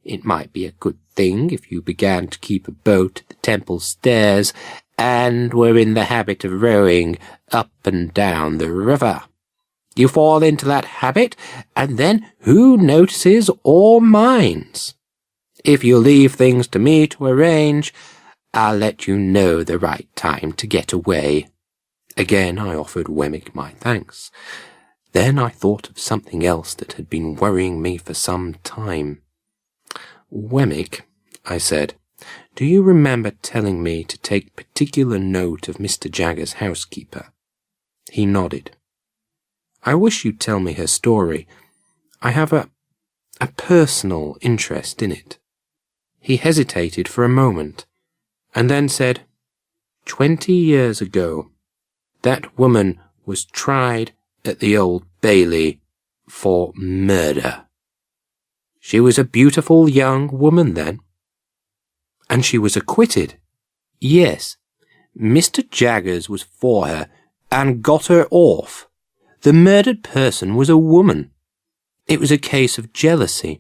Speaker 3: It might be a good thing if you began to keep a boat at the temple stairs and were in the habit of rowing up and down the river. You fall into that habit, and then who notices or minds? If you leave things to me to arrange, I'll let you know the right time to get away.
Speaker 1: Again I offered Wemmick my thanks. Then I thought of something else that had been worrying me for some time. Wemmick, I said, do you remember telling me to take particular note of Mr. Jagger's housekeeper? He nodded. I wish you'd tell me her story. I have a personal interest in it. He hesitated for a moment, and then said, 20 years ago, that woman was tried at the Old Bailey for murder. She was a beautiful young woman then. And she was acquitted.
Speaker 3: Yes, Mr. Jaggers was for her and got her off. The murdered person was a woman. It was a case of jealousy.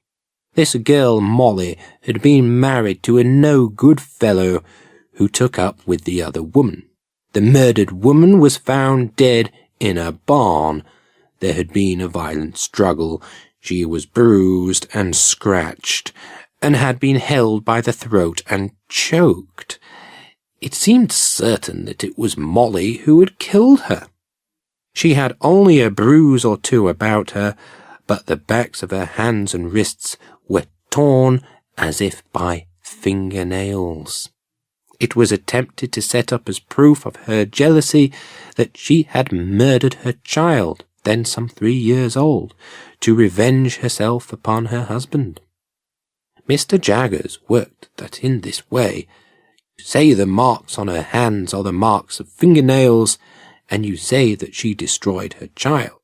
Speaker 3: This girl, Molly, had been married to a no-good fellow who took up with the other woman. The murdered woman was found dead in a barn. There had been a violent struggle. She was bruised and scratched, and had been held by the throat and choked. It seemed certain that it was Molly who had killed her. She had only a bruise or two about her, but the backs of her hands and wrists were torn as if by fingernails. It was attempted to set up as proof of her jealousy that she had murdered her child, then some 3 years old, to revenge herself upon her husband. Mr. Jaggers worked that in this way. You say the marks on her hands are the marks of fingernails, and you say that she destroyed her child.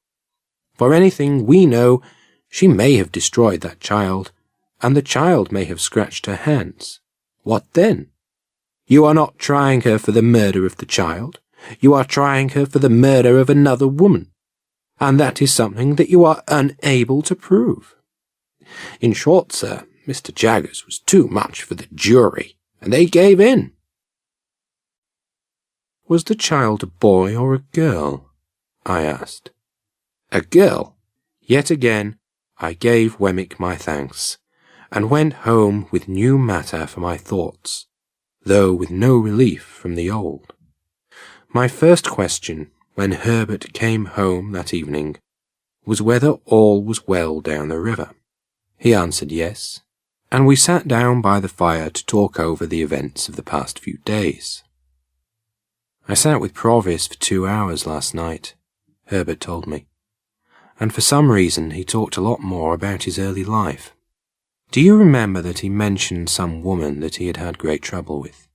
Speaker 3: For anything we know, she may have destroyed that child, and the child may have scratched her hands. What then? You are not trying her for the murder of the child. You are trying her for the murder of another woman, and that is something that you are unable to prove. In short, sir, Mr. Jaggers was too much for the jury, and they gave in. Was the child a boy or a girl? I asked. A girl. Yet again I gave Wemmick my thanks, and went home with new matter for my thoughts, though with no relief from the old. My first question, when Herbert came home that evening, was whether all was well down the river. He answered yes, and we sat down by the fire to talk over the events of the past few days. I sat with Provis for 2 hours last night, Herbert told me, and for some reason he talked a lot more about his early life. Do you remember that he mentioned some woman that he had had great trouble with?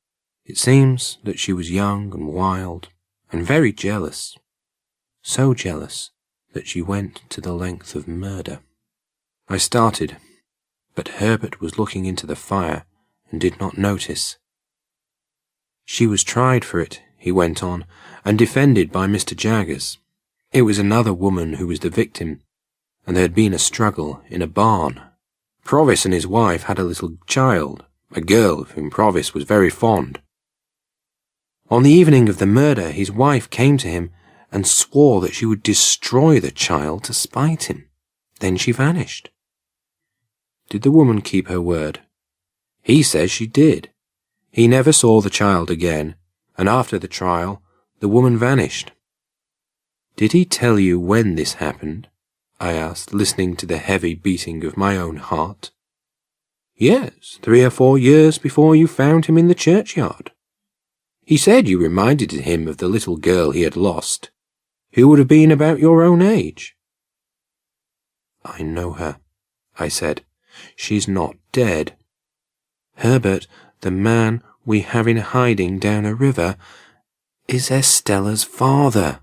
Speaker 3: It seems that she was young and wild, and very jealous. So jealous that she went to the length of murder. I started. but Herbert was looking into the fire and did not notice. She was tried for it, he went on, and defended by Mr. Jaggers. It was another woman who was the victim, and there had been a struggle in a barn. Provis and his wife had a little child, a girl of whom Provis was very fond. On the evening of the murder, his wife came to him and swore that she would destroy the child to spite him. Then she vanished. Did the woman keep her word? He says she did. He never saw the child again, and after the trial, the woman vanished. Did he tell you when this happened? I asked, listening to the heavy beating of my own heart. Yes, 3 or 4 years before you found him in the churchyard. He said you reminded him of the little girl he had lost, who would have been about your own age. I know her, I said. She's not dead. Herbert, the man we have in hiding down a river, is Estella's father.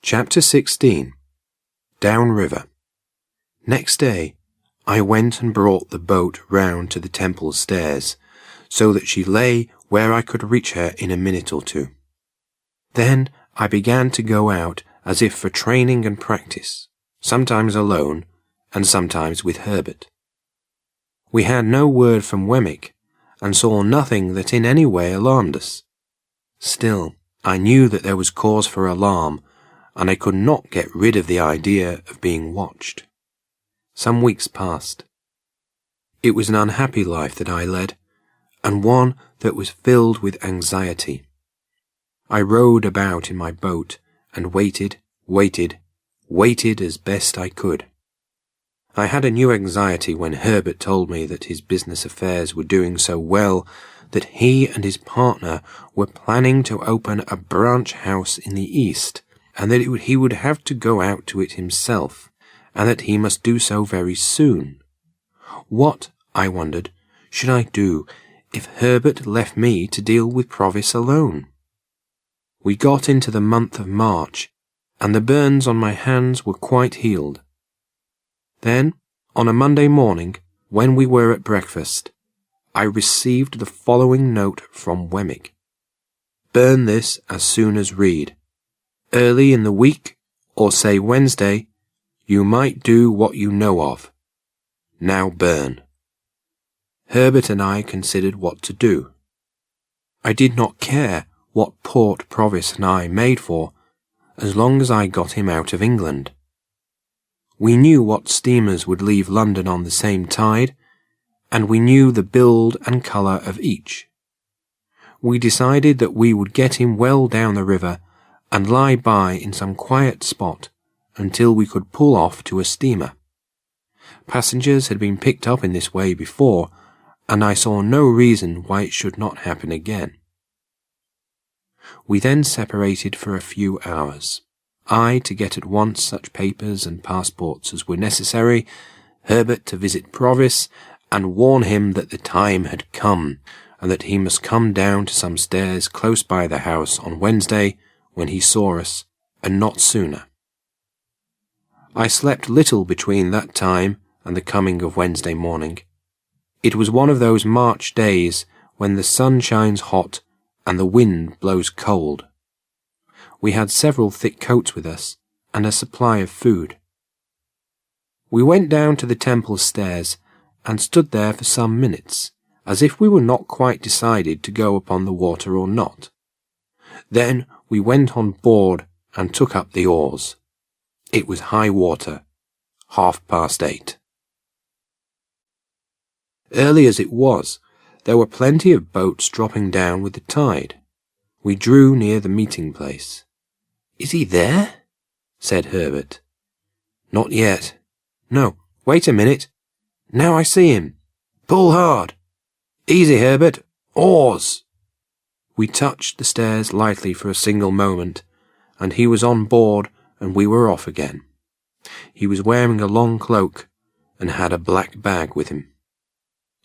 Speaker 3: Chapter 16. Downriver. Next day, I went and brought the boat round to the temple stairs, so that she lay where I could reach her in a minute or two. Then I began to go out as if for training and practice, sometimes alone, and sometimes with Herbert. We had no word from Wemmick, and saw nothing that in any way alarmed us. Still, I knew that there was cause for alarm, and I could not get rid of the idea of being watched. Some weeks passed. It was an unhappy life that I led, and one that was filled with anxiety. I rowed about in my boat, and waited as best I could. I had a new anxiety when Herbert told me that his business affairs were doing so well that he and his partner were planning to open a branch house in the East, and that he would have to go out to it himself, and that he must do so very soon. What, I wondered, should I do if Herbert left me to deal with Provis alone? We got into the month of March, and the burns on my hands were quite healed. Then, on a Monday morning, when we were at breakfast, I received the following note from Wemmick. Burn this as soon as read. Early in the week, or say Wednesday, you might do what you know of. Now burn. Herbert and I considered what to do. I did not care what port Provis and I made for, as long as I got him out of England. We knew what steamers would leave London on the same tide, and we knew the build and colour of each. We decided that we would get him well down the river and lie by in some quiet spot until we could pull off to a steamer. Passengers had been picked up in this way before, and I saw no reason why it should not happen again. We then separated for a few hours. I to get at once such papers and passports as were necessary, Herbert to visit Provis and warn him that the time had come, and that he must come down to some stairs close by the house on Wednesday when he saw us, and not sooner. I slept little between that time and the coming of Wednesday morning. It was one of those March days when the sun shines hot and the wind blows cold. We had several thick coats with us, and a supply of food. We went down to the temple stairs, and stood there for some minutes, as if we were not quite decided to go upon the water or not. Then we went on board, and took up the oars. It was high water, 8:30. Early as it was, there were plenty of boats dropping down with the tide. We drew near the meeting place. Is he there? Said Herbert. Not yet. No, wait a minute. Now I see him. Pull hard. Easy, Herbert. Oars. We touched the stairs lightly for a single moment, and he was on board and we were off again. He was wearing a long cloak and had a black bag with him.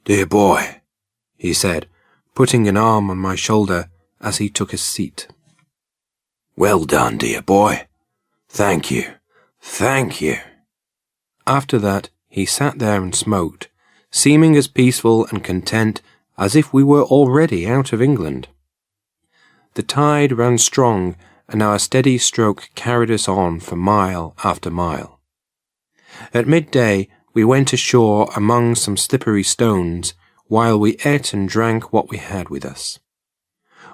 Speaker 3: Dear boy, he said, putting an arm on my shoulder as he took a seat. Well done, dear boy. Thank you. Thank you. After that, He sat there and smoked, seeming as peaceful and content as if we were already out of England. The tide ran strong, and our steady stroke carried us on for mile after mile. At midday we went ashore among some slippery stones, while we ate and drank what we had with us.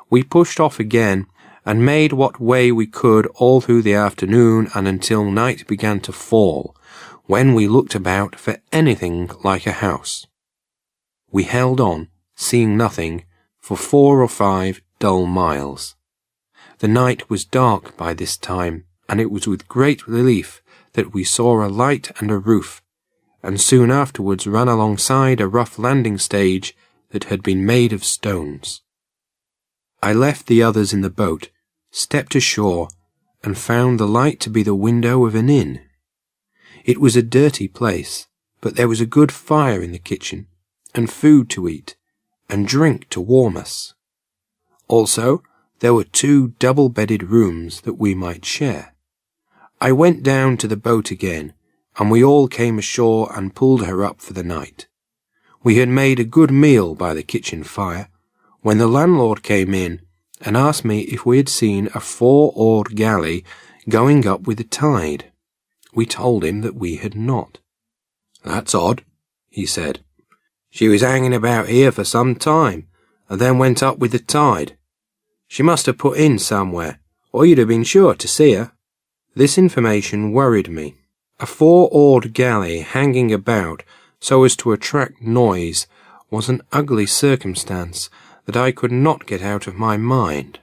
Speaker 3: We pushed off again, and made what way we could all through the afternoon and until night began to fall, when we looked about for anything like a house. We held on, seeing nothing, for 4 or 5 dull miles. The night was dark by this time, and it was with great relief that we saw a light and a roof, and soon afterwards ran alongside a rough landing stage that had been made of stones. I left the others in the boat, stepped ashore, and found the light to be the window of an inn. It was a dirty place, but there was a good fire in the kitchen, and food to eat, and drink to warm us. Also, there were 2 double-bedded rooms that we might share. I went down to the boat again, and we all came ashore and pulled her up for the night. We had made a good meal by the kitchen fire, when the landlord came in and asked me if we had seen a 4-oared galley going up with the tide. We told him that we had not. "That's odd," he said. "She was hanging about here for some time, and then went up with the tide. She must have put in somewhere, or you'd have been sure to see her." This information worried me. A 4-oared galley hanging about so as to attract noise was an ugly circumstance that I could not get out of my mind.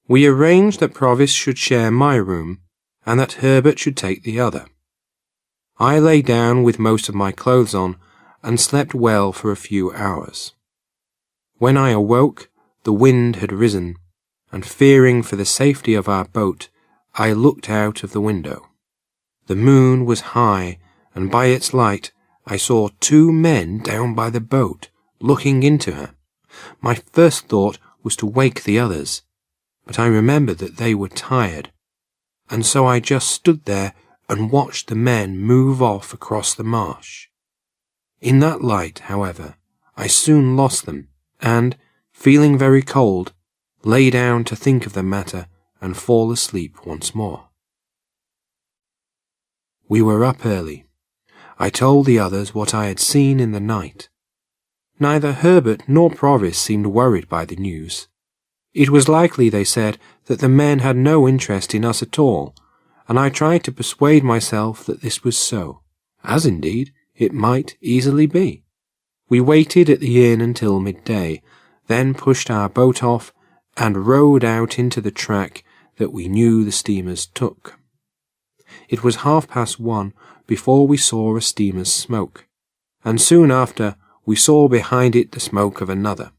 Speaker 3: We arranged that Provis should share my room, and that Herbert should take the other. I lay down with most of my clothes on, and slept well for a few hours. When I awoke, the wind had risen, and fearing for the safety of our boat, I looked out of the window. The moon was high, and by its light I saw 2 men down by the boat, looking into her. My first thought was to wake the others, but I remembered that they were tired, and so I just stood there and watched the men move off across the marsh. In that light, however, I soon lost them, and, feeling very cold, lay down to think of the matter and fall asleep once more. We were up early. I told the others what I had seen in the night. Neither Herbert nor Provis seemed worried by the news. It was likely, they said, that the men had no interest in us at all, and I tried to persuade myself that this was so, as indeed it might easily be. We waited at the inn until midday, then pushed our boat off and rowed out into the track that we knew the steamers took. It was 1:30 before we saw a steamer's smoke, and soon after we saw behind it the smoke of another.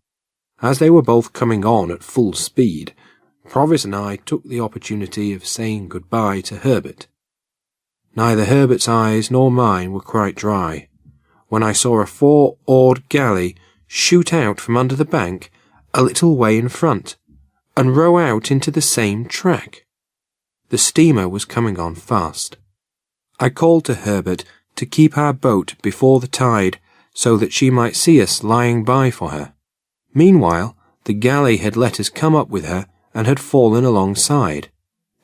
Speaker 3: As they were both coming on at full speed, Provis and I took the opportunity of saying goodbye to Herbert. Neither Herbert's eyes nor mine were quite dry, when I saw a 4-oared galley shoot out from under the bank a little way in front, and row out into the same track. The steamer was coming on fast. I called to Herbert to keep our boat before the tide, so that she might see us lying by for her. Meanwhile, the galley had let us come up with her and had fallen alongside.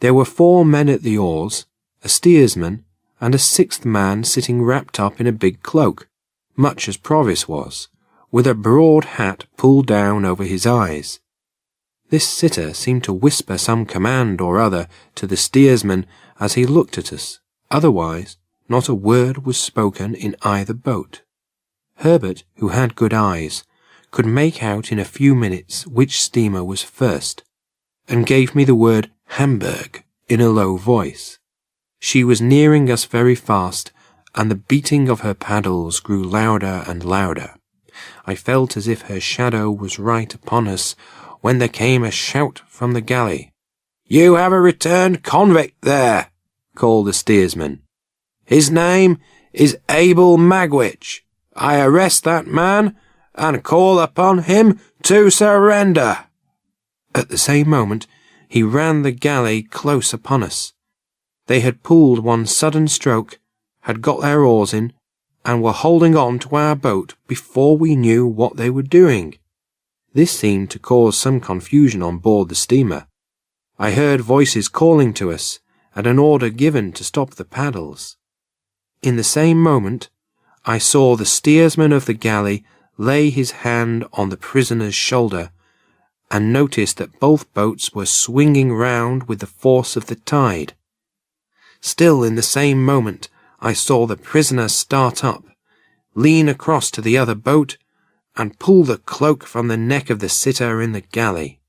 Speaker 3: There were 4 men at the oars, a steersman, and a 6th man sitting wrapped up in a big cloak, much as Provis was, with a broad hat pulled down over his eyes. This sitter seemed to whisper some command or other to the steersman as he looked at us. Otherwise, not a word was spoken in either boat. Herbert, who had good eyes, could make out in a few minutes which steamer was first, and gave me the word Hamburg in a low voice. She was nearing us very fast, and the beating of her paddles grew louder and louder. I felt as if her shadow was right upon us, when there came a shout from the galley. "You have a returned convict there," called the steersman. "His name is Abel Magwitch. I arrest that man, and call upon him to surrender." At the same moment, he ran the galley close upon us. They had pulled one sudden stroke, had got their oars in, and were holding on to our boat before we knew what they were doing. This seemed to cause some confusion on board the steamer. I heard voices calling to us, and an order given to stop the paddles. In the same moment, I saw the steersman of the galley lay his hand on the prisoner's shoulder, and noticed that both boats were swinging round with the force of the tide. Still in the same moment, I saw the prisoner start up, lean across to the other boat, and pull the cloak from the neck of the sitter in the galley.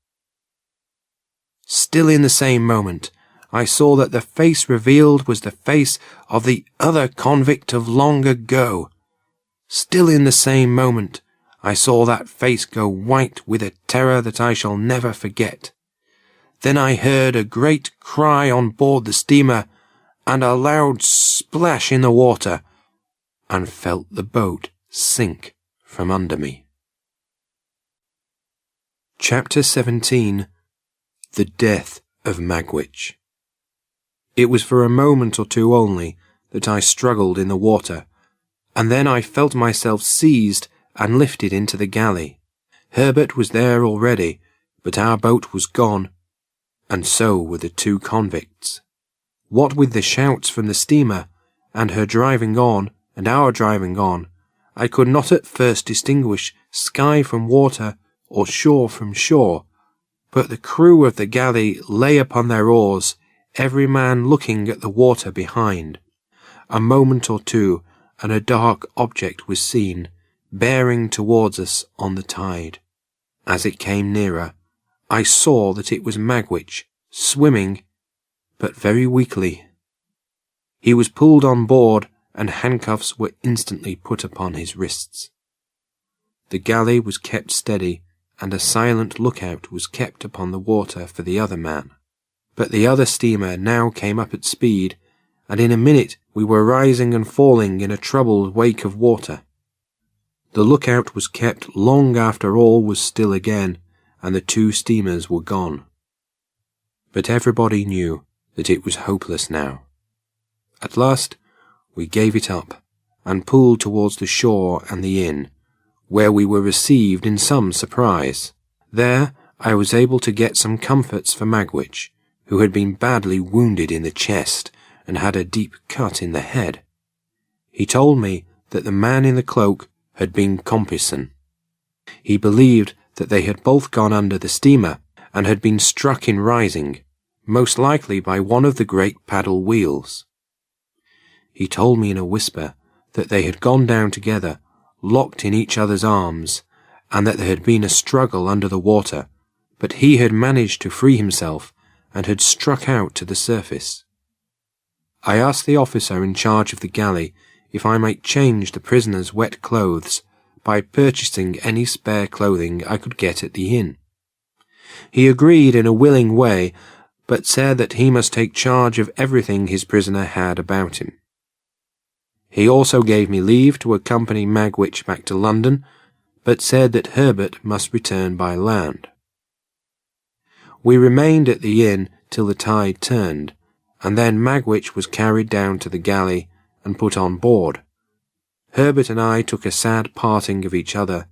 Speaker 3: Still in the same moment, I saw that the face revealed was the face of the other convict of long ago. Still in the same moment, I saw that face go white with a terror that I shall never forget. Then I heard a great cry on board the steamer, and a loud splash in the water, and felt the boat sink from under me. Chapter 17. The Death of Magwitch. It was for a moment or two only that I struggled in the water, and then I felt myself seized and lifted into the galley. Herbert was there already, but our boat was gone, and so were the two convicts. What with the shouts from the steamer, and her driving on, and our driving on, I could not at first distinguish sky from water or shore from shore, but the crew of the galley lay upon their oars, every man looking at the water behind. A moment or two, and a dark object was seen, bearing towards us on the tide. As it came nearer, I saw that it was Magwitch, swimming, but very weakly. He was pulled on board, and handcuffs were instantly put upon his wrists. The galley was kept steady, and a silent lookout was kept upon the water for the other man. But the other steamer now came up at speed, and in a minute we were rising and falling in a troubled wake of water. The lookout was kept long after all was still again, and the two steamers were gone. But everybody knew that it was hopeless now. At last we gave it up, and pulled towards the shore and the inn, where we were received in some surprise. There I was able to get some comforts for Magwitch, who had been badly wounded in the chest and had a deep cut in the head. He told me that the man in the cloak had been Compeyson. He believed that they had both gone under the steamer and had been struck in rising, most likely by one of the great paddle wheels. He told me in a whisper that they had gone down together, locked in each other's arms, and that there had been a struggle under the water, but he had managed to free himself and had struck out to the surface. I asked the officer in charge of the galley if I might change the prisoner's wet clothes by purchasing any spare clothing I could get at the inn. He agreed in a willing way, but said that he must take charge of everything his prisoner had about him. He also gave me leave to accompany Magwitch back to London, but said that Herbert must return by land. We remained at the inn till the tide turned, and then Magwitch was carried down to the galley and put on board. Herbert and I took a sad parting of each other,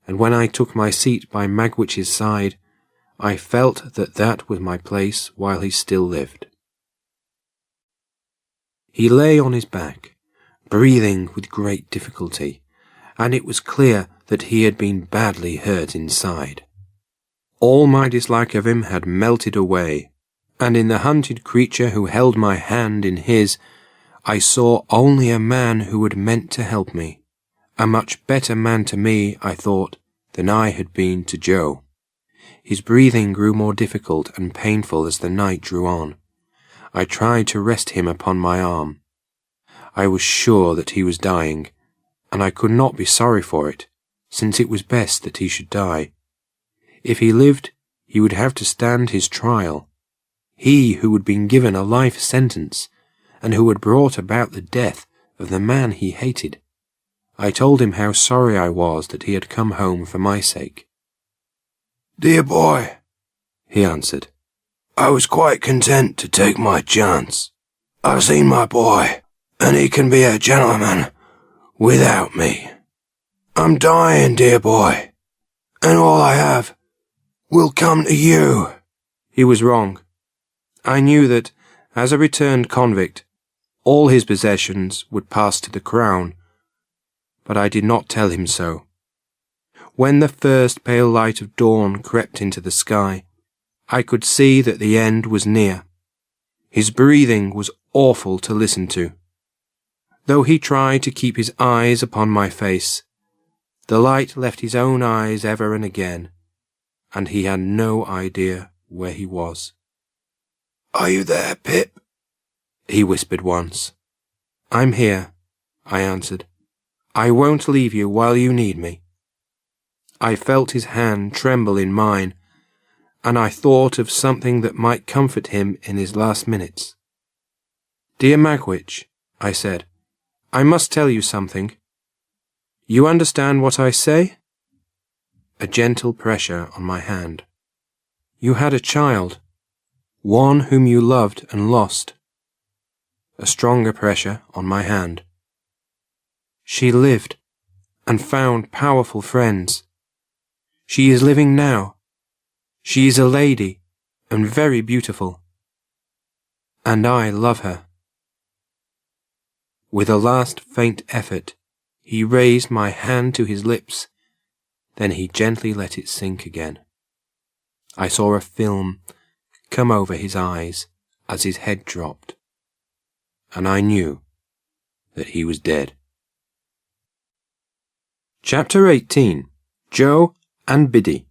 Speaker 3: and when I took my seat by Magwitch's side, I felt that that was my place while he still lived. He lay on his back, breathing with great difficulty, and it was clear that he had been badly hurt inside. All my dislike of him had melted away, and in the hunted creature who held my hand in his, I saw only a man who had meant to help me, a much better man to me, I thought, than I had been to Joe. His breathing grew more difficult and painful as the night drew on. I tried to rest him upon my arm. I was sure that he was dying, and I could not be sorry for it, since it was best that he should die. If he lived, he would have to stand his trial. He who had been given a life sentence, and who had brought about the death of the man he hated. I told him how sorry I was that he had come home for my sake.
Speaker 2: "Dear boy," he answered, "I was quite content to take my chance. I've seen my boy, and he can be a gentleman without me. I'm dying, dear boy, and all I have will come to you."
Speaker 1: He was wrong. I knew that, as a returned convict, all his possessions would pass to the Crown, but I did not tell him so. When the first pale light of dawn crept into the sky, I could see that the end was near. His breathing was awful to listen to. Though he tried to keep his eyes upon my face, the light left his own eyes ever and again, and he had no idea where he was.
Speaker 2: "Are you there, Pip?"
Speaker 1: he whispered once. "I'm here," I answered. "I won't leave you while you need me." I felt his hand tremble in mine, and I thought of something that might comfort him in his last minutes. "Dear Magwitch," I said, "I must tell you something. You understand what I say?" A gentle pressure on my hand. "You had a child, one whom you loved and lost." A stronger pressure on my hand. "She lived and found powerful friends. She is living now. She is a lady and very beautiful. And I love her." With a last faint effort, he raised my hand to his lips, then he gently let it sink again. I saw a film come over his eyes as his head dropped, and I knew that he was dead. Chapter 18. Joe and Biddy.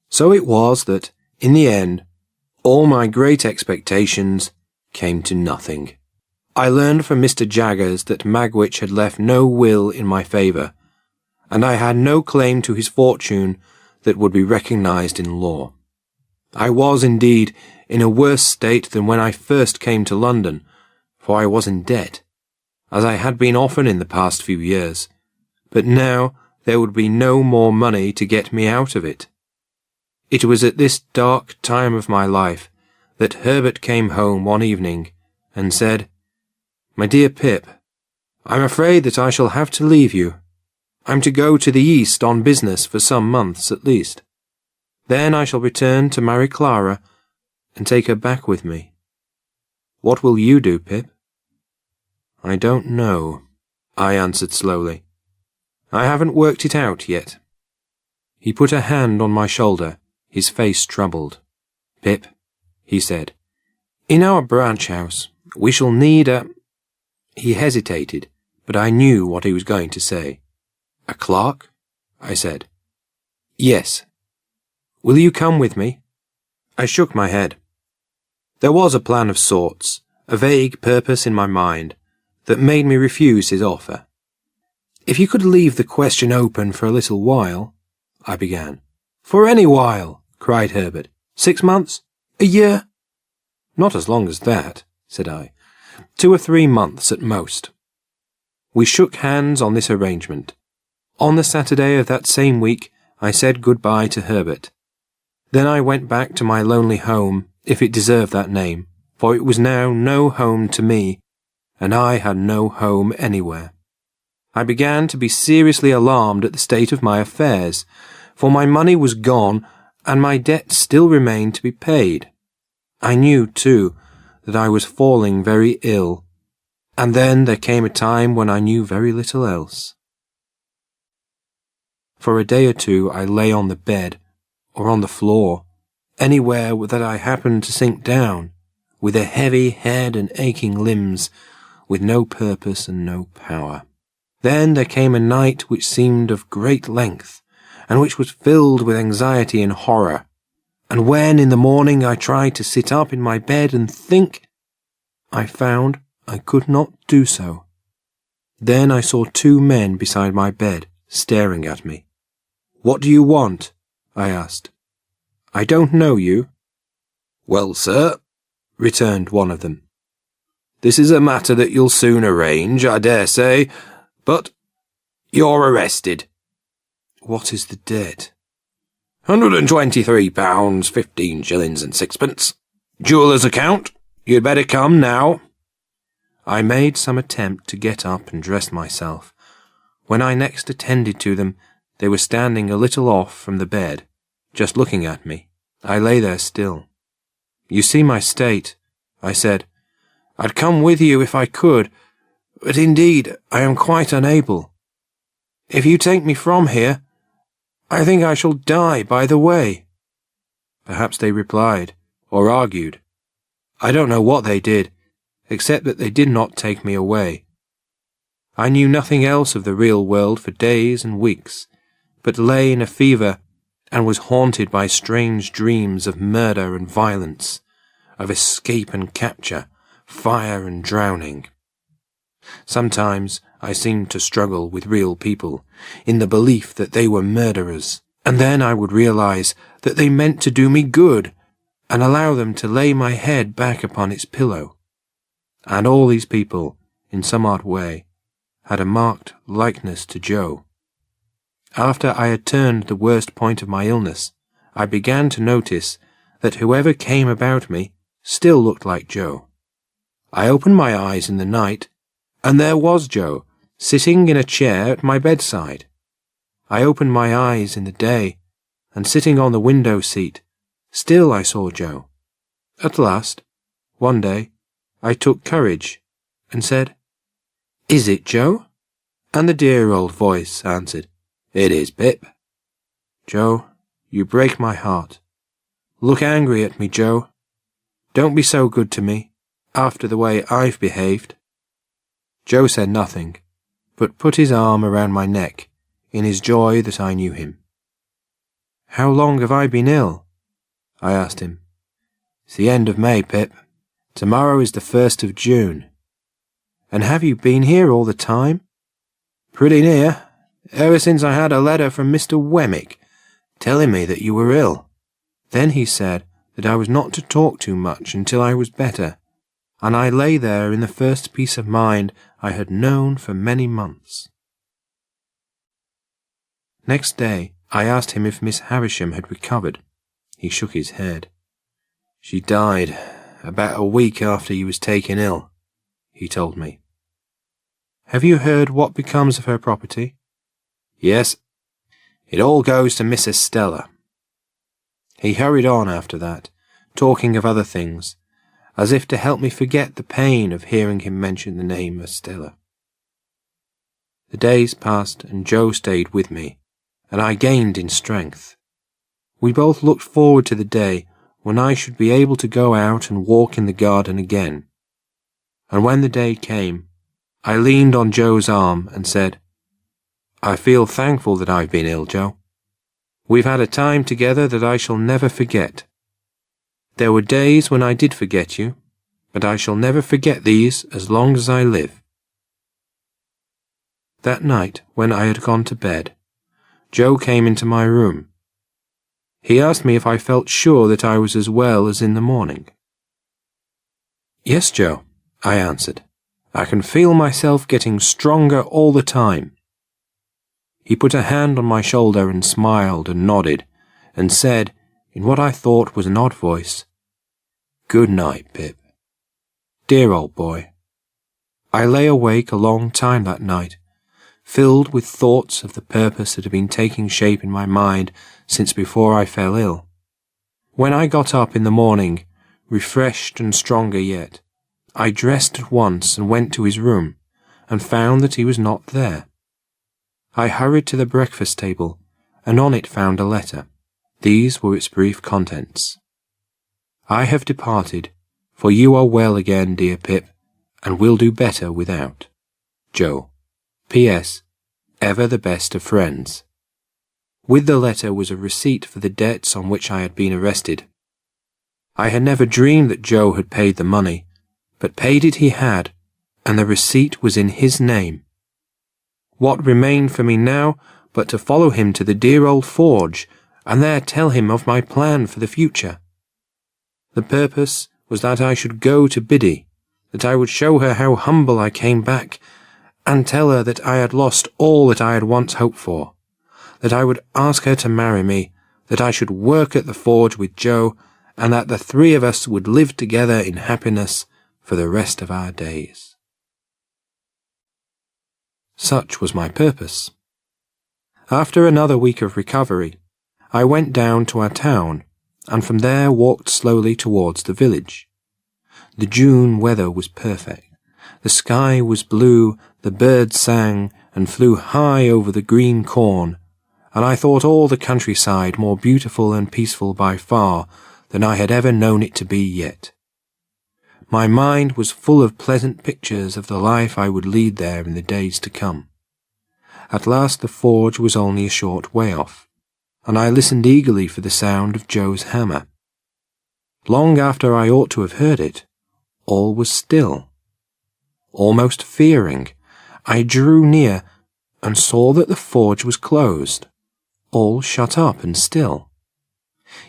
Speaker 1: So it was that, in the end, all my great expectations came to nothing. I learned from Mr. Jaggers that Magwitch had left no will in my favour, and I had no claim to his fortune that would be recognised in law. I was, indeed, in a worse state than when I first came to London, for I was in debt, as I had been often in the past few years, but now there would be no more money to get me out of it. It was at this dark time of my life that Herbert came home one evening and said, "My dear Pip, I'm afraid that I shall have to leave you. I'm to go to the East on business for some months at least. Then I shall return to marry Clara and take her back with me. What will you do, Pip?" "I don't know," I answered slowly. "I haven't worked it out yet." He put a hand on my shoulder, his face troubled. "Pip," he said, "in our branch house we shall need a—" He hesitated, but I knew what he was going to say. "A clerk?" I said. "Yes. Will you come with me?" I shook my head. There was a plan of sorts, a vague purpose in my mind, that made me refuse his offer. "If you could leave the question open for a little while," I began. "For any while," cried Herbert. 6 months? A year?" "Not as long as that," said I. 2 or 3 months at most." We shook hands on this arrangement. On the Saturday of that same week, I said good-bye to Herbert. Then I went back to my lonely home, if it deserved that name, for it was now no home to me, and I had no home anywhere. I began to be seriously alarmed at the state of my affairs, for my money was gone, and my debt still remained to be paid. I knew, too, that I was falling very ill, and then there came a time when I knew very little else. For a day or two I lay on the bed, or on the floor, anywhere that I happened to sink down, with a heavy head and aching limbs, with no purpose and no power. Then there came a night which seemed of great length, and which was filled with anxiety and horror, and when in the morning I tried to sit up in my bed and think, I found I could not do so. Then I saw 2 men beside my bed, staring at me. "What do you want?" I asked. "I don't know you."
Speaker 2: "Well, sir," returned one of them, "this is a matter that you'll soon arrange, I dare say, but you're arrested."
Speaker 1: "What is the debt?"
Speaker 2: £123, 15 shillings and 6pence. Jeweller's account. You'd better come now."
Speaker 1: I made some attempt to get up and dress myself,
Speaker 3: When I next attended to them, they were standing a little off from the bed, just looking at me. I lay there still. "You see my state," I said. "I'd come with you if I could, but indeed I am quite unable. If you take me from here, I think I shall die by the way." Perhaps they replied, or argued. I don't know what they did, except that they did not take me away. I knew nothing else of the real world for days and weeks, but lay in a fever and was haunted by strange dreams of murder and violence, of escape and capture, fire and drowning. Sometimes I seemed to struggle with real people, in the belief that they were murderers, and then I would realize that they meant to do me good, and allow them to lay my head back upon its pillow. And all these people, in some odd way, had a marked likeness to Joe. After I had turned the worst point of my illness, I began to notice that whoever came about me still looked like Joe. I opened my eyes in the night, and there was Joe, sitting in a chair at my bedside. I opened my eyes in the day, and sitting on the window seat, still I saw Joe. At last, one day, I took courage, and said, "Is it Joe?" And the dear old voice answered, "It is, Pip." "Joe, you break my heart. Look angry at me, Joe. Don't be so good to me, after the way I've behaved." Joe said nothing, but put his arm around my neck, in his joy that I knew him. "How long have I been ill?" I asked him. "It's the end of May, Pip. Tomorrow is the 1st of June. "And have you been here all the time?" "Pretty near, ever since I had a letter from Mr. Wemmick, telling me that you were ill. Then he said that I was not to talk too much until I was better, and I lay there in the first peace of mind I had known for many months." Next day, I asked him if Miss Havisham had recovered. He shook his head. "She died about a week after you was taken ill," he told me. "Have you heard what becomes of her property?" "Yes. It all goes to Miss Estella." He hurried on after that, talking of other things, as if to help me forget the pain of hearing him mention the name Estella. The days passed and Joe stayed with me, and I gained in strength. We both looked forward to the day when I should be able to go out and walk in the garden again. And when the day came, I leaned on Joe's arm and said, "I feel thankful that I've been ill, Joe. We've had a time together that I shall never forget. There were days when I did forget you, but I shall never forget these as long as I live." That night, when I had gone to bed, Joe came into my room. He asked me if I felt sure that I was as well as in the morning. "Yes, Joe," I answered. "I can feel myself getting stronger all the time." He put a hand on my shoulder and smiled and nodded, and said, in what I thought was an odd voice, "Good night, Pip." Dear old boy. I lay awake a long time that night, filled with thoughts of the purpose that had been taking shape in my mind since before I fell ill. When I got up in the morning, refreshed and stronger yet, I dressed at once and went to his room, and found that he was not there. I hurried to the breakfast table, and on it found a letter. These were its brief contents. "I have departed, for you are well again, dear Pip, and will do better without. Joe. P.S. Ever the best of friends." With the letter was a receipt for the debts on which I had been arrested. I had never dreamed that Joe had paid the money, but paid it he had, and the receipt was in his name. What remained for me now but to follow him to the dear old forge, and there tell him of my plan for the future? The purpose was that I should go to Biddy, that I would show her how humble I came back, and tell her that I had lost all that I had once hoped for, that I would ask her to marry me, that I should work at the forge with Joe, and that the three of us would live together in happiness for the rest of our days.
Speaker 1: Such was my purpose. After another week of recovery, I went down to our town, and from there walked slowly towards the village. The June weather was perfect. The sky was blue, the birds sang and flew high over the green corn, and I thought all the countryside more beautiful and peaceful by far than I had ever known it to be yet. My mind was full of pleasant pictures of the life I would lead there in the days to come. At last the forge was only a short way off, and I listened eagerly for the sound of Joe's hammer. Long after I ought to have heard it, all was still. Almost fearing, I drew near and saw that the forge was closed, all shut up and still.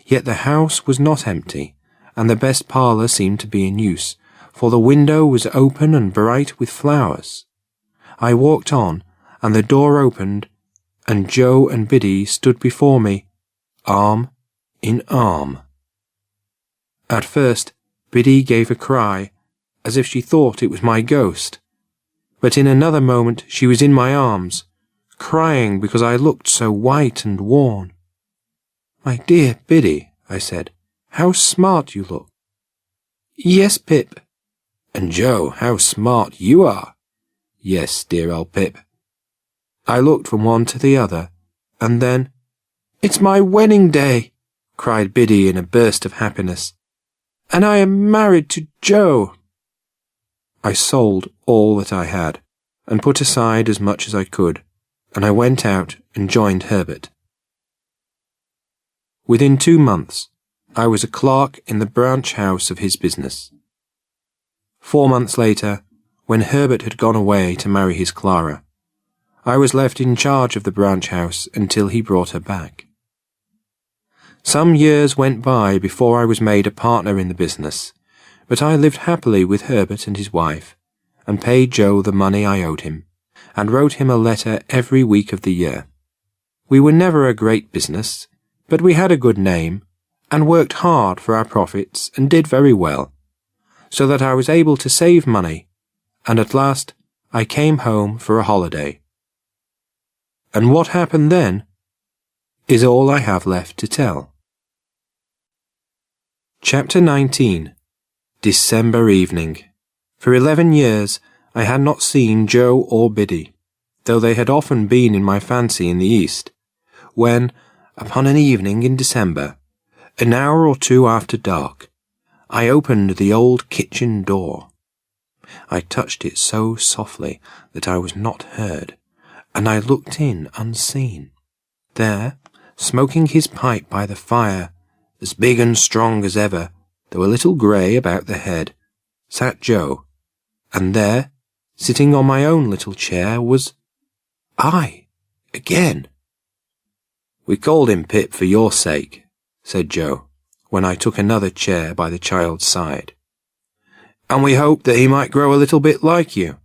Speaker 1: Yet the house was not empty, and the best parlour seemed to be in use, for the window was open and bright with flowers. I walked on, and the door opened, and Joe and Biddy stood before me, arm in arm. At first, Biddy gave a cry, as if she thought it was my ghost, but in another moment she was in my arms, crying because I looked so white and worn. "My dear Biddy," I said, "how smart you look." "Yes, Pip." "And Joe, how smart you are." "Yes, dear old Pip." I looked from one to the other, and then, "It's my wedding day," cried Biddy in a burst of happiness, "and I am married to Joe." I sold all that I had, and put aside as much as I could, and I went out and joined Herbert. Within 2 months, I was a clerk in the branch house of his business. 4 months later, when Herbert had gone away to marry his Clara, I was left in charge of the branch house until he brought her back. Some years went by before I was made a partner in the business, but I lived happily with Herbert and his wife, and paid Joe the money I owed him, and wrote him a letter every week of the year. We were never a great business, but we had a good name, and worked hard for our profits and did very well, so that I was able to save money, and at last I came home for a holiday. And what happened then is all I have left to tell. Chapter 19. December evening. For 11 years I had not seen Joe or Biddy, though they had often been in my fancy in the East, when, upon an evening in December, an hour or 2 after dark, I opened the old kitchen door. I touched it so softly that I was not heard, and I looked in unseen. There, smoking his pipe by the fire, as big and strong as ever, though a little grey about the head, sat Joe, and there, sitting on my own little chair, was I, again. "We called him Pip for your sake," said Joe, when I took another chair by the child's side. "And we hoped that he might grow a little bit like you.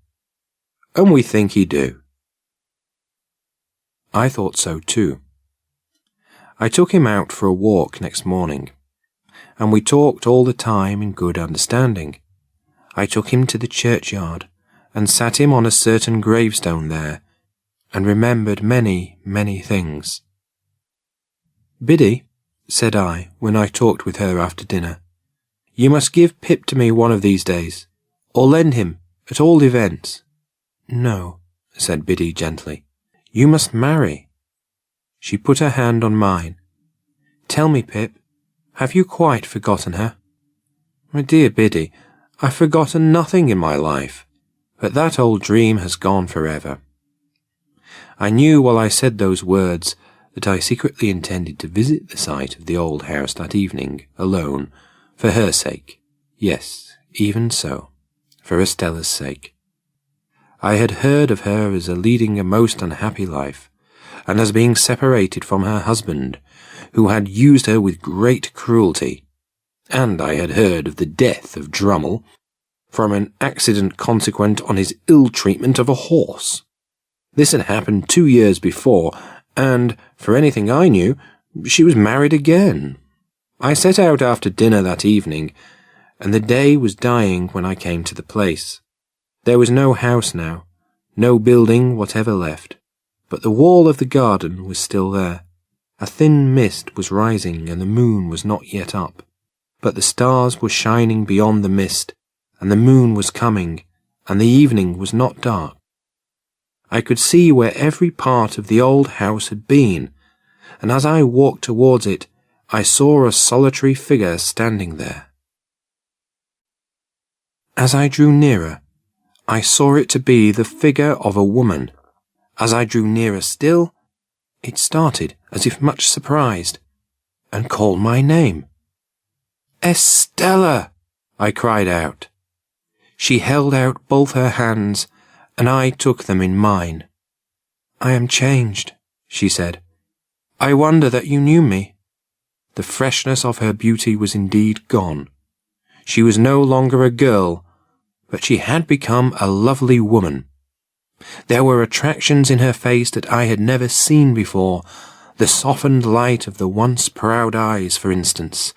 Speaker 1: And we think he do." I thought so too. I took him out for a walk next morning, and we talked all the time in good understanding. I took him to the churchyard, and sat him on a certain gravestone there, and remembered many, many things. "Biddy," said I, when I talked with her after dinner, "you must give Pip to me one of these days, or lend him, at all events." "No," said Biddy gently. "You must marry." She put her hand on mine. "Tell me, Pip, have you quite forgotten her?" "My dear Biddy, I've forgotten nothing in my life, but that old dream has gone forever." I knew while I said those words that I secretly intended to visit the site of the old house that evening, alone, for her sake. Yes, even so, for Estella's sake. I had heard of her as leading a most unhappy life, and as being separated from her husband, who had used her with great cruelty, and I had heard of the death of Drummle from an accident consequent on his ill-treatment of a horse. This had happened 2 years before, and, for anything I knew, she was married again. I set out after dinner that evening, and the day was dying when I came to the place. There was no house now,
Speaker 3: no building whatever left, but the wall of the garden was still there. A thin mist was rising and the moon was not yet up, but the stars were shining beyond the mist, and the moon was coming, and the evening was not dark. I could see where every part of the old house had been, and as I walked towards it, I saw a solitary figure standing there. As I drew nearer, I saw it to be the figure of a woman. As I drew nearer still, it started as if much surprised, and called my name. "Estella!" I cried out. She held out both her hands, and I took them in mine. "I am changed," she said. "I wonder that you knew me." The freshness of her beauty was indeed gone. She was no longer a girl, but she had become a lovely woman. There were attractions in her face that I had never seen before, the softened light of the once proud eyes, for instance,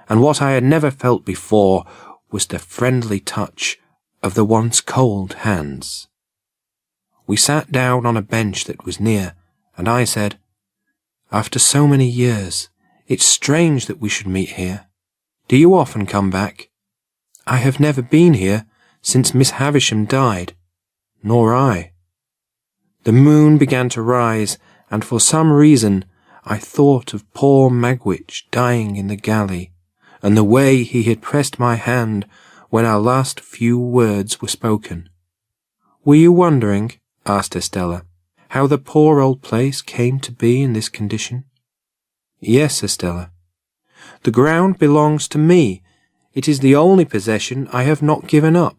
Speaker 3: and what I had never felt before was the friendly touch of the once cold hands. We sat down on a bench that was near, and I said, "After so many years, it's strange that we should meet here. Do you often come back?" "I have never been here since Miss Havisham died." "Nor I." The moon began to rise, and for some reason I thought of poor Magwitch dying in the galley, and the way he had pressed my hand when our last few words were spoken. "Were you wondering," asked Estella, "how the poor old place came to be in this condition?" "Yes, Estella. The ground belongs to me. It is the only possession I have not given up.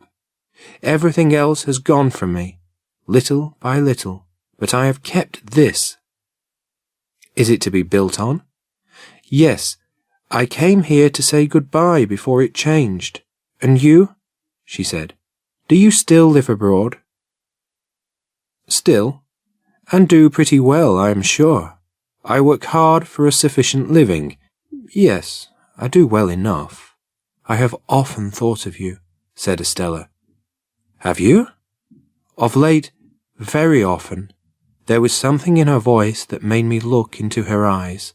Speaker 3: Everything else has gone from me, little by little, but I have kept this." "Is it to be built on?" "Yes. I came here to say goodbye before it changed. And you?" she said. "Do you still live abroad?" "Still? And do pretty well, I am sure. I work hard for a sufficient living. Yes, I do well enough." "I have often thought of you," said Estella. "Have you?" "Of late, very often." There was something in her voice that made me look into her eyes.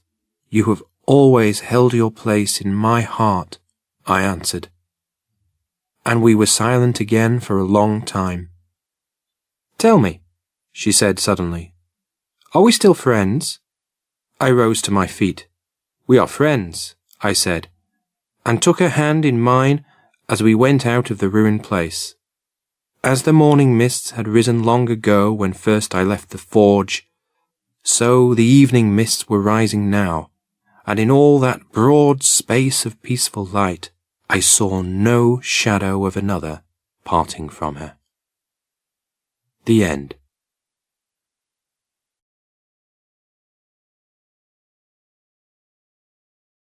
Speaker 3: "You have always held your place in my heart," I answered. And we were silent again for a long time. "Tell me," she said suddenly, "are we still friends?" I rose to my feet. "We are friends," I said, and took her hand in mine as we went out of the ruined place. As the morning mists had risen long ago when first I left the forge, so the evening mists were rising now, and in all that broad space of peaceful light I saw no shadow of another parting from her. The end.